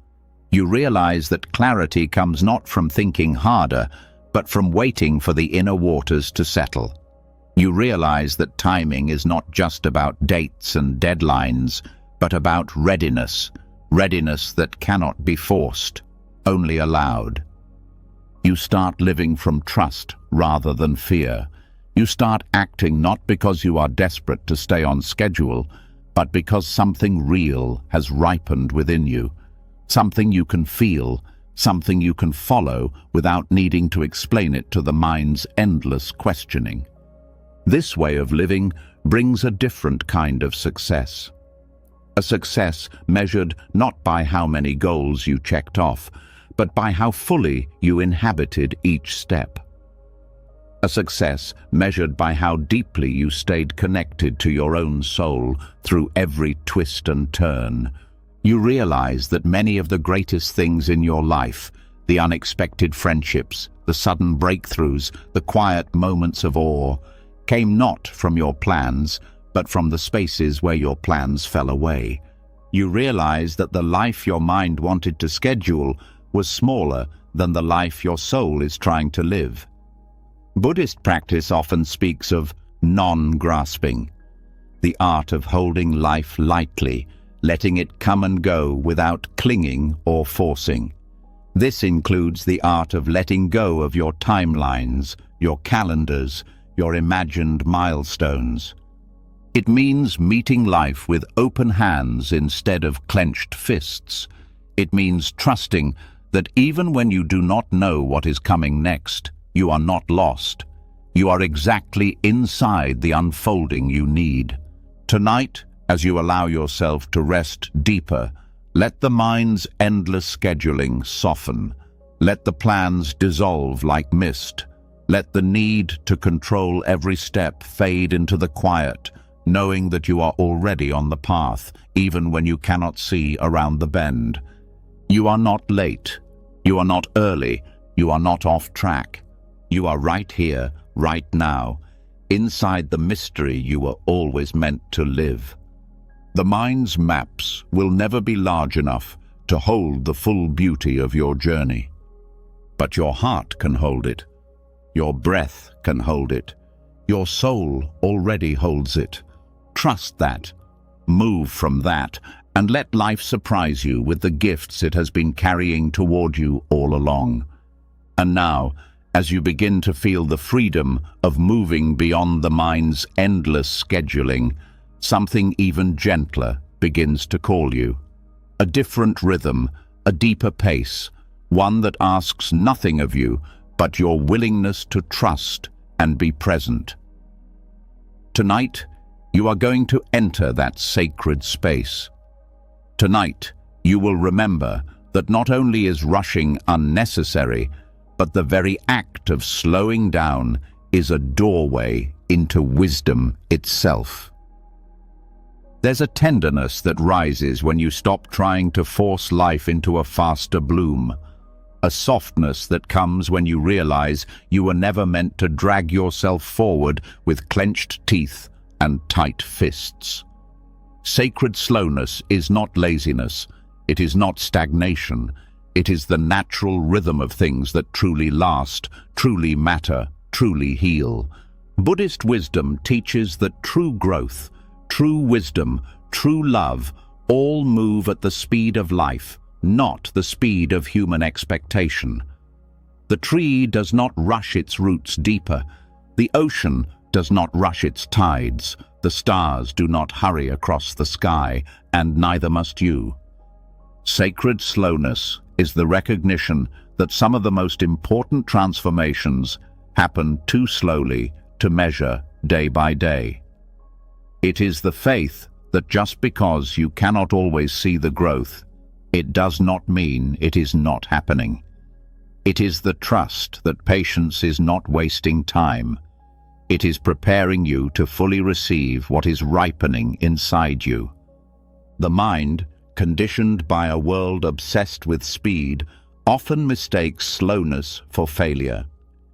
You realize that clarity comes not from thinking harder, but from waiting for the inner waters to settle. You realize that timing is not just about dates and deadlines, but about readiness, readiness that cannot be forced, only allowed. You start living from trust rather than fear. You start acting not because you are desperate to stay on schedule, but because something real has ripened within you, something you can feel, something you can follow without needing to explain it to the mind's endless questioning. This way of living brings a different kind of success. A success measured not by how many goals you checked off, but by how fully you inhabited each step. A success measured by how deeply you stayed connected to your own soul through every twist and turn. You realize that many of the greatest things in your life, the unexpected friendships, the sudden breakthroughs, the quiet moments of awe, came not from your plans, but from the spaces where your plans fell away. You realize that the life your mind wanted to schedule was smaller than the life your soul is trying to live. Buddhist practice often speaks of non-grasping, the art of holding life lightly, letting it come and go without clinging or forcing. This includes the art of letting go of your timelines, your calendars, your imagined milestones. It means meeting life with open hands instead of clenched fists. It means trusting that even when you do not know what is coming next, you are not lost. You are exactly inside the unfolding you need. Tonight, as you allow yourself to rest deeper, let the mind's endless scheduling soften. Let the plans dissolve like mist. Let the need to control every step fade into the quiet, knowing that you are already on the path, even when you cannot see around the bend. You are not late. You are not early. You are not off track. You are right here, right now, inside the mystery you were always meant to live. The mind's maps will never be large enough to hold the full beauty of your journey. But your heart can hold it. Your breath can hold it. Your soul already holds it. Trust that. Move from that, and let life surprise you with the gifts it has been carrying toward you all along. And now, as you begin to feel the freedom of moving beyond the mind's endless scheduling, something even gentler begins to call you. A different rhythm, a deeper pace, one that asks nothing of you but your willingness to trust and be present. Tonight, you are going to enter that sacred space. Tonight, you will remember that not only is rushing unnecessary, but the very act of slowing down is a doorway into wisdom itself. There's a tenderness that rises when you stop trying to force life into a faster bloom, a softness that comes when you realize you were never meant to drag yourself forward with clenched teeth and tight fists. Sacred slowness is not laziness, it is not stagnation, it is the natural rhythm of things that truly last, truly matter, truly heal. Buddhist wisdom teaches that true growth, true wisdom, true love all move at the speed of life, not the speed of human expectation. The tree does not rush its roots deeper. The ocean does not rush its tides. The stars do not hurry across the sky, and neither must you. Sacred slowness is the recognition that some of the most important transformations happen too slowly to measure day by day. It is the faith that just because you cannot always see the growth, it does not mean it is not happening. It is the trust that patience is not wasting time. It is preparing you to fully receive what is ripening inside you. The mind, conditioned by a world obsessed with speed, often mistakes slowness for failure.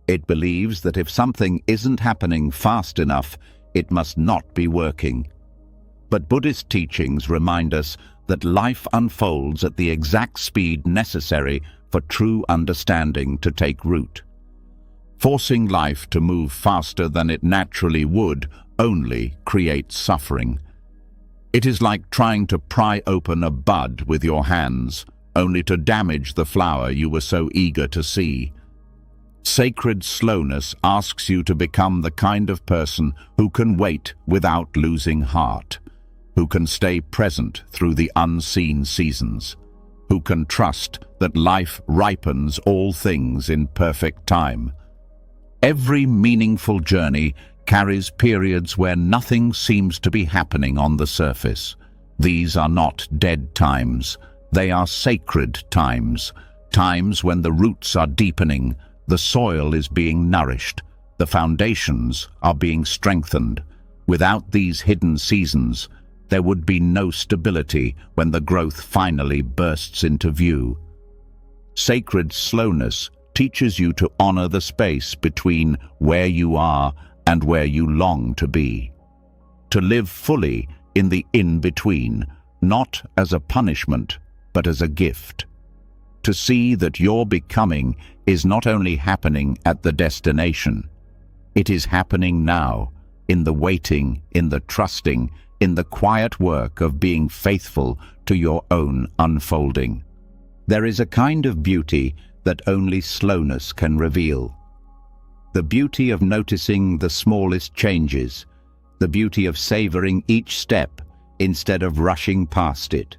It believes that if something isn't happening fast enough, it must not be working. But Buddhist teachings remind us that life unfolds at the exact speed necessary for true understanding to take root. Forcing life to move faster than it naturally would only creates suffering. It is like trying to pry open a bud with your hands, only to damage the flower you were so eager to see. Sacred slowness asks you to become the kind of person who can wait without losing heart, who can stay present through the unseen seasons, who can trust that life ripens all things in perfect time. Every meaningful journey carries periods where nothing seems to be happening on the surface. These are not dead times. They are sacred times, times when the roots are deepening, the soil is being nourished, the foundations are being strengthened. Without these hidden seasons, there would be no stability when the growth finally bursts into view. Sacred slowness teaches you to honor the space between where you are and where you long to be. To live fully in the in-between, not as a punishment, but as a gift. To see that your becoming is not only happening at the destination, it is happening now, in the waiting, in the trusting, in the quiet work of being faithful to your own unfolding. There is a kind of beauty that only slowness can reveal. The beauty of noticing the smallest changes, the beauty of savoring each step instead of rushing past it.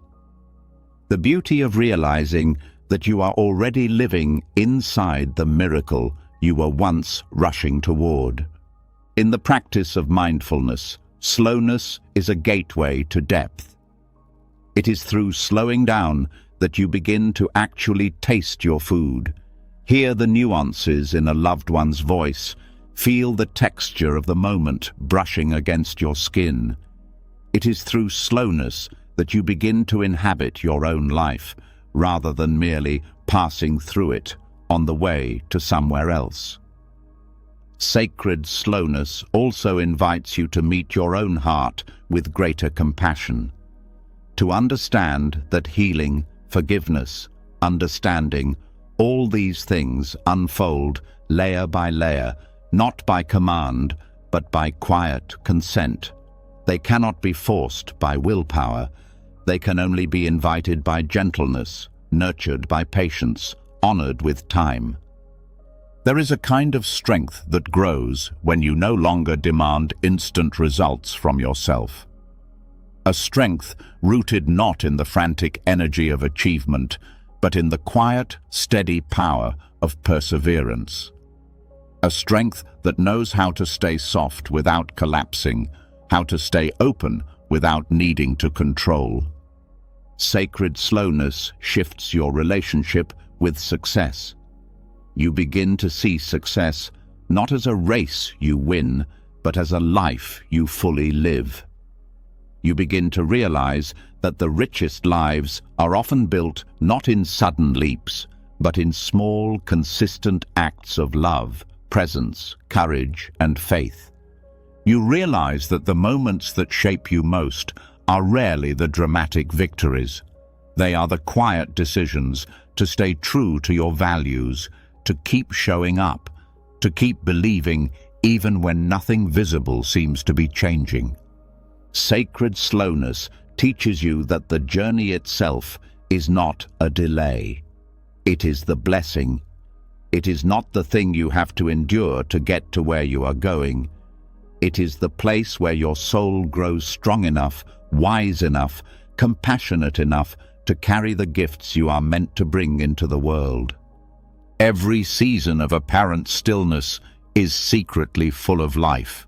The beauty of realizing that you are already living inside the miracle you were once rushing toward. In the practice of mindfulness, slowness is a gateway to depth. It is through slowing down that you begin to actually taste your food, hear the nuances in a loved one's voice, feel the texture of the moment brushing against your skin. It is through slowness that you begin to inhabit your own life, rather than merely passing through it on the way to somewhere else. Sacred slowness also invites you to meet your own heart with greater compassion, to understand that healing, forgiveness, understanding, all these things unfold layer by layer, not by command, but by quiet consent. They cannot be forced by willpower. They can only be invited by gentleness, nurtured by patience, honored with time. There is a kind of strength that grows when you no longer demand instant results from yourself. A strength rooted not in the frantic energy of achievement, but in the quiet, steady power of perseverance. A strength that knows how to stay soft without collapsing, how to stay open without needing to control. Sacred slowness shifts your relationship with success. You begin to see success not as a race you win, but as a life you fully live. You begin to realize that the richest lives are often built not in sudden leaps, but in small, consistent acts of love, presence, courage, and faith. You realize that the moments that shape you most are rarely the dramatic victories. They are the quiet decisions to stay true to your values, to keep showing up, to keep believing even when nothing visible seems to be changing. Sacred slowness teaches you that the journey itself is not a delay. It is the blessing. It is not the thing you have to endure to get to where you are going. It is the place where your soul grows strong enough, wise enough, compassionate enough to carry the gifts you are meant to bring into the world. Every season of apparent stillness is secretly full of life.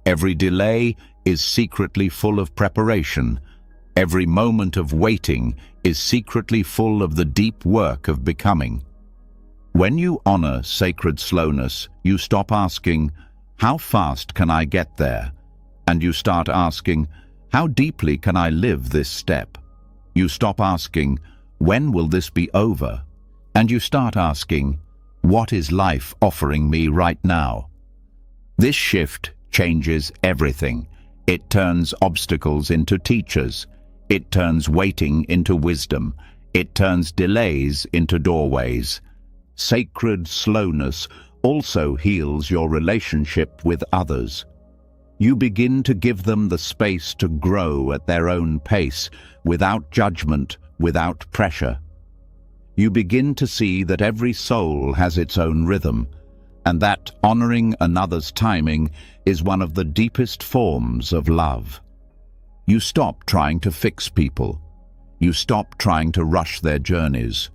Every delay is secretly full of preparation. Every moment of waiting is secretly full of the deep work of becoming. When you honor sacred slowness, you stop asking, "How fast can I get there?" And you start asking, "How deeply can I live this step?" You stop asking, "When will this be over?" And you start asking, "What is life offering me right now?" This shift changes everything. It turns obstacles into teachers. It turns waiting into wisdom. It turns delays into doorways. Sacred slowness also heals your relationship with others. You begin to give them the space to grow at their own pace, without judgment, without pressure. You begin to see that every soul has its own rhythm, and that honoring another's timing is one of the deepest forms of love. You stop trying to fix people. You stop trying to rush their journeys.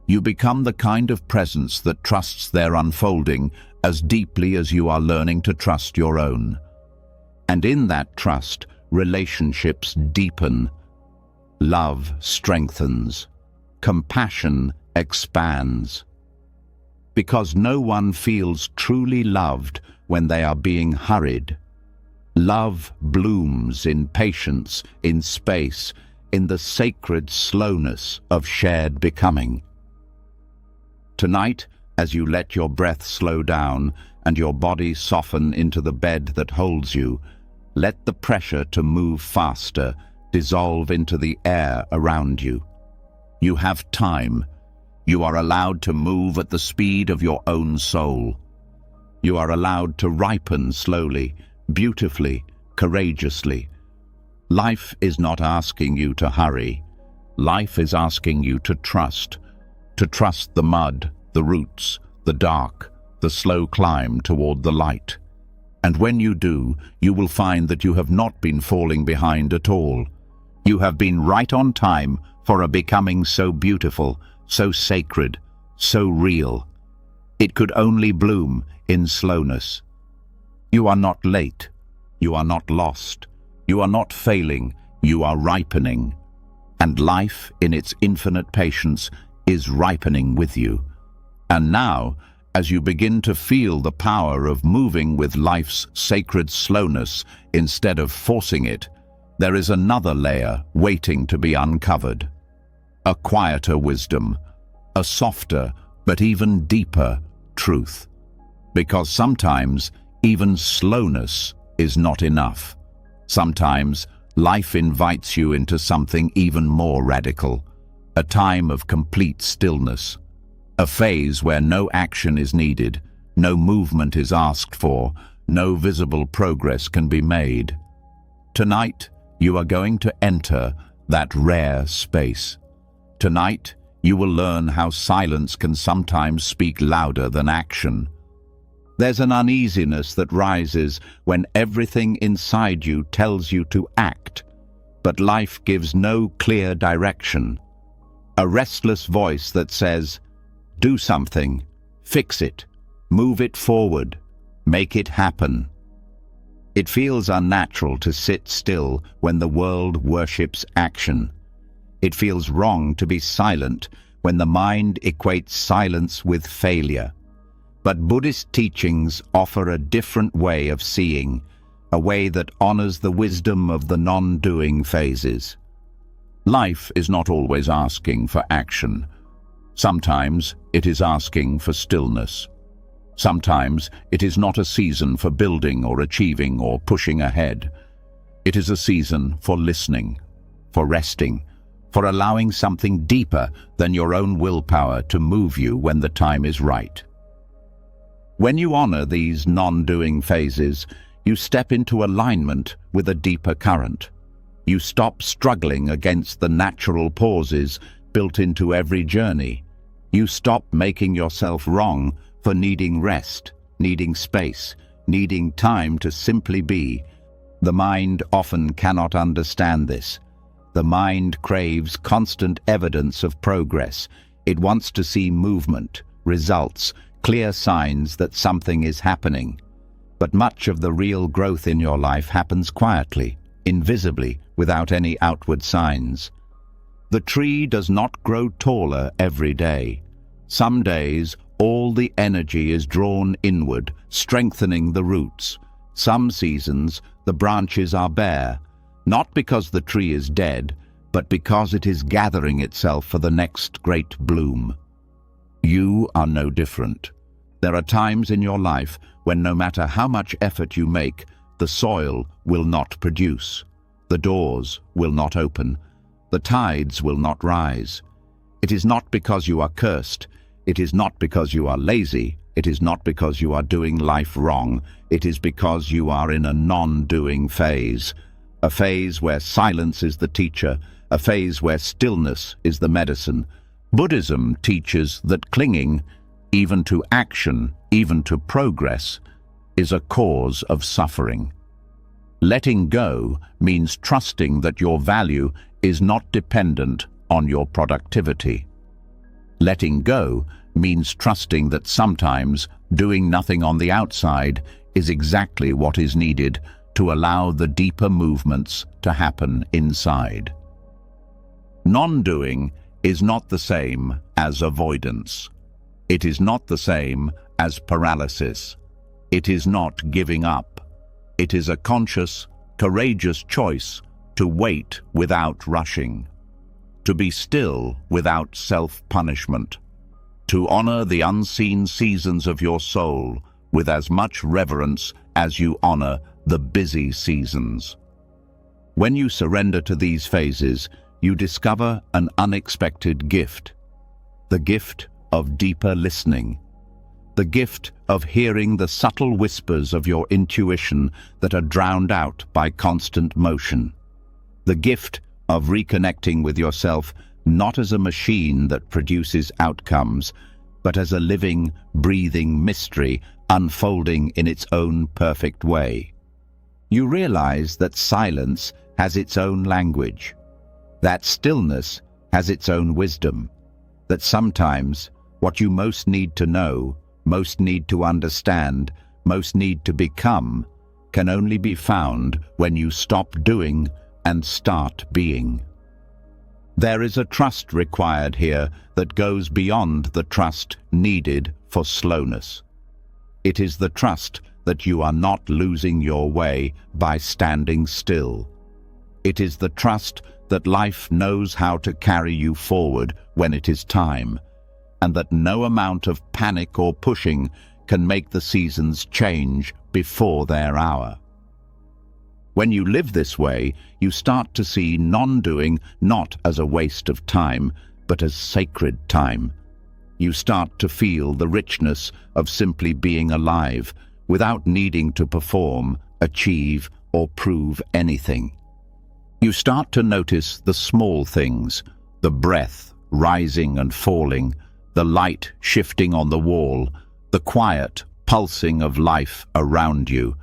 You become the kind of presence that trusts their unfolding as deeply as you are learning to trust your own. And in that trust, relationships deepen. Love strengthens. Compassion expands. Because no one feels truly loved when they are being hurried. Love blooms in patience, in space, in the sacred slowness of shared becoming. Tonight, as you let your breath slow down and your body soften into the bed that holds you, let the pressure to move faster dissolve into the air around you. You have time. You are allowed to move at the speed of your own soul. You are allowed to ripen slowly, beautifully, courageously. Life is not asking you to hurry. Life is asking you to trust the mud, the roots, the dark, the slow climb toward the light. And when you do, you will find that you have not been falling behind at all. You have been right on time for a becoming so beautiful, so sacred, so real. It could only bloom in slowness. You are not late. You are not lost. You are not failing. You are ripening. And life, in its infinite patience, is ripening with you. And now, as you begin to feel the power of moving with life's sacred slowness instead of forcing it, there is another layer waiting to be uncovered. A quieter wisdom, a softer but even deeper truth. Because sometimes even slowness is not enough. Sometimes life invites you into something even more radical, a time of complete stillness, a phase where no action is needed, no movement is asked for, no visible progress can be made. Tonight, you are going to enter that rare space. Tonight, you will learn how silence can sometimes speak louder than action. There's an uneasiness that rises when everything inside you tells you to act, but life gives no clear direction. A restless voice that says, "Do something, fix it, move it forward, make it happen." It feels unnatural to sit still when the world worships action. It feels wrong to be silent when the mind equates silence with failure. But Buddhist teachings offer a different way of seeing, a way that honors the wisdom of the non-doing phases. Life is not always asking for action. Sometimes it is asking for stillness. Sometimes it is not a season for building or achieving or pushing ahead. It is a season for listening, for resting, for allowing something deeper than your own willpower to move you when the time is right. When you honor these non-doing phases, you step into alignment with a deeper current. You stop struggling against the natural pauses built into every journey. You stop making yourself wrong for needing rest, needing space, needing time to simply be. The mind often cannot understand this. The mind craves constant evidence of progress. It wants to see movement, results, clear signs that something is happening. But much of the real growth in your life happens quietly, invisibly, without any outward signs. The tree does not grow taller every day. Some days, all the energy is drawn inward, strengthening the roots. Some seasons, the branches are bare, not because the tree is dead, but because it is gathering itself for the next great bloom. You are no different. There are times in your life when no matter how much effort you make, the soil will not produce. The doors will not open. The tides will not rise. It is not because you are cursed. It is not because you are lazy. It is not because you are doing life wrong. It is because you are in a non-doing phase. A phase where silence is the teacher. A phase where stillness is the medicine. Buddhism teaches that clinging, even to action, even to progress, is a cause of suffering. Letting go means trusting that your value is not dependent on your productivity. Letting go means trusting that sometimes doing nothing on the outside is exactly what is needed to allow the deeper movements to happen inside. Non-doing is not the same as avoidance. It is not the same as paralysis. It is not giving up. It is a conscious, courageous choice to wait without rushing, to be still without self-punishment, to honor the unseen seasons of your soul with as much reverence as you honor the busy seasons. When you surrender to these phases, you discover an unexpected gift, the gift of deeper listening, the gift of hearing the subtle whispers of your intuition that are drowned out by constant motion, the gift of reconnecting with yourself not as a machine that produces outcomes, but as a living, breathing mystery unfolding in its own perfect way. You realize that silence has its own language, that stillness has its own wisdom, that sometimes what you most need to know, most need to understand, most need to become, can only be found when you stop doing and start being. There is a trust required here that goes beyond the trust needed for slowness. It is the trust that you are not losing your way by standing still. It is the trust that life knows how to carry you forward when it is time, and that no amount of panic or pushing can make the seasons change before their hour. When you live this way, you start to see non-doing not as a waste of time, but as sacred time. You start to feel the richness of simply being alive, without needing to perform, achieve, or prove anything. You start to notice the small things, the breath rising and falling, the light shifting on the wall, the quiet pulsing of life around you,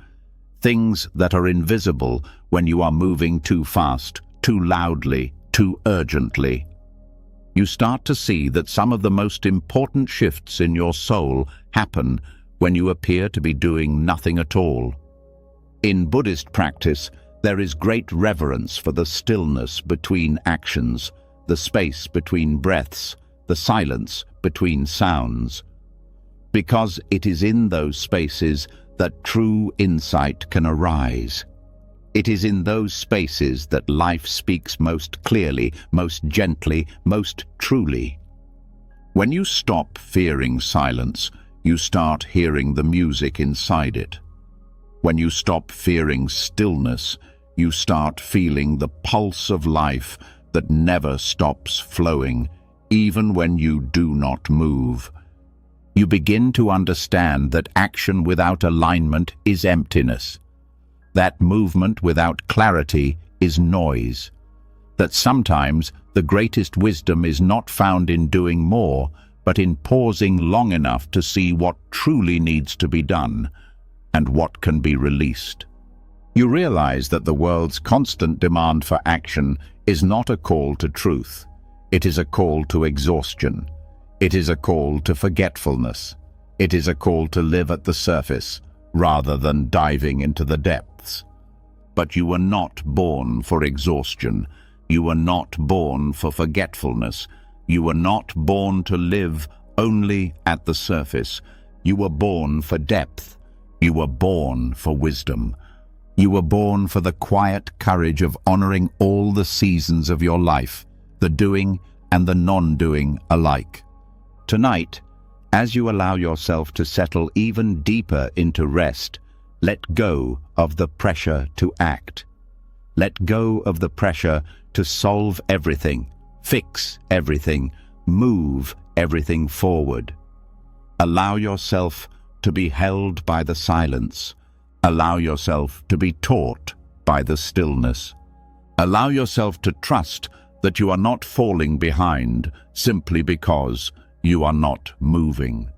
things that are invisible when you are moving too fast, too loudly, too urgently. You start to see that some of the most important shifts in your soul happen when you appear to be doing nothing at all. In Buddhist practice, there is great reverence for the stillness between actions, the space between breaths, the silence between sounds. Because it is in those spaces that true insight can arise. It is in those spaces that life speaks most clearly, most gently, most truly. When you stop fearing silence, you start hearing the music inside it. When you stop fearing stillness, you start feeling the pulse of life that never stops flowing, even when you do not move. You begin to understand that action without alignment is emptiness, that movement without clarity is noise, that sometimes the greatest wisdom is not found in doing more, but in pausing long enough to see what truly needs to be done and what can be released. You realize that the world's constant demand for action is not a call to truth. It is a call to exhaustion. It is a call to forgetfulness. It is a call to live at the surface rather than diving into the depths. But you were not born for exhaustion. You were not born for forgetfulness. You were not born to live only at the surface. You were born for depth. You were born for wisdom. You were born for the quiet courage of honoring all the seasons of your life, the doing and the non-doing alike. Tonight, as you allow yourself to settle even deeper into rest, let go of the pressure to act. Let go of the pressure to solve everything, fix everything, move everything forward. Allow yourself to be held by the silence. Allow yourself to be taught by the stillness. Allow yourself to trust that you are not falling behind simply because you are not moving.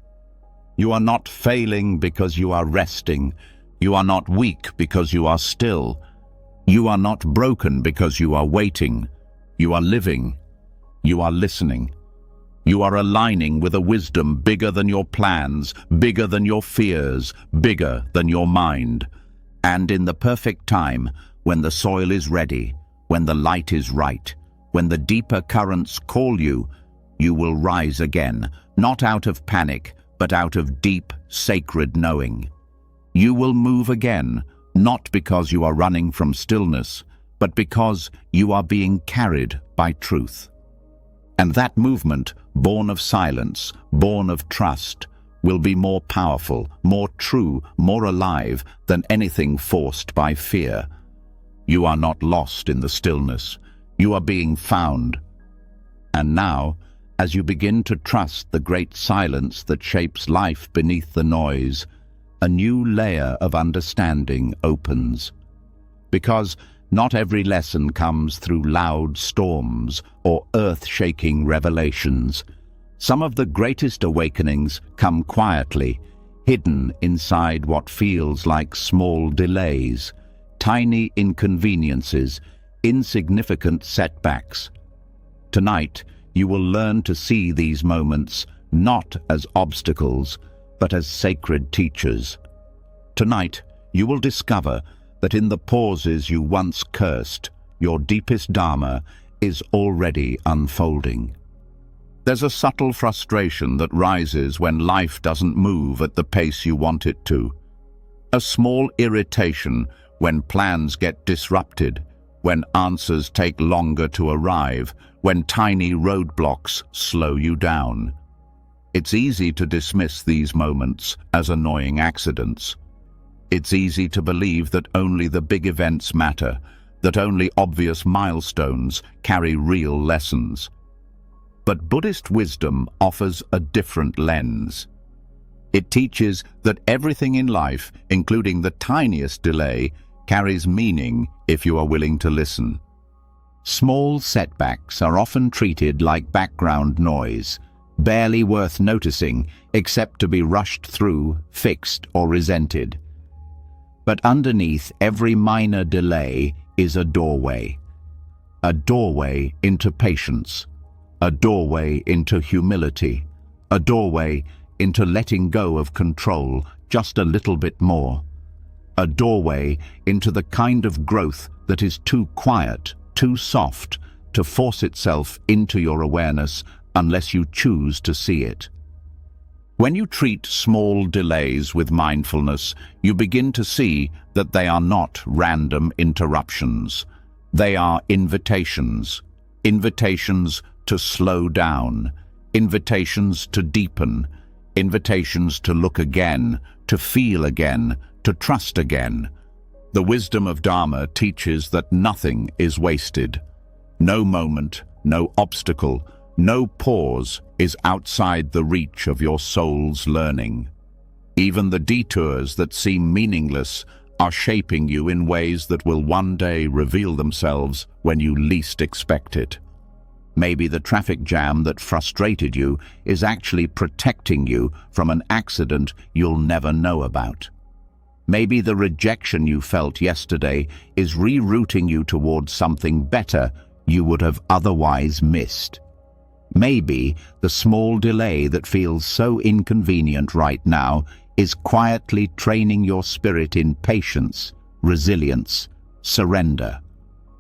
You are not failing because you are resting. You are not weak because you are still. You are not broken because you are waiting. You are living. You are listening. You are aligning with a wisdom bigger than your plans, bigger than your fears, bigger than your mind. And in the perfect time, when the soil is ready, when the light is right, when the deeper currents call you, you will rise again, not out of panic, but out of deep, sacred knowing. You will move again, not because you are running from stillness, but because you are being carried by truth. And that movement, born of silence, born of trust, will be more powerful, more true, more alive than anything forced by fear. You are not lost in the stillness. You are being found. And now, as you begin to trust the great silence that shapes life beneath the noise, a new layer of understanding opens. Because not every lesson comes through loud storms or earth-shaking revelations. Some of the greatest awakenings come quietly, hidden inside what feels like small delays, tiny inconveniences, insignificant setbacks. Tonight, you will learn to see these moments not as obstacles, but as sacred teachers. Tonight, you will discover that in the pauses you once cursed, your deepest Dharma is already unfolding. There's a subtle frustration that rises when life doesn't move at the pace you want it to. A small irritation when plans get disrupted, when answers take longer to arrive, when tiny roadblocks slow you down. It's easy to dismiss these moments as annoying accidents. It's easy to believe that only the big events matter, that only obvious milestones carry real lessons. But Buddhist wisdom offers a different lens. It teaches that everything in life, including the tiniest delay, carries meaning if you are willing to listen. Small setbacks are often treated like background noise, barely worth noticing except to be rushed through, fixed, or resented. But underneath every minor delay is a doorway into patience, a doorway into humility, a doorway into letting go of control just a little bit more, a doorway into the kind of growth that is too quiet, too soft to force itself into your awareness unless you choose to see it. When you treat small delays with mindfulness, you begin to see that they are not random interruptions. They are invitations. Invitations to slow down. Invitations to deepen. Invitations to look again, to feel again, to trust again. The wisdom of Dharma teaches that nothing is wasted. No moment, no obstacle, no pause is outside the reach of your soul's learning. Even the detours that seem meaningless are shaping you in ways that will one day reveal themselves when you least expect it. Maybe the traffic jam that frustrated you is actually protecting you from an accident you'll never know about. Maybe the rejection you felt yesterday is rerouting you towards something better you would have otherwise missed. Maybe the small delay that feels so inconvenient right now is quietly training your spirit in patience, resilience, surrender,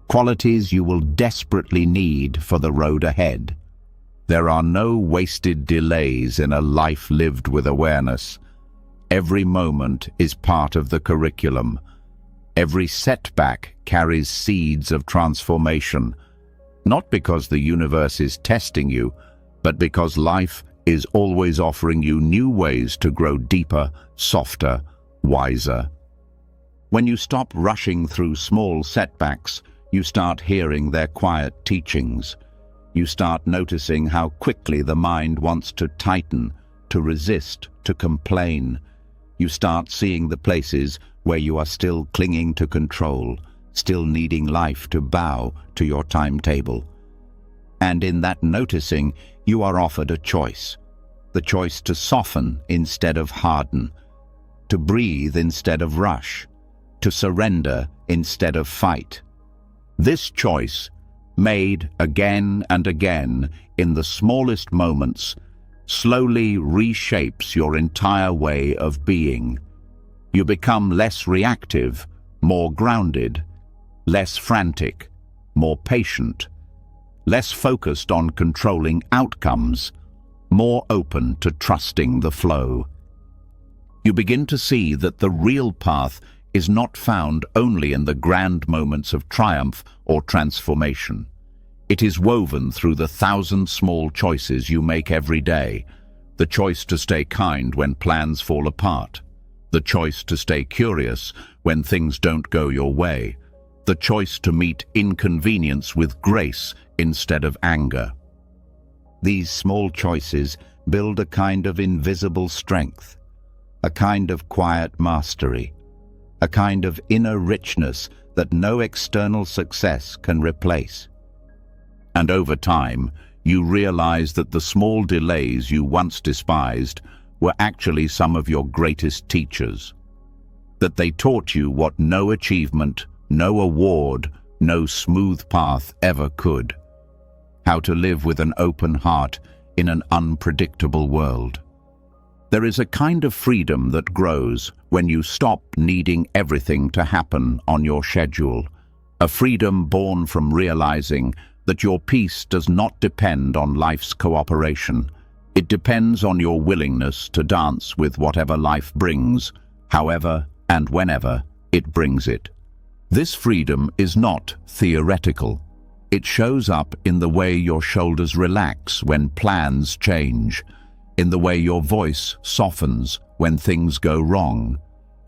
qualities you will desperately need for the road ahead. There are no wasted delays in a life lived with awareness. Every moment is part of the curriculum. Every setback carries seeds of transformation, not because the universe is testing you, but because life is always offering you new ways to grow deeper, softer, wiser. When you stop rushing through small setbacks, you start hearing their quiet teachings. You start noticing how quickly the mind wants to tighten, to resist, to complain. You start seeing the places where you are still clinging to control, still needing life to bow to your timetable. And in that noticing, you are offered a choice. The choice to soften instead of harden, to breathe instead of rush, to surrender instead of fight. This choice, made again and again in the smallest moments, slowly reshapes your entire way of being. You become less reactive, more grounded, less frantic, more patient, less focused on controlling outcomes, more open to trusting the flow. You begin to see that the real path is not found only in the grand moments of triumph or transformation. It is woven through the 1,000 small choices you make every day. The choice to stay kind when plans fall apart. The choice to stay curious when things don't go your way. The choice to meet inconvenience with grace instead of anger. These small choices build a kind of invisible strength, a kind of quiet mastery, a kind of inner richness that no external success can replace. And over time, you realize that the small delays you once despised were actually some of your greatest teachers. That they taught you what no achievement, no award, no smooth path ever could. How to live with an open heart in an unpredictable world. There is a kind of freedom that grows when you stop needing everything to happen on your schedule. A freedom born from realizing that your peace does not depend on life's cooperation. It depends on your willingness to dance with whatever life brings, however and whenever it brings it. This freedom is not theoretical. It shows up in the way your shoulders relax when plans change, in the way your voice softens when things go wrong,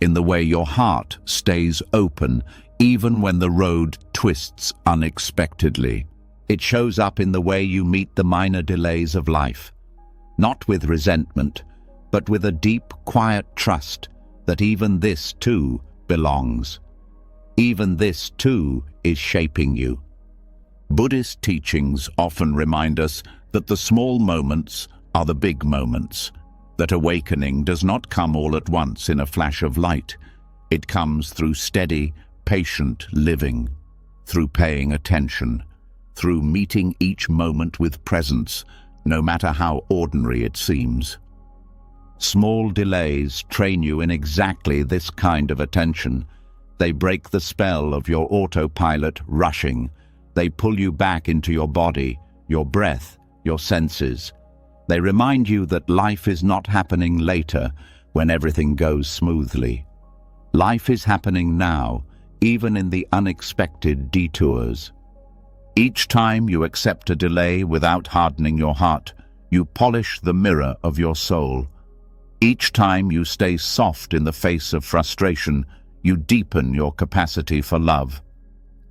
in the way your heart stays open even when the road twists unexpectedly. It shows up in the way you meet the minor delays of life, not with resentment, but with a deep, quiet trust that even this too belongs. Even this too is shaping you. Buddhist teachings often remind us that the small moments are the big moments, that awakening does not come all at once in a flash of light. It comes through steady, patient living, through paying attention, through meeting each moment with presence, no matter how ordinary it seems. Small delays train you in exactly this kind of attention. They break the spell of your autopilot rushing. They pull you back into your body, your breath, your senses. They remind you that life is not happening later when everything goes smoothly. Life is happening now, even in the unexpected detours. Each time you accept a delay without hardening your heart, you polish the mirror of your soul. Each time you stay soft in the face of frustration, you deepen your capacity for love.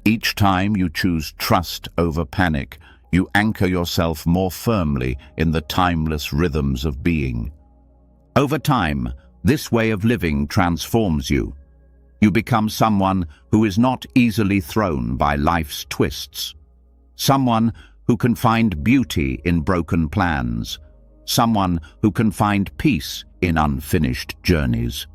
Each time you choose trust over panic, you anchor yourself more firmly in the timeless rhythms of being. Over time, this way of living transforms you. You become someone who is not easily thrown by life's twists. Someone who can find beauty in broken plans. Someone who can find peace in unfinished journeys.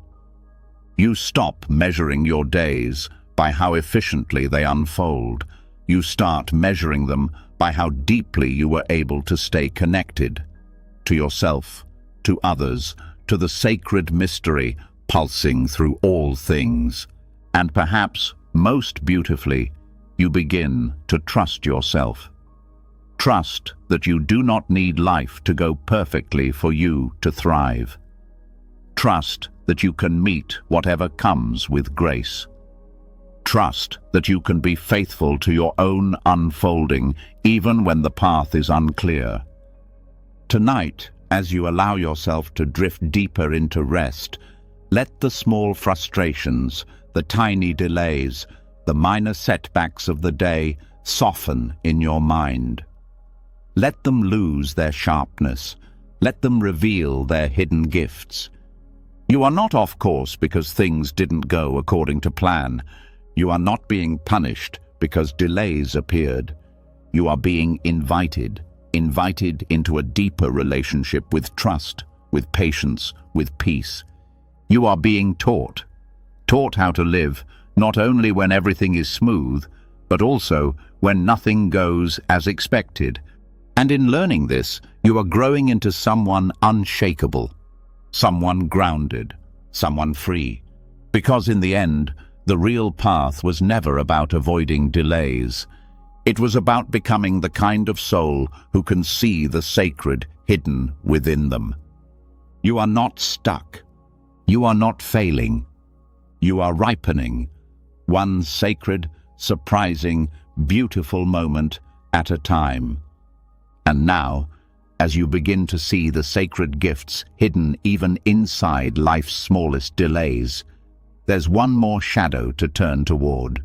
You stop measuring your days by how efficiently they unfold. You start measuring them by how deeply you were able to stay connected to yourself, to others, to the sacred mystery pulsing through all things. And perhaps, most beautifully, you begin to trust yourself. Trust that you do not need life to go perfectly for you to thrive. Trust that you can meet whatever comes with grace. Trust that you can be faithful to your own unfolding, even when the path is unclear. Tonight, as you allow yourself to drift deeper into rest, let the small frustrations, the tiny delays, the minor setbacks of the day soften in your mind. Let them lose their sharpness. Let them reveal their hidden gifts. You are not off course because things didn't go according to plan. You are not being punished because delays appeared. You are being invited into a deeper relationship with trust, with patience, with peace. You are being taught how to live, not only when everything is smooth, but also when nothing goes as expected. And in learning this, you are growing into someone unshakable, someone grounded, someone free. Because in the end, the real path was never about avoiding delays. It was about becoming the kind of soul who can see the sacred hidden within them. You are not stuck. You are not failing. You are ripening, one sacred, surprising, beautiful moment at a time. And now, as you begin to see the sacred gifts hidden even inside life's smallest delays, there's one more shadow to turn toward.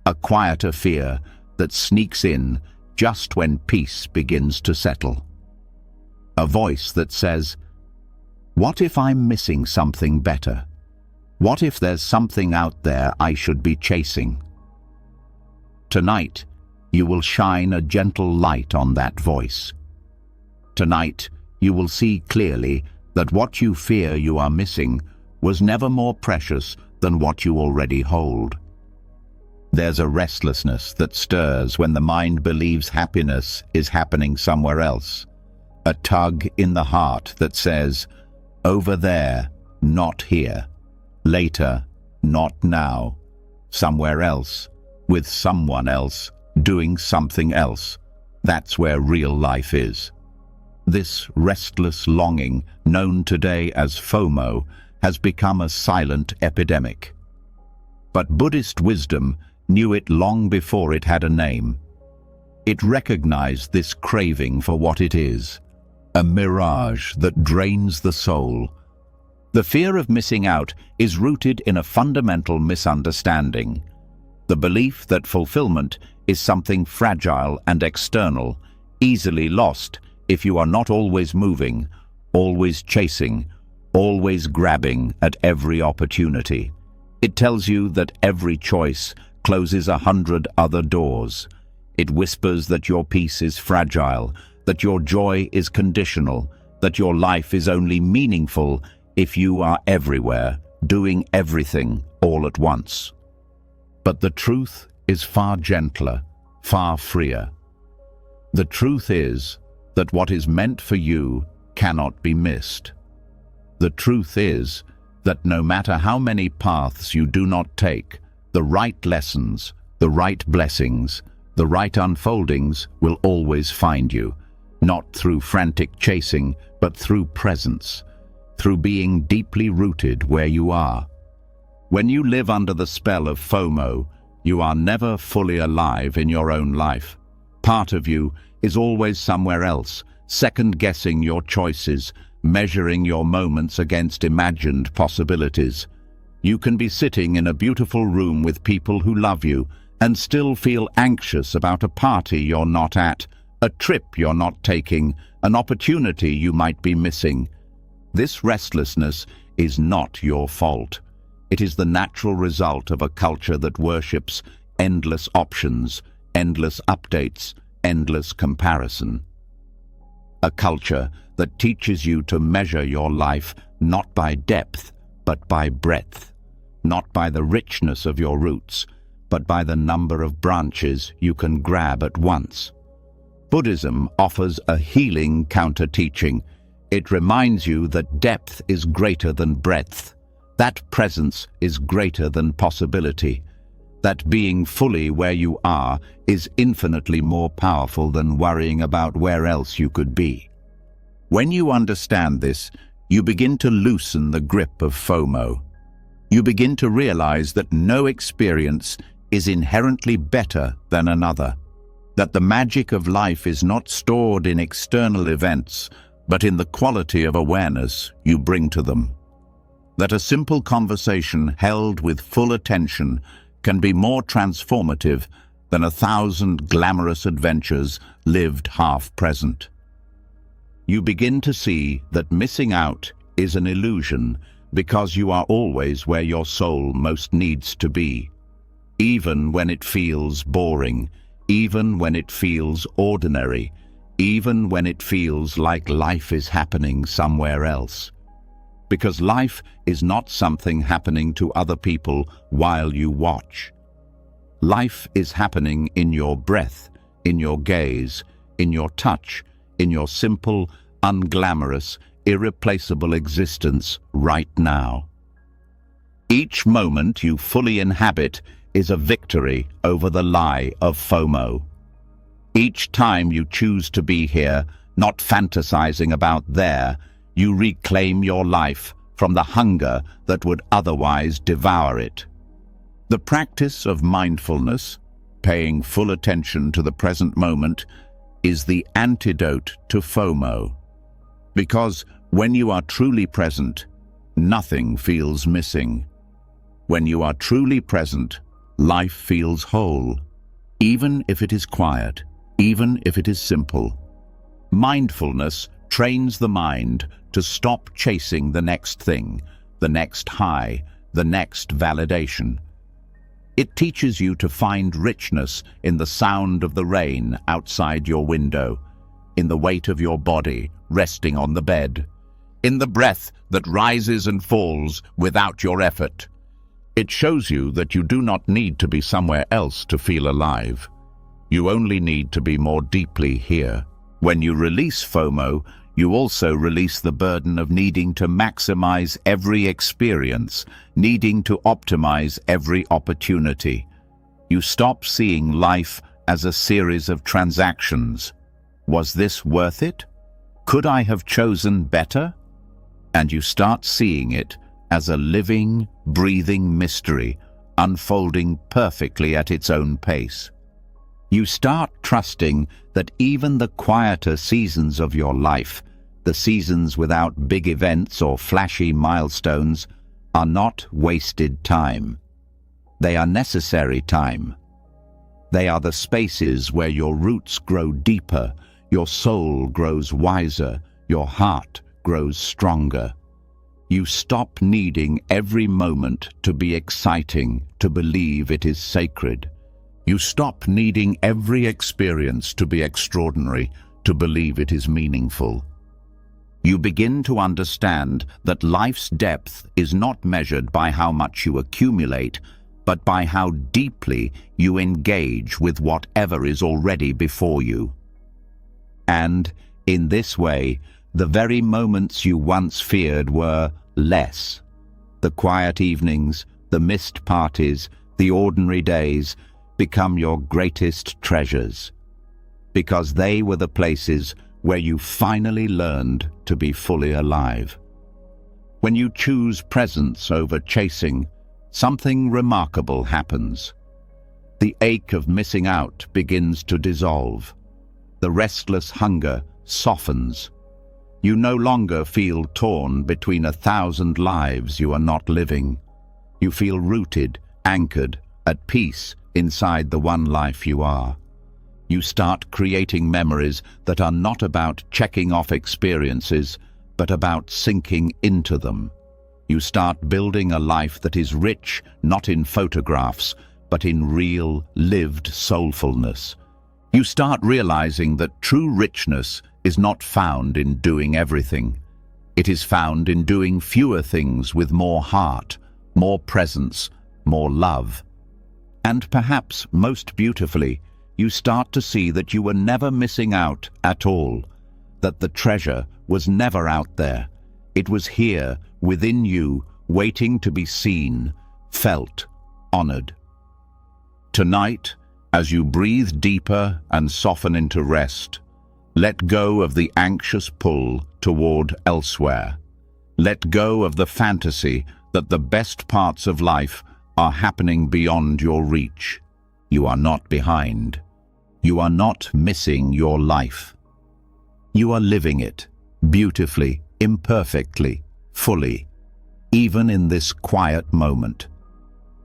A quieter fear that sneaks in just when peace begins to settle. A voice that says, "What if I'm missing something better? What if there's something out there I should be chasing?" Tonight, you will shine a gentle light on that voice. Tonight, you will see clearly that what you fear you are missing was never more precious than what you already hold. There's a restlessness that stirs when the mind believes happiness is happening somewhere else. A tug in the heart that says, over there, not here. Later, not now. Somewhere else, with someone else, doing something else. That's where real life is. This restless longing, known today as FOMO, has become a silent epidemic. But Buddhist wisdom knew it long before it had a name. It recognized this craving for what it is, a mirage that drains the soul. The fear of missing out is rooted in a fundamental misunderstanding. The belief that fulfillment is something fragile and external, easily lost if you are not always moving, always chasing, always grabbing at every opportunity. It tells you that every choice closes 100 other doors. It whispers that your peace is fragile, that your joy is conditional, that your life is only meaningful if you are everywhere, doing everything all at once. But the truth is far gentler, far freer. The truth is that what is meant for you cannot be missed. The truth is that no matter how many paths you do not take, the right lessons, the right blessings, the right unfoldings will always find you, not through frantic chasing, but through presence, through being deeply rooted where you are. When you live under the spell of FOMO, you are never fully alive in your own life. Part of you is always somewhere else, second-guessing your choices, measuring your moments against imagined possibilities. You can be sitting in a beautiful room with people who love you and still feel anxious about a party you're not at, a trip you're not taking, an opportunity you might be missing. This restlessness is not your fault. It is the natural result of a culture that worships endless options, endless updates, endless comparison. A culture that teaches you to measure your life not by depth, but by breadth, not by the richness of your roots, but by the number of branches you can grab at once. Buddhism offers a healing counter-teaching. It reminds you that depth is greater than breadth, that presence is greater than possibility, that being fully where you are is infinitely more powerful than worrying about where else you could be. When you understand this, you begin to loosen the grip of FOMO. You begin to realize that no experience is inherently better than another, that the magic of life is not stored in external events, but in the quality of awareness you bring to them. That a simple conversation held with full attention can be more transformative than 1,000 glamorous adventures lived half-present. You begin to see that missing out is an illusion because you are always where your soul most needs to be, even when it feels boring, even when it feels ordinary, even when it feels like life is happening somewhere else. Because life is not something happening to other people while you watch. Life is happening in your breath, in your gaze, in your touch, in your simple, unglamorous, irreplaceable existence right now. Each moment you fully inhabit is a victory over the lie of FOMO. Each time you choose to be here, not fantasizing about there, you reclaim your life from the hunger that would otherwise devour it. The practice of mindfulness, paying full attention to the present moment, is the antidote to FOMO. Because when you are truly present, nothing feels missing. When you are truly present, life feels whole, even if it is quiet, even if it is simple. Mindfulness trains the mind to stop chasing the next thing, the next high, the next validation. It teaches you to find richness in the sound of the rain outside your window, in the weight of your body resting on the bed, in the breath that rises and falls without your effort. It shows you that you do not need to be somewhere else to feel alive. You only need to be more deeply here. When you release FOMO, you also release the burden of needing to maximize every experience, needing to optimize every opportunity. You stop seeing life as a series of transactions. Was this worth it? Could I have chosen better? And you start seeing it as a living, breathing mystery, unfolding perfectly at its own pace. You start trusting that even the quieter seasons of your life, the seasons without big events or flashy milestones, are not wasted time. They are necessary time. They are the spaces where your roots grow deeper, your soul grows wiser, your heart grows stronger. You stop needing every moment to be exciting, to believe it is sacred. You stop needing every experience to be extraordinary, to believe it is meaningful. You begin to understand that life's depth is not measured by how much you accumulate, but by how deeply you engage with whatever is already before you. And, in this way, the very moments you once feared were less. The quiet evenings, the missed parties, the ordinary days become your greatest treasures, because they were the places where you finally learned to be fully alive. When you choose presence over chasing, something remarkable happens. The ache of missing out begins to dissolve. The restless hunger softens. You no longer feel torn between 1,000 lives you are not living. You feel rooted, anchored, at peace inside the one life you are. You start creating memories that are not about checking off experiences, but about sinking into them. You start building a life that is rich, not in photographs, but in real, lived soulfulness. You start realizing that true richness is not found in doing everything. It is found in doing fewer things with more heart, more presence, more love. And perhaps most beautifully, you start to see that you were never missing out at all, that the treasure was never out there. It was here, within you, waiting to be seen, felt, honored. Tonight, as you breathe deeper and soften into rest, let go of the anxious pull toward elsewhere. Let go of the fantasy that the best parts of life are happening beyond your reach. You are not behind. You are not missing your life. You are living it, beautifully, imperfectly, fully, even in this quiet moment.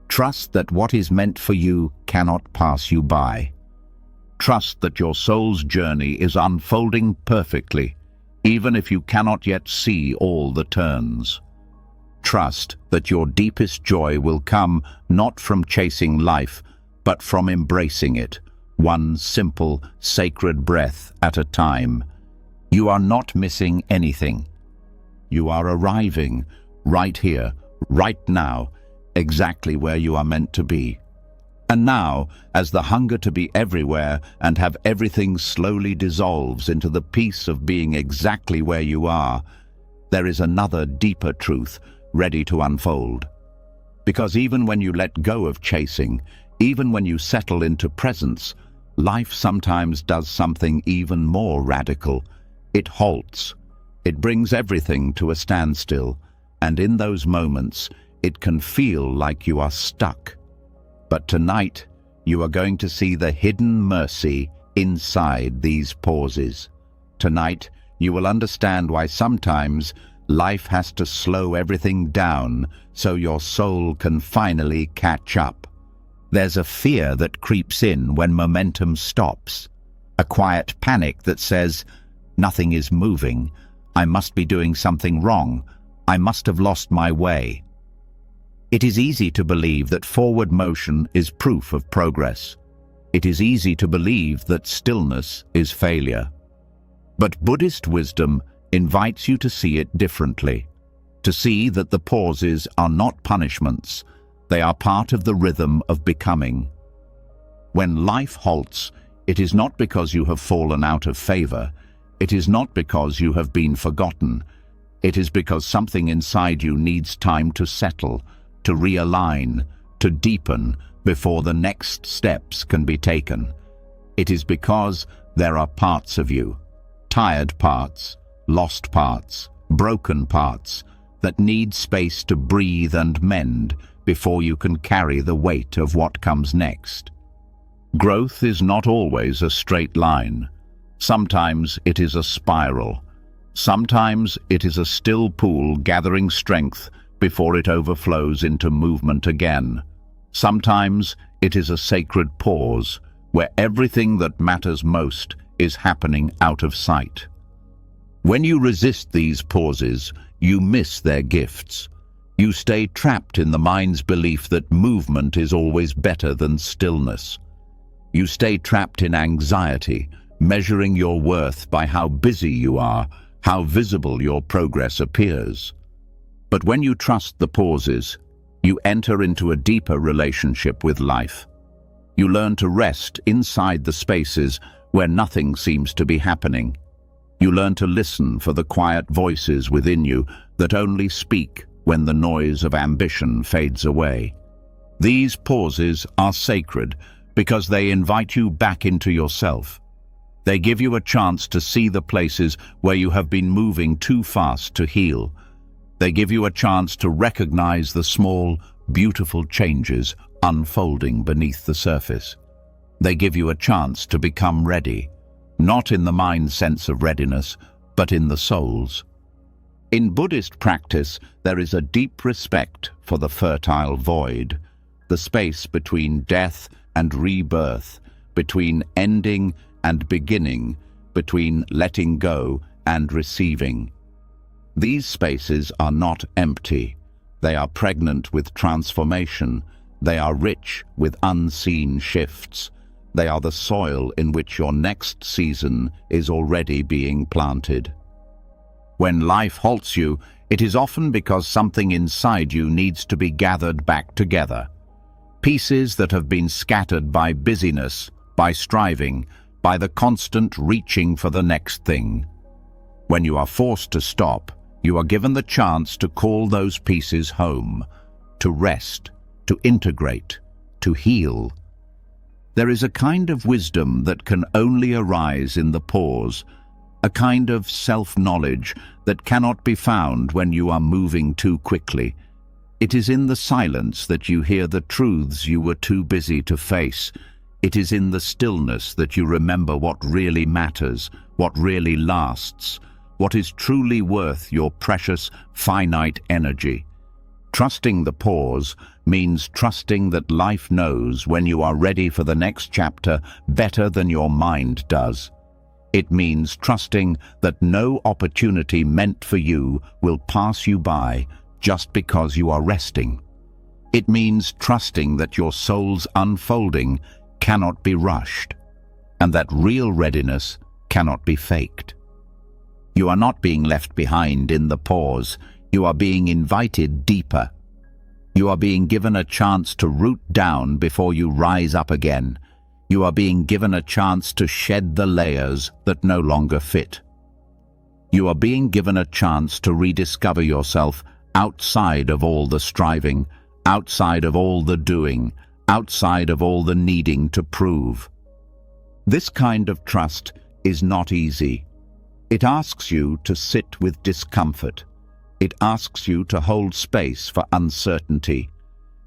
Trust that what is meant for you cannot pass you by. Trust that your soul's journey is unfolding perfectly, even if you cannot yet see all the turns. Trust that your deepest joy will come not from chasing life, but from embracing it, one simple, sacred breath at a time. You are not missing anything. You are arriving right here, right now, exactly where you are meant to be. And now, as the hunger to be everywhere and have everything slowly dissolves into the peace of being exactly where you are, there is another deeper truth ready to unfold. Because even when you let go of chasing, even when you settle into presence, life sometimes does something even more radical. It halts. It brings everything to a standstill, and in those moments, it can feel like you are stuck. But tonight, you are going to see the hidden mercy inside these pauses. Tonight, you will understand why sometimes life has to slow everything down so your soul can finally catch up. There's a fear that creeps in when momentum stops, a quiet panic that says, "Nothing is moving. I must be doing something wrong. I must have lost my way." It is easy to believe that forward motion is proof of progress. It is easy to believe that stillness is failure. But Buddhist wisdom invites you to see it differently, to see that the pauses are not punishments, they are part of the rhythm of becoming. When life halts, it is not because you have fallen out of favor, it is not because you have been forgotten, it is because something inside you needs time to settle, to realign, to deepen before the next steps can be taken. It is because there are parts of you, tired parts, lost parts, broken parts, that need space to breathe and mend before you can carry the weight of what comes next. Growth is not always a straight line. Sometimes it is a spiral. Sometimes it is a still pool gathering strength before it overflows into movement again. Sometimes it is a sacred pause where everything that matters most is happening out of sight. When you resist these pauses, you miss their gifts. You stay trapped in the mind's belief that movement is always better than stillness. You stay trapped in anxiety, measuring your worth by how busy you are, how visible your progress appears. But when you trust the pauses, you enter into a deeper relationship with life. You learn to rest inside the spaces where nothing seems to be happening. You learn to listen for the quiet voices within you that only speak when the noise of ambition fades away. These pauses are sacred because they invite you back into yourself. They give you a chance to see the places where you have been moving too fast to heal. They give you a chance to recognize the small, beautiful changes unfolding beneath the surface. They give you a chance to become ready, not in the mind's sense of readiness, but in the soul's. In Buddhist practice, there is a deep respect for the fertile void, the space between death and rebirth, between ending and beginning, between letting go and receiving. These spaces are not empty. They are pregnant with transformation. They are rich with unseen shifts. They are the soil in which your next season is already being planted. When life halts you, it is often because something inside you needs to be gathered back together. Pieces that have been scattered by busyness, by striving, by the constant reaching for the next thing. When you are forced to stop, you are given the chance to call those pieces home, to rest, to integrate, to heal. There is a kind of wisdom that can only arise in the pause, a kind of self-knowledge that cannot be found when you are moving too quickly. It is in the silence that you hear the truths you were too busy to face. It is in the stillness that you remember what really matters, what really lasts, what is truly worth your precious, finite energy. Trusting the pause means trusting that life knows when you are ready for the next chapter better than your mind does. It means trusting that no opportunity meant for you will pass you by just because you are resting. It means trusting that your soul's unfolding cannot be rushed, and that real readiness cannot be faked. You are not being left behind in the pause. You are being invited deeper. You are being given a chance to root down before you rise up again. You are being given a chance to shed the layers that no longer fit. You are being given a chance to rediscover yourself outside of all the striving, outside of all the doing, outside of all the needing to prove. This kind of trust is not easy. It asks you to sit with discomfort. It asks you to hold space for uncertainty.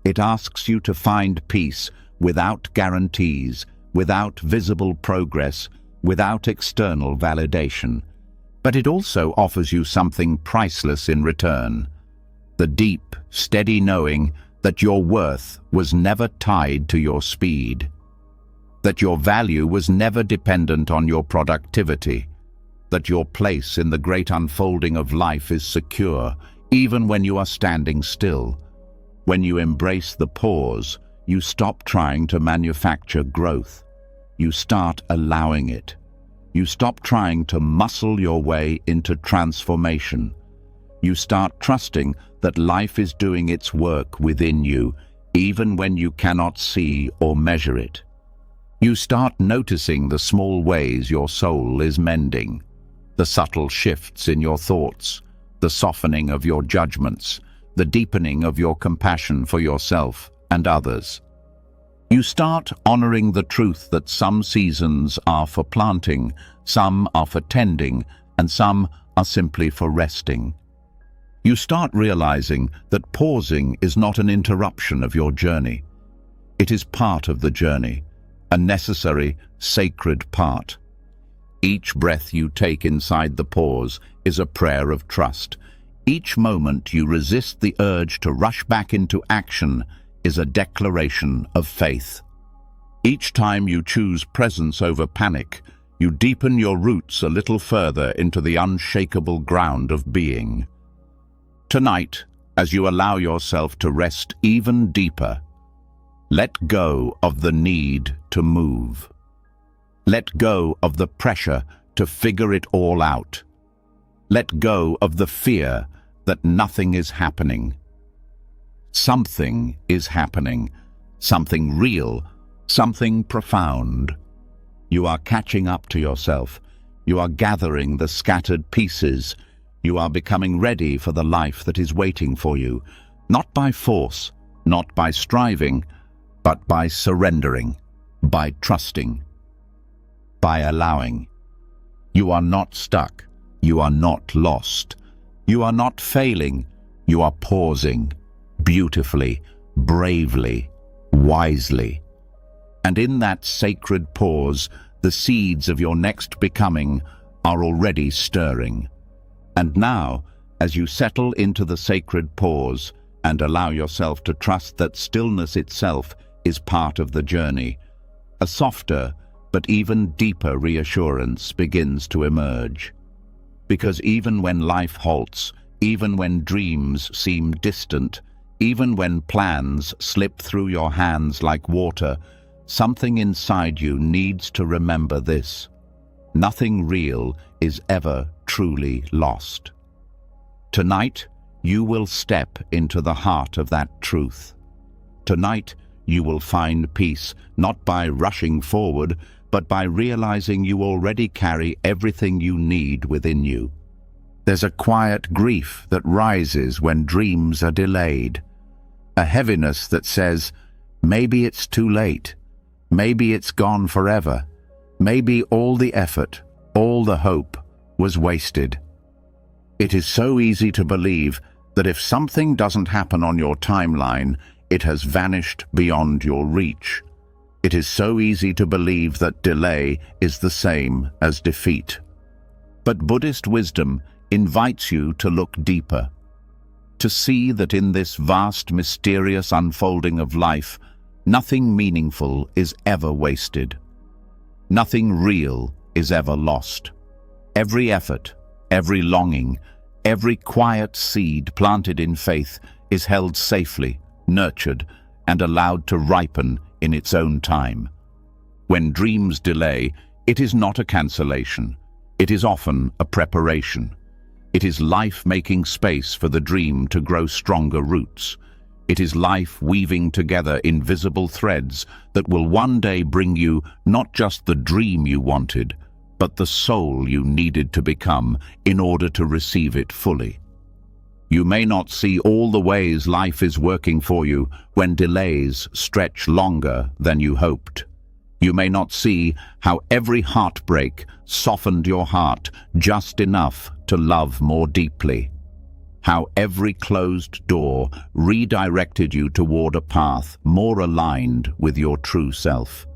It asks you to find peace without guarantees, without visible progress, without external validation. But it also offers you something priceless in return: the deep, steady knowing that your worth was never tied to your speed, that your value was never dependent on your productivity, that your place in the great unfolding of life is secure, even when you are standing still. When you embrace the pause, you stop trying to manufacture growth. You start allowing it. You stop trying to muscle your way into transformation. You start trusting that life is doing its work within you, even when you cannot see or measure it. You start noticing the small ways your soul is mending, the subtle shifts in your thoughts, the softening of your judgments, the deepening of your compassion for yourself and others. You start honoring the truth that some seasons are for planting, some are for tending, and some are simply for resting. You start realizing that pausing is not an interruption of your journey. It is part of the journey, a necessary, sacred part. Each breath you take inside the pause is a prayer of trust. Each moment you resist the urge to rush back into action is a declaration of faith. Each time you choose presence over panic, you deepen your roots a little further into the unshakable ground of being. Tonight, as you allow yourself to rest even deeper, let go of the need to move. Let go of the pressure to figure it all out. Let go of the fear that nothing is happening. Something is happening, something real, something profound. You are catching up to yourself. You are gathering the scattered pieces. You are becoming ready for the life that is waiting for you, not by force, not by striving, but by surrendering, by trusting, by allowing. You are not stuck. You are not lost. You are not failing. You are pausing, beautifully, bravely, wisely. And in that sacred pause, the seeds of your next becoming are already stirring. And now, as you settle into the sacred pause and allow yourself to trust that stillness itself is part of the journey, a softer but even deeper reassurance begins to emerge. Because even when life halts, even when dreams seem distant, even when plans slip through your hands like water, something inside you needs to remember this: nothing real is ever truly lost. Tonight, you will step into the heart of that truth. Tonight, you will find peace, not by rushing forward, but by realizing you already carry everything you need within you. There's a quiet grief that rises when dreams are delayed, a heaviness that says, maybe it's too late, maybe it's gone forever, maybe all the effort, all the hope was wasted. It is so easy to believe that if something doesn't happen on your timeline, it has vanished beyond your reach. It is so easy to believe that delay is the same as defeat. But Buddhist wisdom invites you to look deeper, to see that in this vast, mysterious unfolding of life, nothing meaningful is ever wasted. Nothing real is ever lost. Every effort, every longing, every quiet seed planted in faith is held safely, nurtured, and allowed to ripen in its own time. When dreams delay, it is not a cancellation. It is often a preparation. It is life making space for the dream to grow stronger roots. It is life weaving together invisible threads that will one day bring you not just the dream you wanted, but the soul you needed to become in order to receive it fully. You may not see all the ways life is working for you when delays stretch longer than you hoped. You may not see how every heartbreak softened your heart just enough to love more deeply. How every closed door redirected you toward a path more aligned with your true self.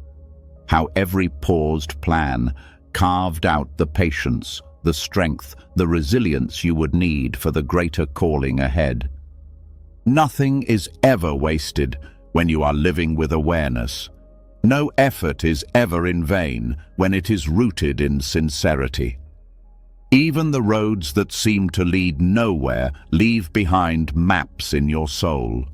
How every paused plan carved out the patience, the strength, the resilience you would need for the greater calling ahead. Nothing is ever wasted when you are living with awareness. No effort is ever in vain when it is rooted in sincerity. Even the roads that seem to lead nowhere leave behind maps in your soul.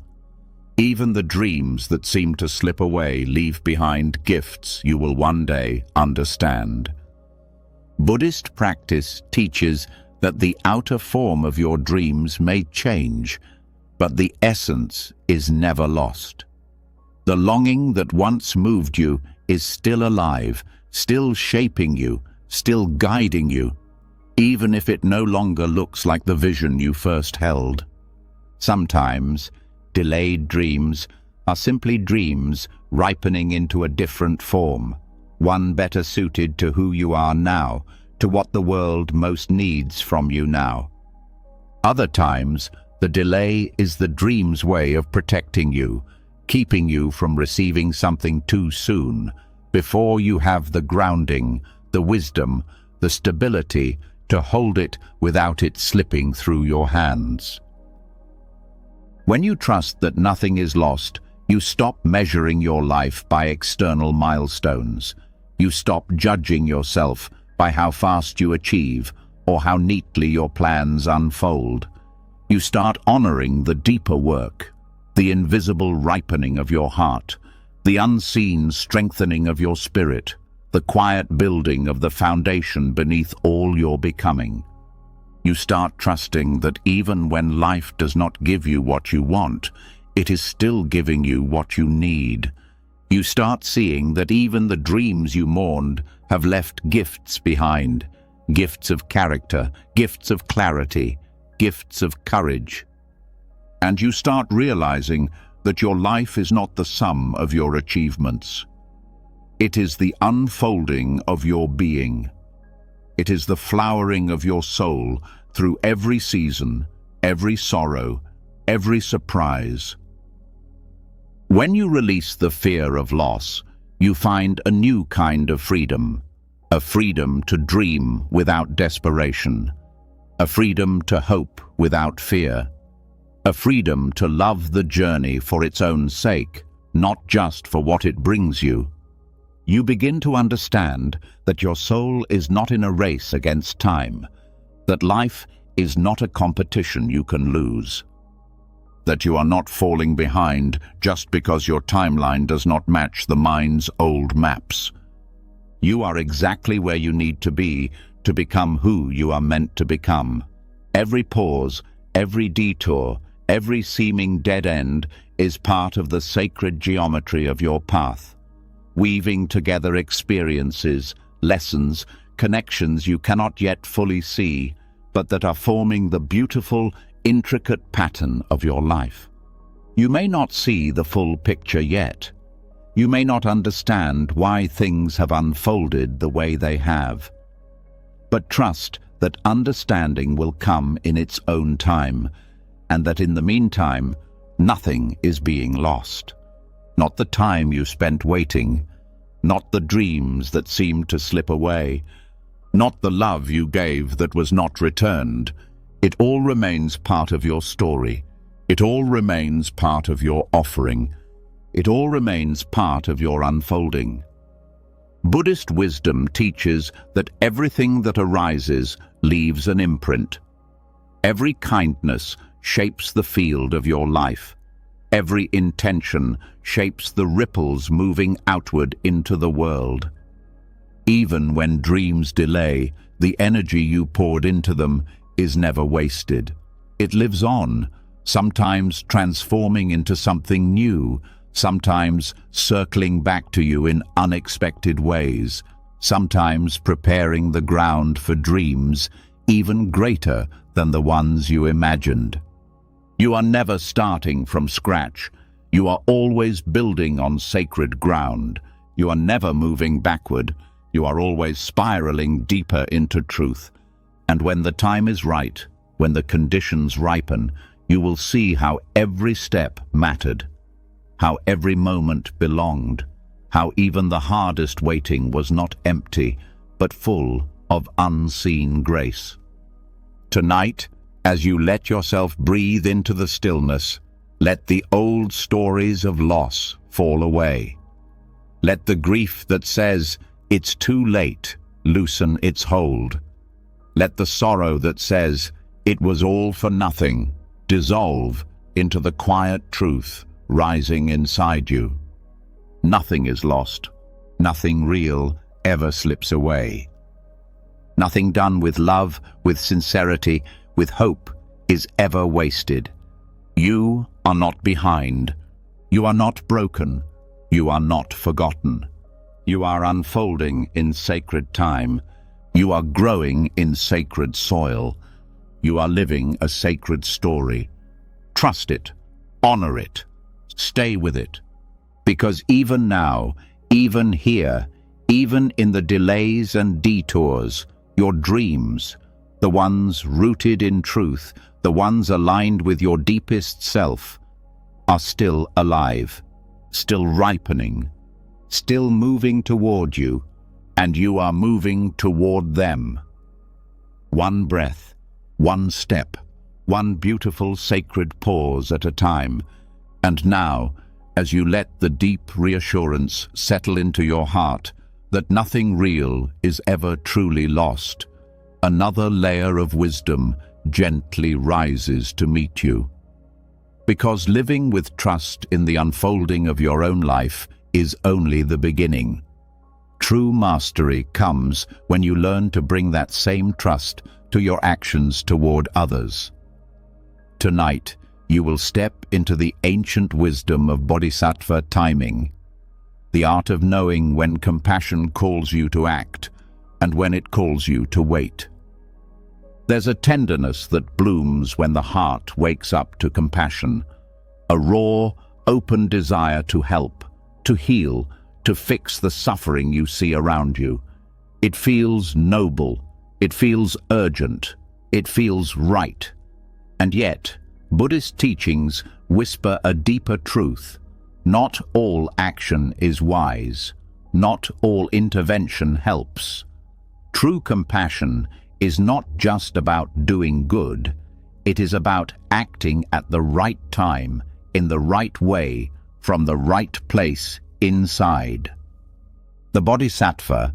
Even the dreams that seem to slip away leave behind gifts you will one day understand. Buddhist practice teaches that the outer form of your dreams may change, but the essence is never lost. The longing that once moved you is still alive, still shaping you, still guiding you, even if it no longer looks like the vision you first held. Sometimes, delayed dreams are simply dreams ripening into a different form, one better suited to who you are now, to what the world most needs from you now. Other times, the delay is the dream's way of protecting you, keeping you from receiving something too soon, before you have the grounding, the wisdom, the stability to hold it without it slipping through your hands. When you trust that nothing is lost, you stop measuring your life by external milestones. You stop judging yourself by how fast you achieve or how neatly your plans unfold. You start honoring the deeper work, the invisible ripening of your heart, the unseen strengthening of your spirit, the quiet building of the foundation beneath all your becoming. You start trusting that even when life does not give you what you want, it is still giving you what you need. You start seeing that even the dreams you mourned have left gifts behind, gifts of character, gifts of clarity, gifts of courage. And you start realizing that your life is not the sum of your achievements. It is the unfolding of your being. It is the flowering of your soul through every season, every sorrow, every surprise. When you release the fear of loss, you find a new kind of freedom, a freedom to dream without desperation, a freedom to hope without fear, a freedom to love the journey for its own sake, not just for what it brings you. You begin to understand that your soul is not in a race against time, that life is not a competition you can lose, that you are not falling behind just because your timeline does not match the mind's old maps. You are exactly where you need to be to become who you are meant to become. Every pause, every detour, every seeming dead end is part of the sacred geometry of your path, weaving together experiences, lessons, connections you cannot yet fully see, but that are forming the beautiful, intricate pattern of your life. You may not see the full picture yet. You may not understand why things have unfolded the way they have. But trust that understanding will come in its own time, and that in the meantime, nothing is being lost. Not the time you spent waiting, not the dreams that seemed to slip away, not the love you gave that was not returned. It all remains part of your story. It all remains part of your offering. It all remains part of your unfolding. Buddhist wisdom teaches that everything that arises leaves an imprint. Every kindness shapes the field of your life. Every intention shapes the ripples moving outward into the world. Even when dreams delay, the energy you poured into them is never wasted. It lives on, sometimes transforming into something new, sometimes circling back to you in unexpected ways, sometimes preparing the ground for dreams even greater than the ones you imagined. You are never starting from scratch. You are always building on sacred ground. You are never moving backward. You are always spiraling deeper into truth. And when the time is right, when the conditions ripen, you will see how every step mattered, how every moment belonged, how even the hardest waiting was not empty, but full of unseen grace. Tonight, as you let yourself breathe into the stillness, let the old stories of loss fall away. Let the grief that says, "It's too late," loosen its hold. Let the sorrow that says, "It was all for nothing," dissolve into the quiet truth rising inside you. Nothing is lost. Nothing real ever slips away. Nothing done with love, with sincerity, with hope is ever wasted. You are not behind. You are not broken. You are not forgotten. You are unfolding in sacred time. You are growing in sacred soil. You are living a sacred story. Trust it. Honor it. Stay with it. Because even now, even here, even in the delays and detours, your dreams, the ones rooted in truth, the ones aligned with your deepest self, are still alive, still ripening, still moving toward you, and you are moving toward them. One breath, one step, one beautiful sacred pause at a time. And now, as you let the deep reassurance settle into your heart that nothing real is ever truly lost, another layer of wisdom gently rises to meet you. Because living with trust in the unfolding of your own life is only the beginning. True mastery comes when you learn to bring that same trust to your actions toward others. Tonight, you will step into the ancient wisdom of Bodhisattva timing, the art of knowing when compassion calls you to act and when it calls you to wait. There's a tenderness that blooms when the heart wakes up to compassion, a raw, open desire to help, to heal, to fix the suffering you see around you. It feels noble, it feels urgent, it feels right. And yet, Buddhist teachings whisper a deeper truth. Not all action is wise. Not all intervention helps. True compassion is not just about doing good. It is about acting at the right time, in the right way, from the right place inside. The Bodhisattva,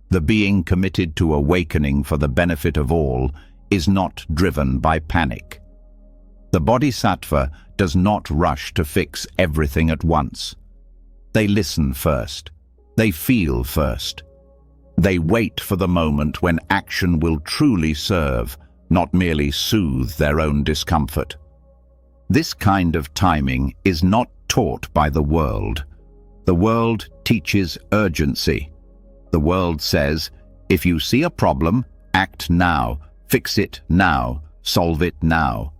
the being committed to awakening for the benefit of all, is not driven by panic. The Bodhisattva does not rush to fix everything at once. They listen first. They feel first. They wait for the moment when action will truly serve, not merely soothe their own discomfort. This kind of timing is not taught by the world. The world teaches urgency. The world says, if you see a problem, act now, fix it now, solve it now.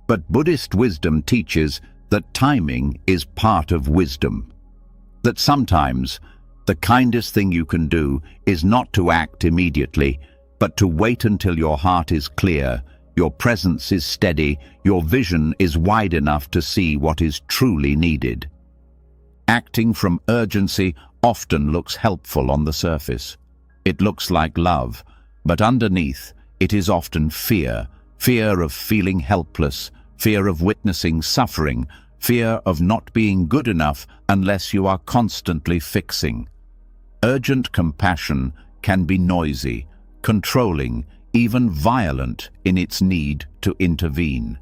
But Buddhist wisdom teaches that timing is part of wisdom. That sometimes the kindest thing you can do is not to act immediately, but to wait until your heart is clear, your presence is steady, your vision is wide enough to see what is truly needed. Acting from urgency often looks helpful on the surface. It looks like love, but underneath it is often fear. Fear of feeling helpless, fear of witnessing suffering, fear of not being good enough unless you are constantly fixing. Urgent compassion can be noisy, controlling, even violent in its need to intervene.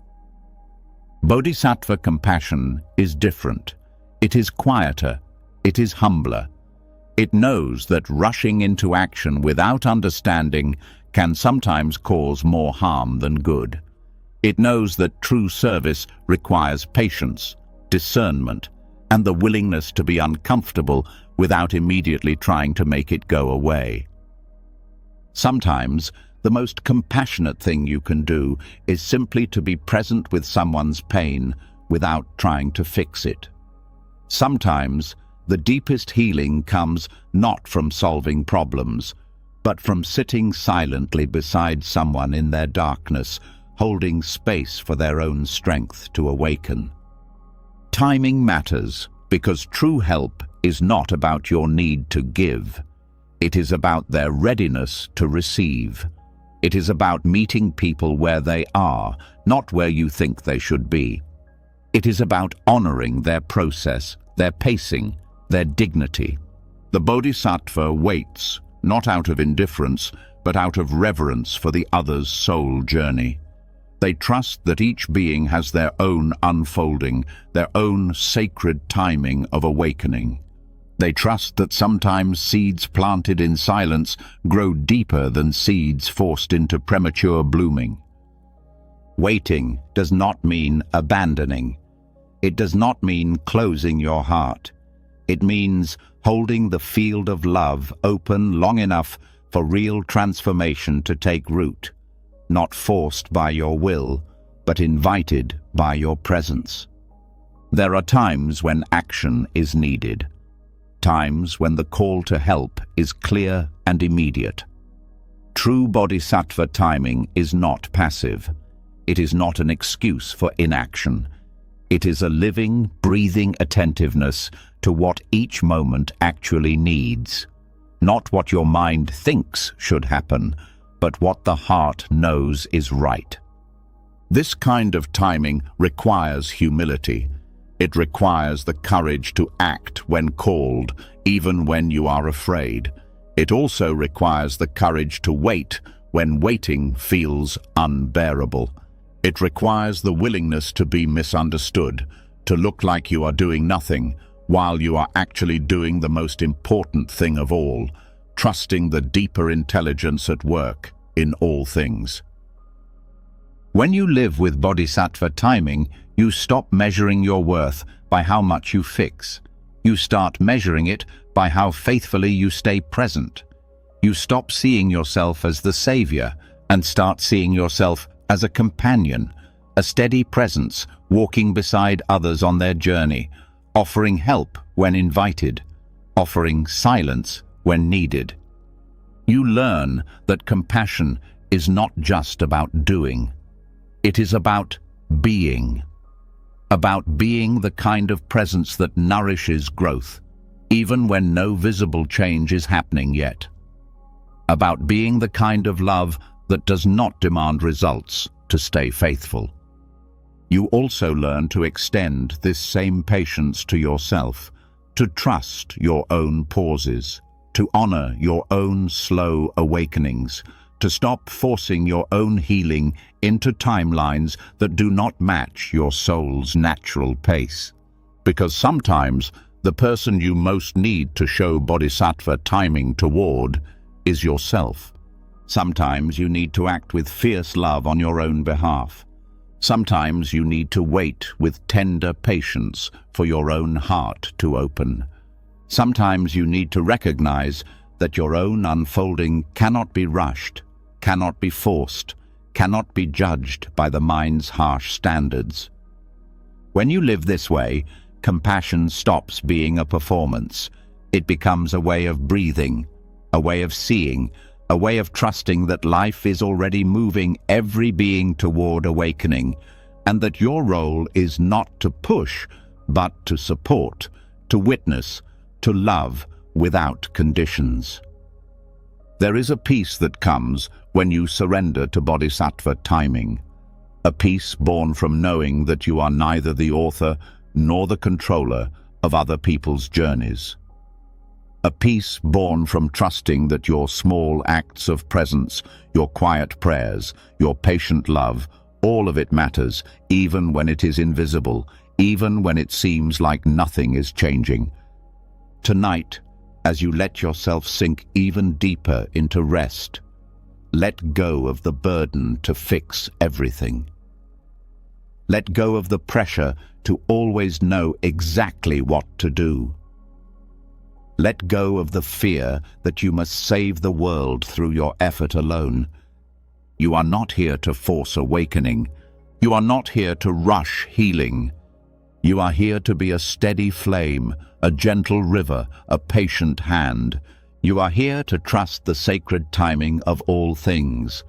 Bodhisattva compassion is different. It is quieter. It is humbler. It knows that rushing into action without understanding can sometimes cause more harm than good. It knows that true service requires patience, discernment, and the willingness to be uncomfortable without immediately trying to make it go away. Sometimes, the most compassionate thing you can do is simply to be present with someone's pain without trying to fix it. Sometimes, the deepest healing comes not from solving problems, but from sitting silently beside someone in their darkness, holding space for their own strength to awaken. Timing matters because true help is not about your need to give. It is about their readiness to receive. It is about meeting people where they are, not where you think they should be. It is about honoring their process, their pacing, their dignity. The Bodhisattva waits, not out of indifference, but out of reverence for the other's soul journey. They trust that each being has their own unfolding, their own sacred timing of awakening. They trust that sometimes seeds planted in silence grow deeper than seeds forced into premature blooming. Waiting does not mean abandoning. It does not mean closing your heart. It means holding the field of love open long enough for real transformation to take root, not forced by your will, but invited by your presence. There are times when action is needed, times when the call to help is clear and immediate. True bodhisattva timing is not passive. It is not an excuse for inaction. It is a living, breathing attentiveness to what each moment actually needs. Not what your mind thinks should happen, but what the heart knows is right. This kind of timing requires humility. It requires the courage to act when called, even when you are afraid. It also requires the courage to wait when waiting feels unbearable. It requires the willingness to be misunderstood, to look like you are doing nothing, while you are actually doing the most important thing of all, trusting the deeper intelligence at work in all things. When you live with bodhisattva timing, you stop measuring your worth by how much you fix. You start measuring it by how faithfully you stay present. You stop seeing yourself as the savior and start seeing yourself as a companion, a steady presence walking beside others on their journey, offering help when invited, offering silence when needed. You learn that compassion is not just about doing. It is about being the kind of presence that nourishes growth, even when no visible change is happening yet. About being the kind of love that does not demand results to stay faithful. You also learn to extend this same patience to yourself, to trust your own pauses, to honor your own slow awakenings, to stop forcing your own healing into timelines that do not match your soul's natural pace. Because sometimes the person you most need to show bodhisattva timing toward is yourself. Sometimes you need to act with fierce love on your own behalf. Sometimes you need to wait with tender patience for your own heart to open. Sometimes you need to recognize that your own unfolding cannot be rushed, cannot be forced, cannot be judged by the mind's harsh standards. When you live this way, compassion stops being a performance. It becomes a way of breathing, a way of seeing, a way of trusting that life is already moving every being toward awakening, and that your role is not to push, but to support, to witness, to love without conditions. There is a peace that comes when you surrender to bodhisattva timing, a peace born from knowing that you are neither the author nor the controller of other people's journeys. A peace born from trusting that your small acts of presence, your quiet prayers, your patient love, all of it matters, even when it is invisible, even when it seems like nothing is changing. Tonight, as you let yourself sink even deeper into rest, let go of the burden to fix everything. Let go of the pressure to always know exactly what to do. Let go of the fear that you must save the world through your effort alone. You are not here to force awakening. You are not here to rush healing. You are here to be a steady flame, a gentle river, a patient hand. You are here to trust the sacred timing of all things,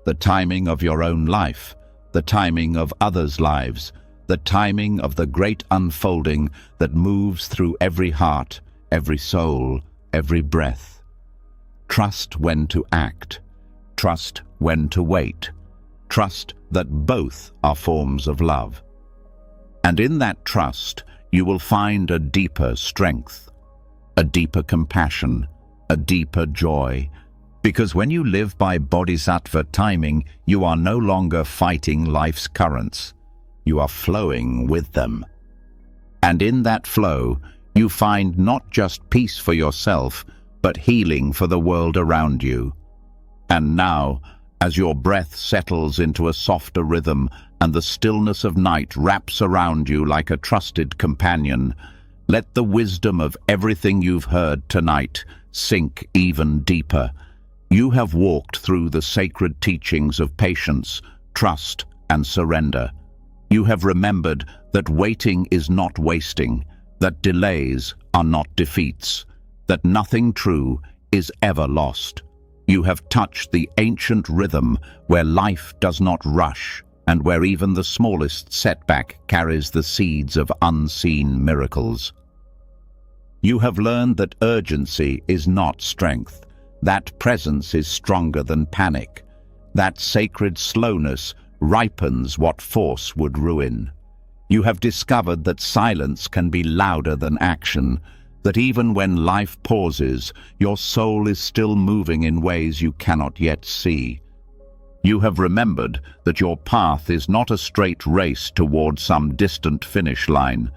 the timing of your own life, the timing of others' lives, the timing of the great unfolding that moves through every heart, every soul, every breath. Trust when to act. Trust when to wait. Trust that both are forms of love. And in that trust, you will find a deeper strength, a deeper compassion, a deeper joy. Because when you live by bodhisattva timing, you are no longer fighting life's currents. You are flowing with them. And in that flow, You find not just peace for yourself, but healing for the world around you. And now, as your breath settles into a softer rhythm and the stillness of night wraps around you like a trusted companion, let the wisdom of everything you've heard tonight sink even deeper. You have walked through the sacred teachings of patience, trust, and surrender. You have remembered that waiting is not wasting, that delays are not defeats, that nothing true is ever lost. You have touched the ancient rhythm where life does not rush and where even the smallest setback carries the seeds of unseen miracles. You have learned that urgency is not strength, that presence is stronger than panic, that sacred slowness ripens what force would ruin. You have discovered that silence can be louder than action, that even when life pauses, your soul is still moving in ways you cannot yet see. You have remembered that your path is not a straight race toward some distant finish line.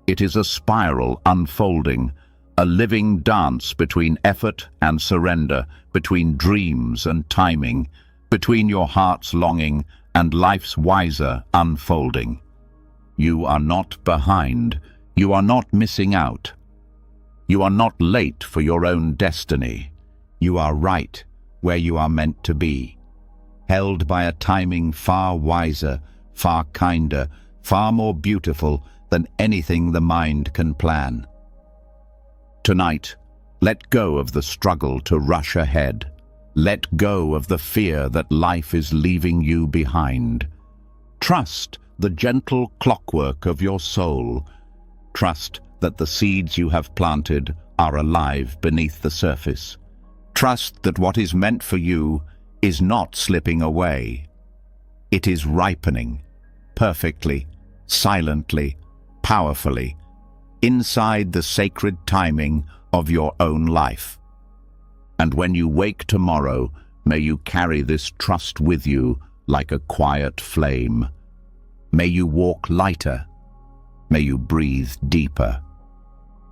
It is a spiral unfolding, a living dance between effort and surrender, between dreams and timing, between your heart's longing and life's wiser unfolding. You are not behind. You are not missing out. You are not late for your own destiny. You are right where you are meant to be, held by a timing far wiser, far kinder, far more beautiful than anything the mind can plan. Tonight, let go of the struggle to rush ahead. Let go of the fear that life is leaving you behind. Trust the gentle clockwork of your soul. Trust that the seeds you have planted are alive beneath the surface. Trust that what is meant for you is not slipping away. It is ripening, perfectly, silently, powerfully, inside the sacred timing of your own life. And when you wake tomorrow, may you carry this trust with you like a quiet flame. May you walk lighter. May you breathe deeper.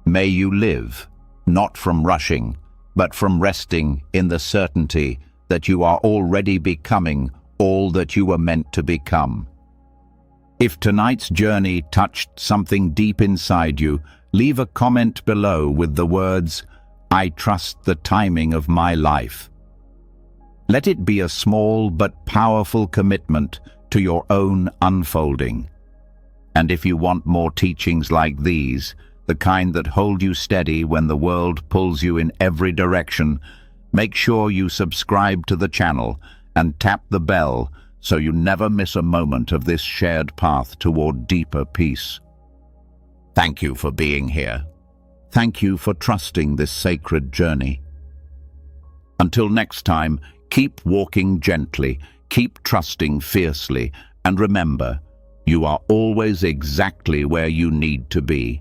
May you live, not from rushing, but from resting in the certainty that you are already becoming all that you were meant to become. If tonight's journey touched something deep inside you, leave a comment below with the words, "I trust the timing of my life." Let it be a small but powerful commitment to your own unfolding. And if you want more teachings like these, the kind that hold you steady when the world pulls you in every direction, make sure you subscribe to the channel and tap the bell so you never miss a moment of this shared path toward deeper peace. Thank you for being here. Thank you for trusting this sacred journey. Until next time, keep walking gently, keep trusting fiercely, and remember, you are always exactly where you need to be.